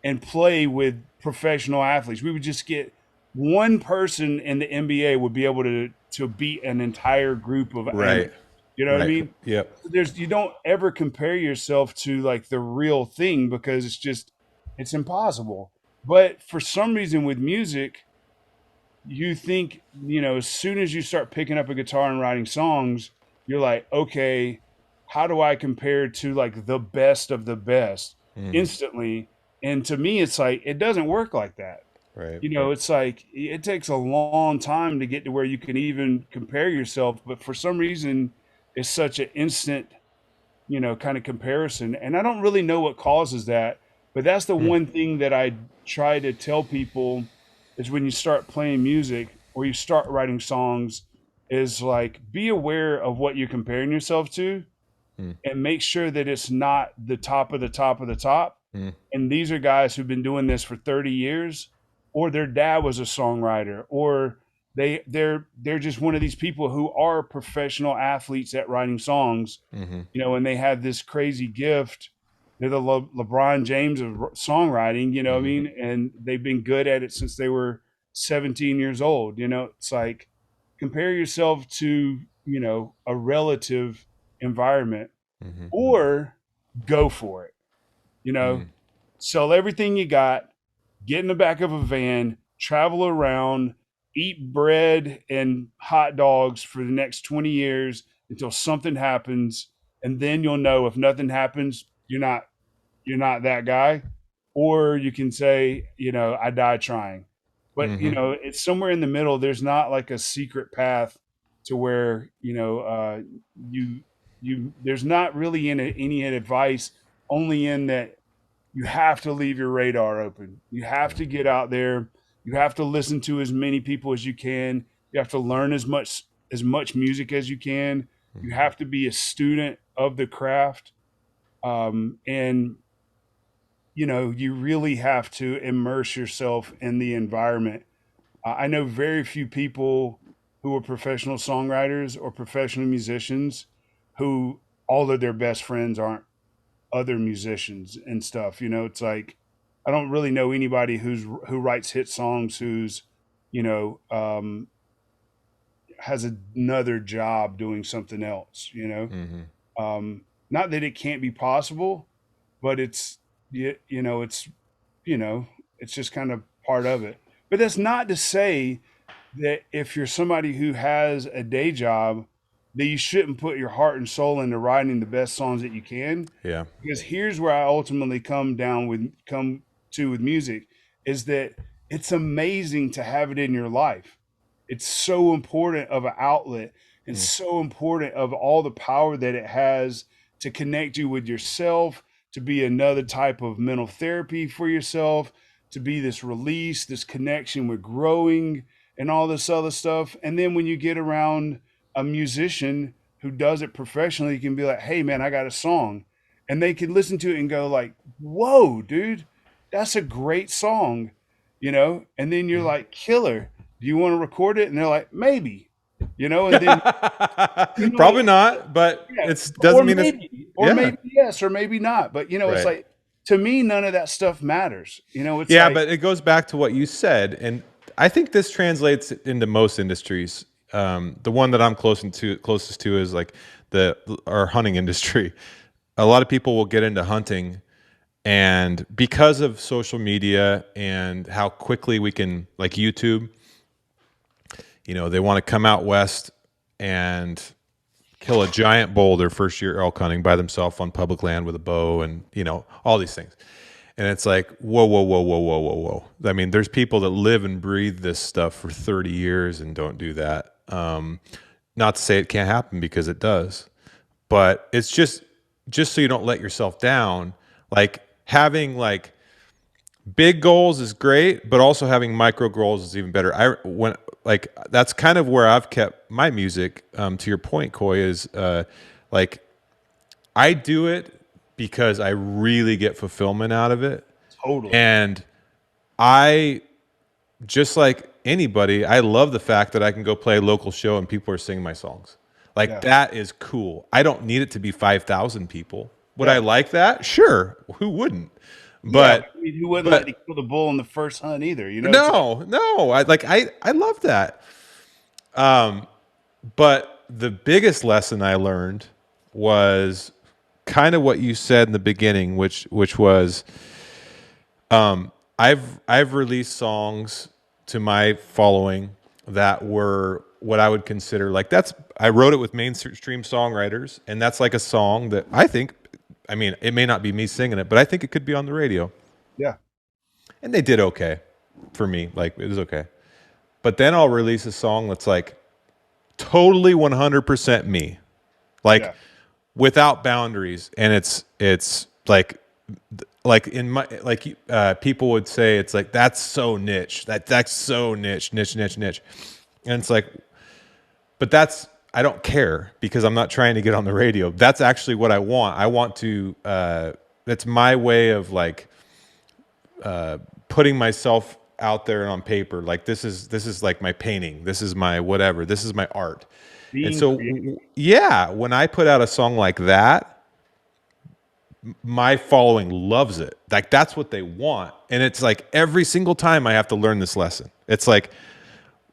and play with professional athletes. We would just get one person in the NBA would be able to beat an entire group of amateurs. Right. You know what I Right. mean? Yep. You don't ever compare yourself to like the real thing because it's impossible. But for some reason with music, you think, as soon as you start picking up a guitar and writing songs, you're like, okay, how do I compare to like the best of the best Mm-hmm. instantly? And to me, it's like, it doesn't work like that. Right. It's like it takes a long time to get to where you can even compare yourself. But for some reason, it's such an instant, kind of comparison. And I don't really know what causes that. But that's the Mm. one thing that I try to tell people is when you start playing music or you start writing songs, is like be aware of what you're comparing yourself to Mm. and make sure that it's not the top of the top of the top. Mm. And these are guys who've been doing this for 30 years, or their dad was a songwriter, or they're just one of these people who are professional athletes at writing songs, Mm-hmm. and they have this crazy gift. They're the LeBron James of songwriting, what I Mm-hmm. mean? And they've been good at it since they were 17 years old. It's like compare yourself to, a relative environment, Mm-hmm. or go for it, you know, Mm. sell everything you got, get in the back of a van, travel around, eat bread and hot dogs for the next 20 years until something happens. And then you'll know if nothing happens, you're not that guy. Or you can say, I died trying. But, Mm-hmm. it's somewhere in the middle. There's not like a secret path to where, you, there's not really any advice, only in that you have to leave your radar open. You have Yeah. to get out there. You have to listen to as many people as you can. You have to learn as much music as you can. You Mm-hmm. have to be a student of the craft. And you really have to immerse yourself in the environment. I know very few people who are professional songwriters or professional musicians who all of their best friends aren't other musicians and stuff. It's like I don't really know anybody who writes hit songs who's you know has another job doing something else. Mm-hmm. Not that it can't be possible, but it's you, you know it's you know it's just kind of part of it. But that's not to say that if you're somebody who has a day job, that you shouldn't put your heart and soul into writing the best songs that you can. Yeah. Because here's where I ultimately come to with music, is that it's amazing to have it in your life. It's so important of an outlet, and Mm. so important of all the power that it has to connect you with yourself, to be another type of mental therapy for yourself, to be this release, this connection with growing and all this other stuff. And then when you get around a musician who does it professionally, you can be like, hey man, I got a song. And they can listen to it and go like, whoa, dude, that's a great song. And then you're Mm. like, killer. Do you want to record it? And they're like, maybe. And then Probably not, but yeah, it doesn't mean it's or yeah. maybe yes, or maybe not. But it's Right. like, to me, none of that stuff matters. It's Yeah, like, but it goes back to what you said, and I think this translates into most industries. The one that I'm closest to is like our hunting industry. A lot of people will get into hunting, and because of social media and how quickly we can, like YouTube, they want to come out west and kill a giant bull their first year elk hunting by themselves on public land with a bow and all these things. And it's like, whoa, whoa, whoa, whoa, whoa, whoa, whoa. I mean, there's people that live and breathe this stuff for 30 years and don't do that. Not to say it can't happen, because it does, but it's just so you don't let yourself down. Like, having like big goals is great, but also having micro goals is even better. That's kind of where I've kept my music. To your point, Coy, is like, I do it because I really get fulfillment out of it. totally. And I, just like anybody, I love the fact that I can go play a local show and people are singing my songs. Like, Yeah. that is cool. I don't need it to be 5,000 people. Would I Yeah. like that? Sure. Who wouldn't? Yeah, But I mean, who wouldn't like but to kill the bull in the first hunt either? It's like, no. I love that. But the biggest lesson I learned was kind of what you said in the beginning, which was, I've released songs to my following that were what I would consider like, I wrote it with mainstream songwriters, and that's like a song that I think, I mean, it may not be me singing it, but I think it could be on the radio. yeah, And they did okay for me. Like, it was okay. But then I'll release a song that's like totally 100% me, like yeah, without boundaries, and it's like in my, like, people would say, it's like, that's so niche, that's so niche, and it's like, but I don't care, because I'm not trying to get on the radio. That's actually what I want. I want to. That's my way of like putting myself out there and on paper. Like, this is like my painting. This is my whatever. This is my art. And being so, creative. yeah, when I put out a song like that, my following loves it. Like, that's what they want. And it's like, every single time I have to learn this lesson. It's like,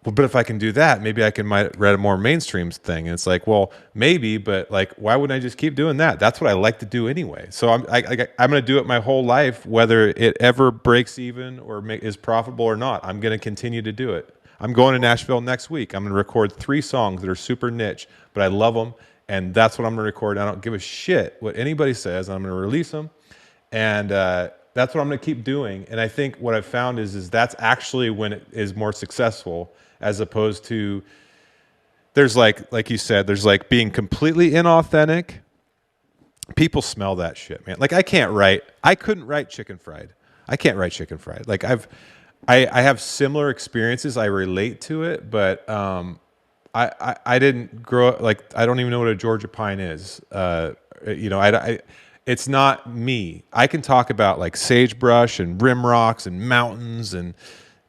well, but if I can do that, maybe I might read a more mainstream thing. And it's like, well, maybe, but like, why wouldn't I just keep doing that? That's what I like to do anyway. So I'm going to do it my whole life, whether it ever breaks even or is profitable or not. I'm going to continue to do it. I'm going to Nashville next week. I'm going to record 3 songs that are super niche, but I love them. And that's what I'm going to record. I don't give a shit what anybody says. I'm going to release them. And that's what I'm going to keep doing. And I think what I've found is that's actually when it is more successful, as opposed to, there's like you said, there's like being completely inauthentic. People smell that shit, man. Like, I couldn't write Chicken Fried. I can't write Chicken Fried. Like, I have similar experiences. I relate to it, but I didn't grow up, like, I don't even know what a Georgia pine is. It's not me. I can talk about like sagebrush and rim rocks and mountains and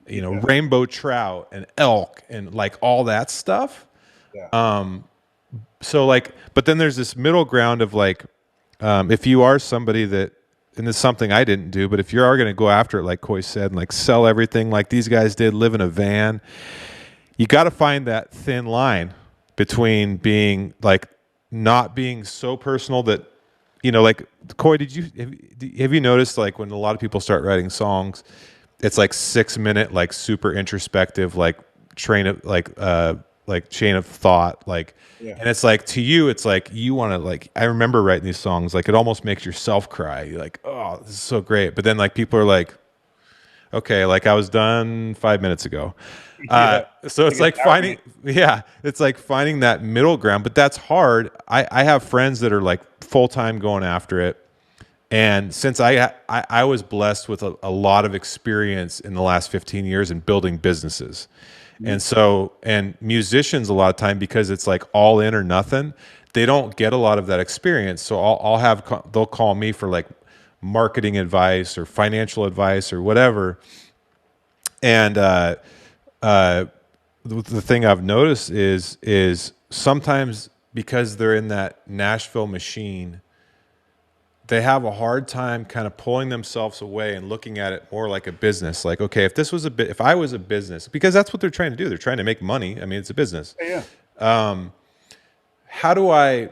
Yeah, rainbow trout and elk and like all that stuff. yeah, So like, but then there's this middle ground of like, if you are somebody that, and it's something I didn't do, but if you are going to go after it, like Coy said, and like sell everything like these guys did, live in a van, you got to find that thin line between being like, not being so personal that, like, Coy, have you noticed, like, when a lot of people start writing songs, it's like 6-minute, like super introspective, like chain of thought, like, yeah. and it's like, to you, it's like, you want to, like, I remember writing these songs, like, it almost makes yourself cry. You're like, oh, this is so great. But then like people are like, okay, like, I was done 5 minutes ago. Yeah. So it's like finding, it's like finding that middle ground, but that's hard. I have friends that are like full time going after it. And since I was blessed with a lot of experience in the last 15 years in building businesses. And so, and musicians, a lot of time, because it's like all in or nothing, they don't get a lot of that experience. So they'll call me for like marketing advice or financial advice or whatever. And, the thing I've noticed is sometimes because they're in that Nashville machine, they have a hard time kind of pulling themselves away and looking at it more like a business. Like, okay, if this was a bit, if I was a business, because that's what they're trying to do. They're trying to make money. I mean, it's a business. Yeah, How do I,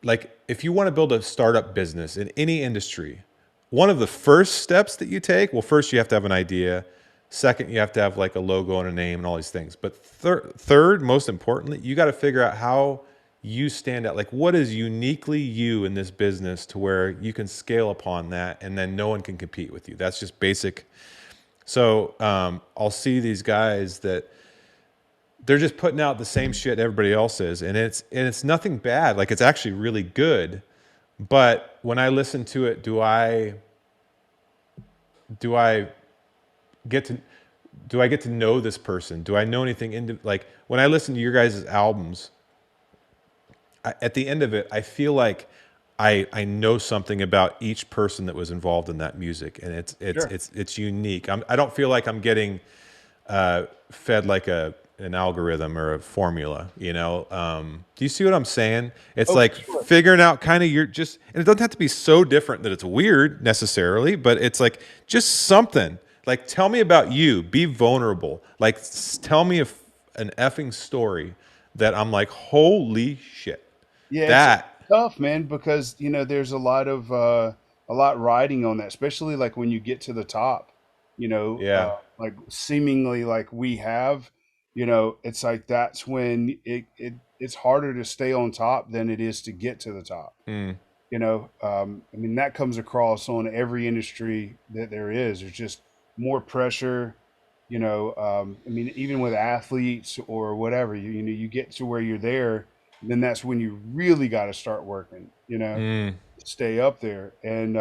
like, if you want to build a startup business in any industry, one of the first steps that you take, well, first you have to have an idea. Second, you have to have like a logo and a name and all these things. But third, most importantly, you got to figure out how you stand out. Like, what is uniquely you in this business to where you can scale upon that, and then no one can compete with you. That's just basic. So I'll see these guys that they're just putting out the same shit everybody else is, and it's nothing bad. Like, it's actually really good. But when I listen to it, do I get to do I get to know this person? Do I know anything into, like, when I listen to your guys' albums, at the end of it, I feel like I know something about each person that was involved in that music, and sure. it's unique. I don't feel like I'm getting fed like an algorithm or a formula. Do you see what I'm saying? It's Oh, for like sure. figuring out kind of your just, and it doesn't have to be so different that it's weird necessarily, but it's like just something. Like, tell me about you. Be vulnerable. Like, tell me an effing story that I'm like, holy shit. Yeah, it's That, tough, man, because there's a lot riding on that, especially like when you get to the top, yeah. like seemingly like we have, it's like that's when it's harder to stay on top than it is to get to the top. Mm, I mean, that comes across on every industry that there is. There's just more pressure. I mean, even with athletes or whatever, you get to where you're there, then that's when you really got to start working. mm, Stay up there, and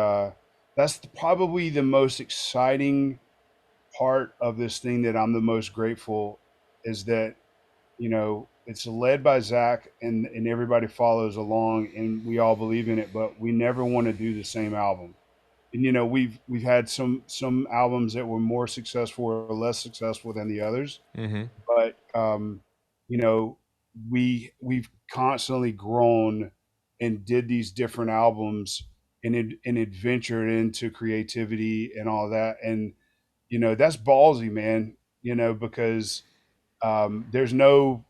that's probably the most exciting part of this thing that I'm the most grateful is that it's led by Zach, and everybody follows along, and we all believe in it, but we never want to do the same album. And we've had some albums that were more successful or less successful than the others, mm-hmm, but you know we've constantly grown and did these different albums and adventured into creativity and all that, and that's ballsy, man. Because there's no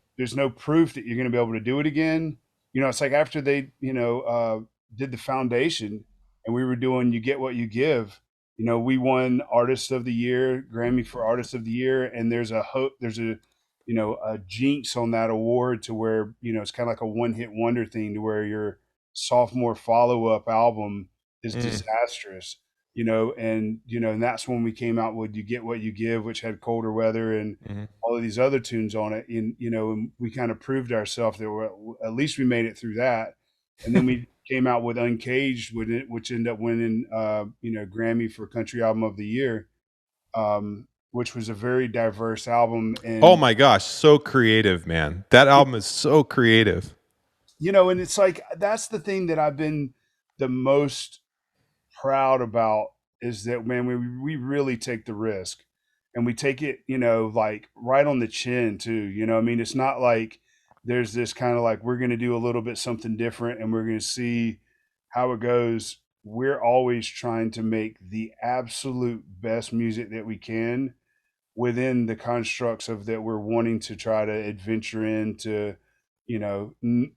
proof that you're going to be able to do it again. It's like after they did the foundation, and we were doing "You Get What You Give." We won Artist of the Year, Grammy for Artist of the Year, and there's a a jinx on that award to where it's kind of like a one hit wonder thing to where your sophomore follow up album is mm, disastrous. And that's when we came out with "You Get What You Give," which had Colder Weather and mm-hmm, all of these other tunes on it. And and we kind of proved ourselves that at least we made it through that. And then we came out with "Uncaged," which ended up winning Grammy for Country Album of the Year, which was a very diverse album. oh And my gosh, so creative, man. That album is so creative. and it's like that's the thing that I've been the most proud about is that, man, we really take the risk, and we take it like right on the chin too. I mean, it's not like there's this kind of like we're going to do a little bit something different and we're going to see how it goes. We're always trying to make the absolute best music that we can within the constructs of that we're wanting to try to adventure into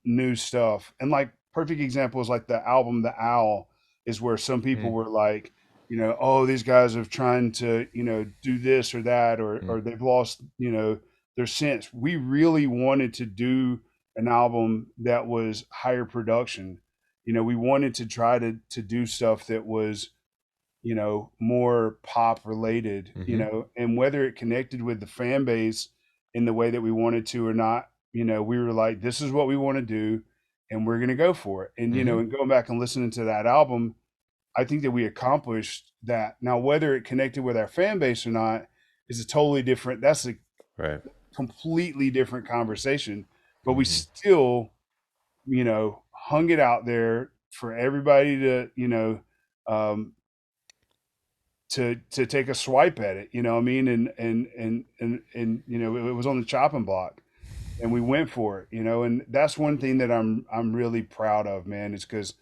new stuff. And like perfect example is like the album "The Owl" is where some people Mm, were like oh, these guys are trying to do this or that, mm, or they've lost their sense. We really wanted to do an album that was higher production. We wanted to try to do stuff that was more pop related, mm-hmm, and whether it connected with the fan base in the way that we wanted to or not, we were like, this is what we want to do, and we're going to go for it. And, mm-hmm, and going back and listening to that album, I think that we accomplished that. Now, whether it connected with our fan base or not is a totally different, that's a right. completely different conversation, but we Mm-hmm, still, hung it out there for everybody to, um, to take a swipe at it, you know what I mean? And you know, it was on the chopping block and we went for it, you know, and that's one thing that I'm really proud of, man, is because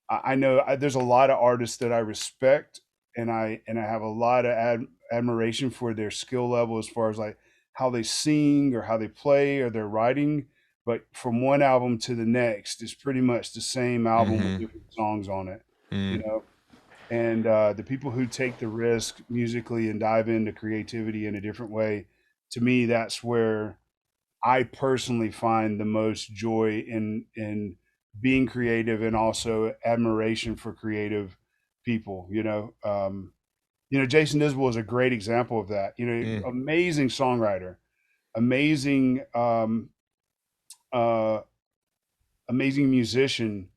I know there's a lot of artists that I respect, and I have a lot of admiration for their skill level as far as like how they sing or how they play or their writing. But from one album to the next, it's pretty much the same album with Mm-hmm. different songs on it, you Mm. know. And the people who take the risk musically and dive into creativity in a different way, to me, that's where I personally find the most joy in being creative and also admiration for creative people. You know, Jason Isbell is a great example of that. You know, Mm. amazing songwriter, amazing, uh, amazing musician.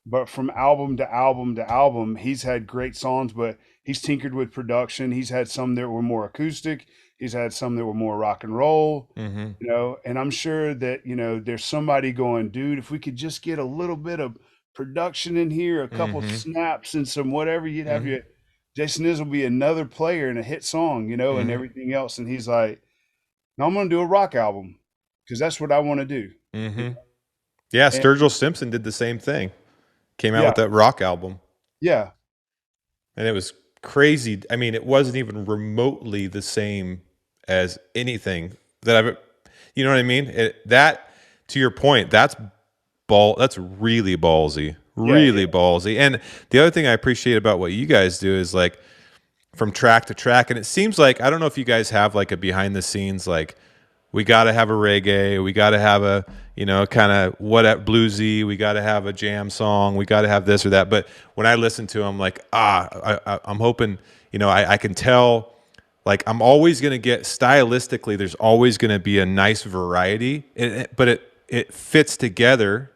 But from album to album to album, he's had great songs, but he's tinkered with production. He's had some that were more acoustic. He's had some that were more rock and roll, Mm-hmm. you know. And I'm sure that, you know, there's somebody going, dude, if we could just get a little bit of production in here, a couple Mm-hmm. snaps and some whatever, you'd have Mm-hmm. your Jason Isbell will be another player in a hit song, you know, and Mm-hmm. everything else. And he's like, no, I'm going to do a rock album because that's what I want to do. You Mm-hmm. Yeah, know? And Sturgill Simpson did the same thing. Came out yeah, with that rock album, yeah, and it was crazy. I mean, it wasn't even remotely the same as anything that I've. You know what I mean? That, to your point, that's really ballsy, yeah, yeah, really ballsy. And the other thing I appreciate about what you guys do is like from track to track, and it seems like I don't know if you guys have like a behind the scenes like we got to have a reggae, we got to have a kind of what bluesy, we got to have a jam song, we got to have this or that. But when I listen to them, like I'm hoping I can tell. Like I'm always going to get stylistically, there's always going to be a nice variety, but it fits together,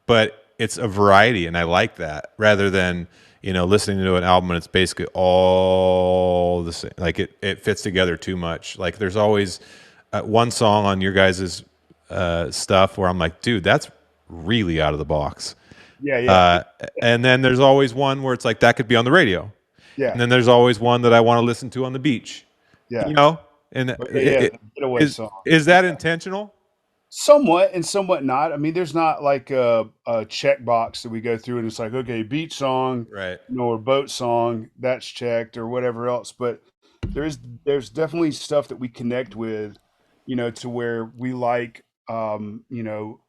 but it's a variety, and I like that rather than listening to an album and it's basically all the same. Like it fits together too much. Like there's always one song on your guys' stuff where I'm like, dude, that's really out of the box. yeah, yeah, Uh, and then there's always one where it's like that could be on the radio, yeah, and then there's always one that I want to listen to on the beach. yeah. You know, and But yeah, the getaway is song. is that intentional? Somewhat and somewhat not. I mean, there's not like a checkbox that we go through and it's like, okay, beach song, Right. you know, or boat song, that's checked or whatever else. But there's definitely stuff that we connect with, you know, to where we like, you know,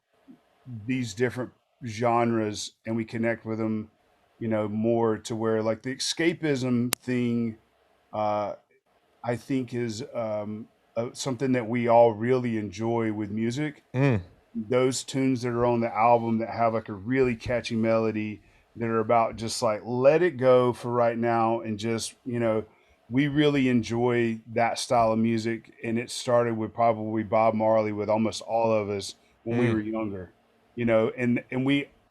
these different genres and we connect with them, you know, more to where like the escapism thing, uh, I think is something that we all really enjoy with music. Mm. Those tunes that are on the album that have like a really catchy melody that are about just like let it go for right now and just, you know, we really enjoy that style of music. And it started with probably Bob Marley with almost all of us when we Mm. were younger, you know, and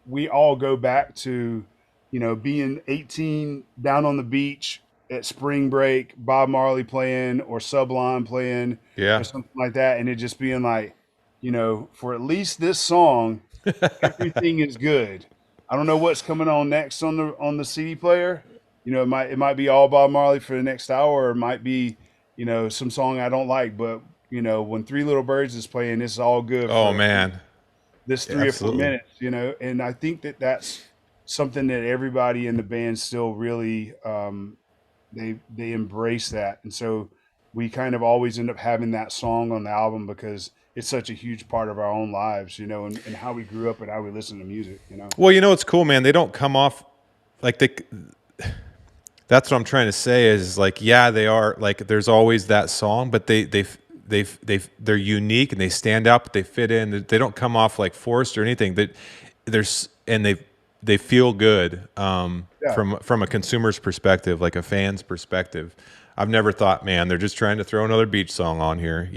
we all go back to, you know, being 18 down on the beach at spring break, Bob Marley playing or Sublime playing or Yeah. something like that, and it just being like, you know, for at least this song, everything is good. I don't know what's coming on next on the CD player. You know, it might be all Bob Marley for the next hour, or it might be, you know, some song I don't like. But you know, when Three Little Birds is playing, it's all good Oh for man. this 3 or 4 Absolutely. minutes. You know, and I think that that's something that everybody in the band still really they embrace that, and so we kind of always end up having that song on the album because it's such a huge part of our own lives, you know, and how we grew up and how we listen to music, you know. Well, it's cool, man. They don't come off like they. That's what I'm trying to say is like, yeah, they are like. There's always that song, but they're unique and they stand out, but they fit in. They don't come off like forced or anything. That there's and they feel good Yeah, from a consumer's perspective, like a fan's perspective. I've never thought, man, they're just trying to throw another beach song on here.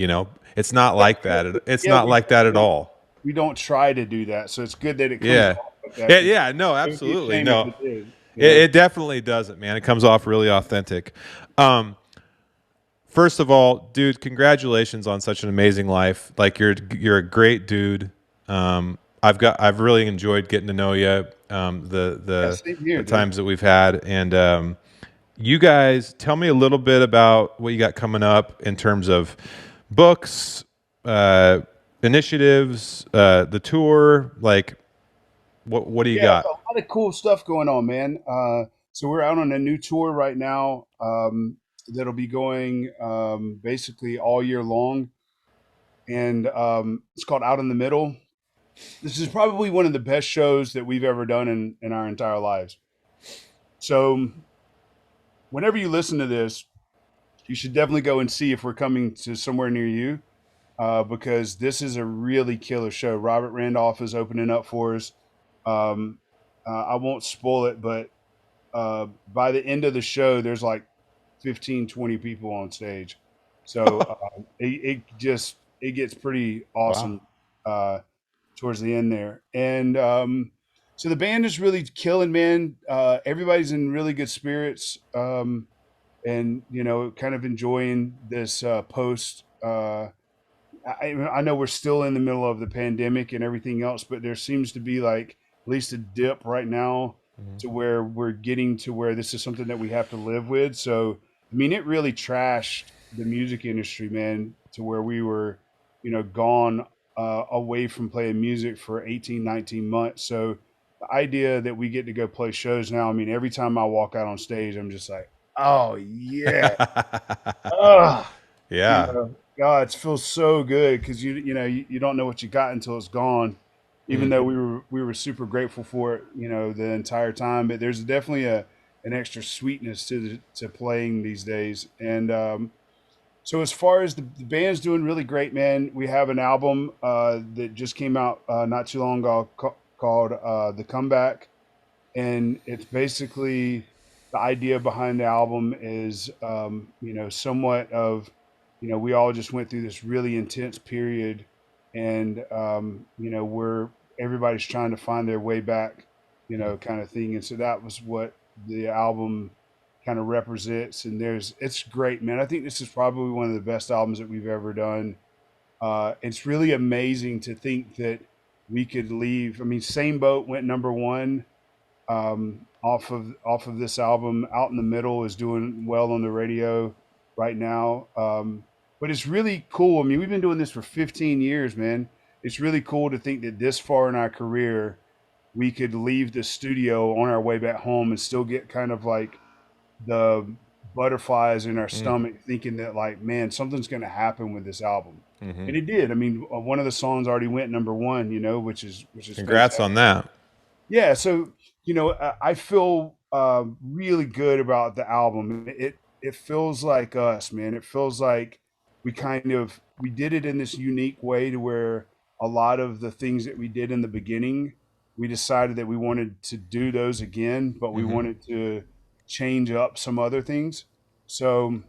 It's not like that. It's yeah, not like that at all. we don't try to do that, so it's good that it comes Yeah. off like that Yeah, because yeah, no, it would be a absolutely. shame if No. it did, you It, know. it definitely doesn't, man. It comes off really authentic. Um, First of all, dude, congratulations on such an amazing life. Like you're a great dude. I've really enjoyed getting to know you. Yeah, The same here, the dude. times that we've had, and you guys tell me a little bit about what you got coming up in terms of books, uh, initiatives, the tour. Like, what do you Yeah, got? a lot of cool stuff going on, man. So we're out on a new tour right now, that'll be going basically all year long, and it's called Out in the Middle. This is probably one of the best shows that we've ever done in our entire lives. So whenever you listen to this, you should definitely go and see if we're coming to somewhere near you, because this is a really killer show. Robert Randolph is opening up for us. Um, I won't spoil it, but by the end of the show, there's like 15, 20 people on stage. So it gets pretty Wow. awesome towards the end there. And so the band is really killing, man. Everybody's in really good spirits. And kind of enjoying this post. I know we're still in the middle of the pandemic and everything else, but there seems to be like at least a dip right now to where we're getting to where this is something that we have to live with. So, I mean, it really trashed the music industry, man, to where we were, gone away from playing music for 18, 19 months. So the idea that we get to go play shows now, I mean, every time I walk out on stage, I'm just like, oh, yeah. Ugh. Yeah. God, it feels so good because you don't know what you got until it's gone. Even though we were super grateful for it, the entire time. But there's definitely an extra sweetness to playing these days. And so as far as the band's doing really great, man. We have an album that just came out not too long ago called "The Comeback," and it's basically the idea behind the album is somewhat of we all just went through this really intense period, and we're everybody's trying to find their way back, kind of thing. And so that was what the album kind of represents. And it's great, man. I think this is probably one of the best albums that we've ever done. It's really amazing to think that we could leave. I mean, Same Boat went number one off of this album. Out in the Middle is doing well on the radio right now. But it's really cool. I mean, we've been doing this for 15 years, man. It's really cool to think that this far in our career, we could leave the studio on our way back home and still get kind of like the butterflies in our stomach, thinking that like, man, something's going to happen with this album. And it did. I mean, one of the songs already went number one, which is Congrats fantastic. on that. Yeah, so I feel really good about the album. It feels like us, man. It feels like we did it in this unique way to where a lot of the things that we did in the beginning, we decided that we wanted to do those again, but we wanted to change up some other things. So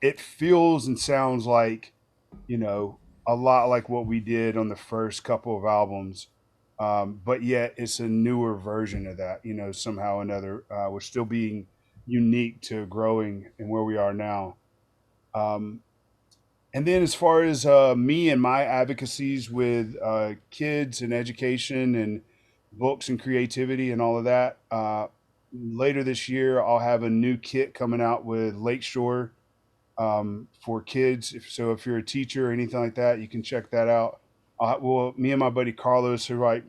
it feels and sounds like you know, a lot like what we did on the first couple of albums. But yet it's a newer version of that, somehow or another. We're still being unique to growing and where we are now. Um, and then as far as me and my advocacies with kids and education and books and creativity and all of that, later this year, I'll have a new kit coming out with Lakeshore for kids. If you're a teacher or anything like that, you can check that out. Well, me and my buddy Carlos, who write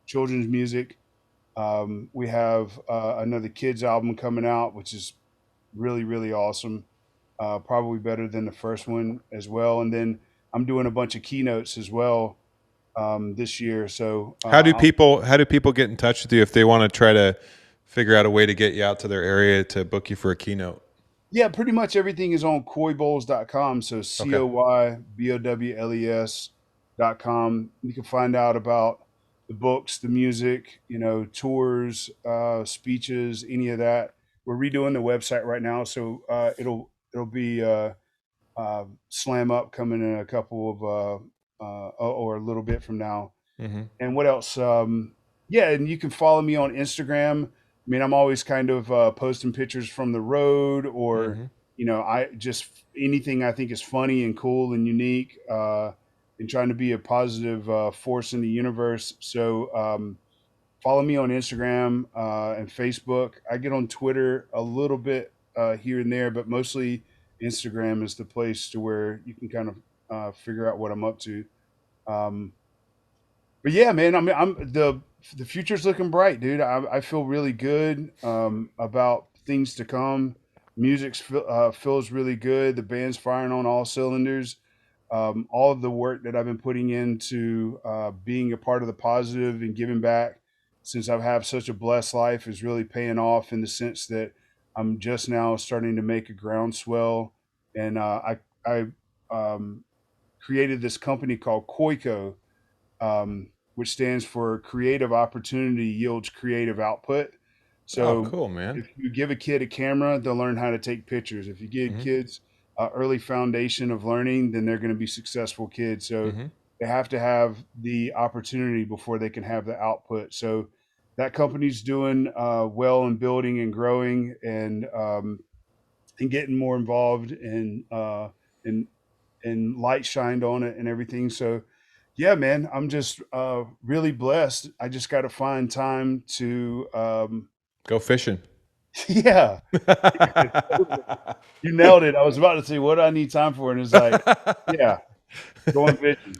children's music, we have another kids album coming out, which is really, really awesome. Probably better than the first one as well. And then I'm doing a bunch of keynotes as well this year. So How do people get in touch with you if they want to try to figure out a way to get you out to their area to book you for a keynote? yeah, pretty much everything is on coybowles.com. So Okay. CoyBowles.com. You can find out about the books, the music, tours, speeches, any of that. We're redoing the website right now, so it'll be slam up coming in a couple of or a little bit from now. And what else? Yeah, and you can follow me on Instagram. I mean, I'm always kind of posting pictures from the road, or I just anything I think is funny and cool and unique, and trying to be a positive force in the universe. So follow me on Instagram and Facebook. I get on Twitter a little bit here and there, but mostly Instagram is the place to where you can kind of figure out what I'm up to. Um, but yeah, man, I'm the future's looking bright, dude. I feel really good about things to come. Feels really good. The band's firing on all cylinders. All of the work that I've been putting into being a part of the positive and giving back since I've had such a blessed life is really paying off in the sense that I'm just now starting to make a groundswell. And I created this company called Koiko, which stands for Creative Opportunity Yields Creative Output. Oh, So cool, man. if you give a kid a camera, they'll learn how to take pictures. If you give Hmm. kids an early foundation of learning, then they're going to be successful kids. So Hmm. they have to have the opportunity before they can have the output. So that company's doing well and building and growing and getting more involved and and light shined on it and everything. So, yeah, man, I'm just really blessed. I just got to find time to, Go fishing. yeah, you nailed it. I was about to say, what do I need time for? And it's like, yeah, going fishing.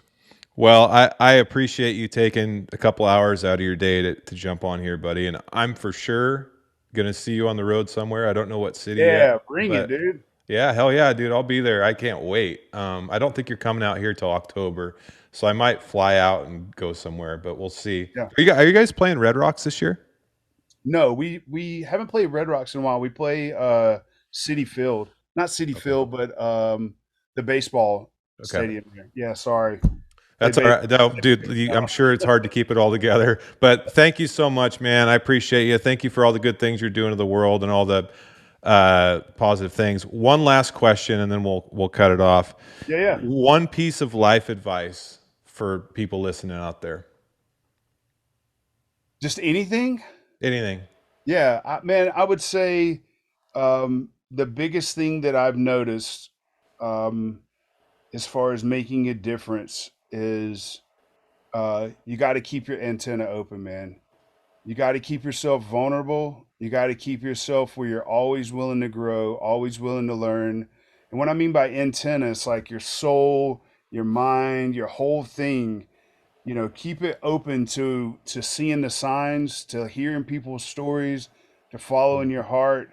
Well, I appreciate you taking a couple hours out of your day to jump on here, buddy. And I'm for sure gonna see you on the road somewhere. I don't know what city yet, Yeah, bring it, but dude. yeah, hell yeah, dude, I'll be there. I can't wait. I don't think you're coming out here till October, so I might fly out and go somewhere, but we'll see. Yeah. Are you guys playing Red Rocks this year? No, we haven't played Red Rocks in a while. We play City Field, not City Okay. Field, but the baseball Okay. stadium there. Yeah, sorry, play That's all right. baseball. No, dude, I'm sure it's hard to keep it all together. But thank you so much, man. I appreciate you. Thank you for all the good things you're doing to the world and all the positive things. One last question, and then we'll cut it off. Yeah, yeah. One piece of life advice for people listening out there. Just anything. Anything. Yeah, man, I would say the biggest thing that I've noticed um, as far as making a difference is you got to keep your antenna open, man. You got to keep yourself vulnerable. You got to keep yourself where you're always willing to grow, always willing to learn. And what I mean by antenna, it's like your soul, your mind, your whole thing. Keep it open to seeing the signs, to hearing people's stories, to following your heart.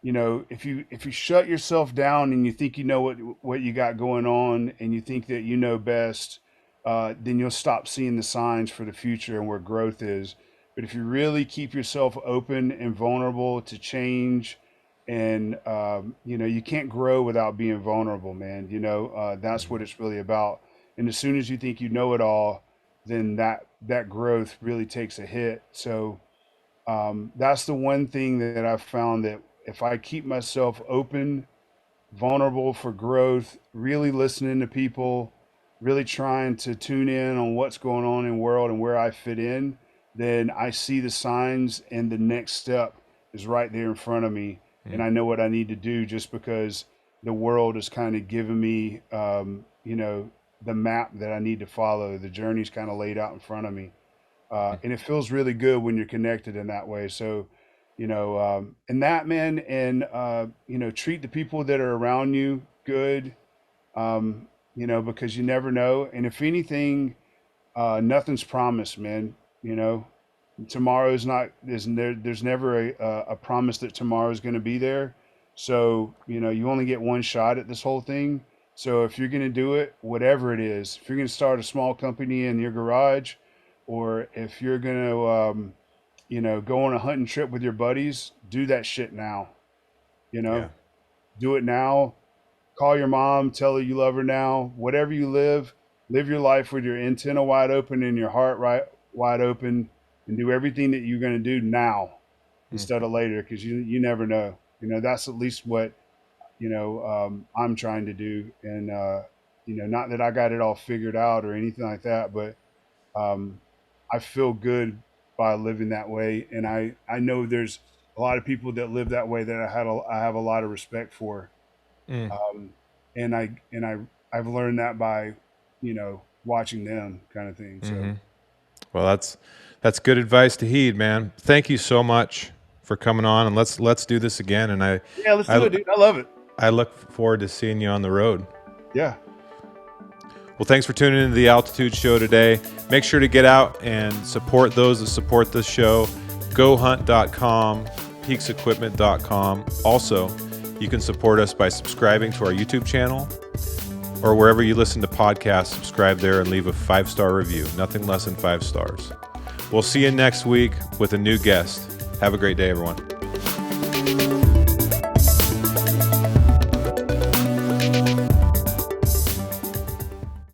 If you shut yourself down and you think you know what you got going on and you think that you know best, then you'll stop seeing the signs for the future and where growth is. But if you really keep yourself open and vulnerable to change, and you can't grow without being vulnerable, man. That's what it's really about. And as soon as you think you know it all, then that growth really takes a hit. So that's the one thing that I've found, that if I keep myself open, vulnerable for growth, really listening to people, really trying to tune in on what's going on in the world and where I fit in, then I see the signs and the next step is right there in front of me. And I know what I need to do, just because the world is kind of giving me, the map that I need to follow. The journey's kind of laid out in front of me. And it feels really good when you're connected in that way. So, and that, man, and treat the people that are around you good, because you never know. And if anything, nothing's promised, man. Tomorrow's not is there. There's never a promise that tomorrow is going to be there. So you only get one shot at this whole thing. So if you're going to do it, whatever it is, if you're going to start a small company in your garage, or if you're going to go on a hunting trip with your buddies, do that shit now. You Yeah. know, do it now. Call your mom, tell her you love her now. Whatever you live your life with your antenna wide open and your heart right wide open, and do everything that you're going to do now instead of later, because you never know. That's at least what I'm trying to do. And not that I got it all figured out or anything like that, but um, I feel good by living that way, and I know there's a lot of people that live that way that I have a lot of respect for, Mm. um, and I've learned that by watching them, kind of thing. So Hmm. Well, that's good advice to heed, man. Thank you so much for coming on, and let's do this again. And let's do it, dude. I love it. I look forward to seeing you on the road. Yeah. Well, thanks for tuning into the Altitude Show today. Make sure to get out and support those that support this show. GoHunt.com, PeaksEquipment.com. Also, you can support us by subscribing to our YouTube channel, or wherever you listen to podcasts, subscribe there and leave a 5-star review. Nothing less than 5 stars. We'll see you next week with a new guest. Have a great day, everyone.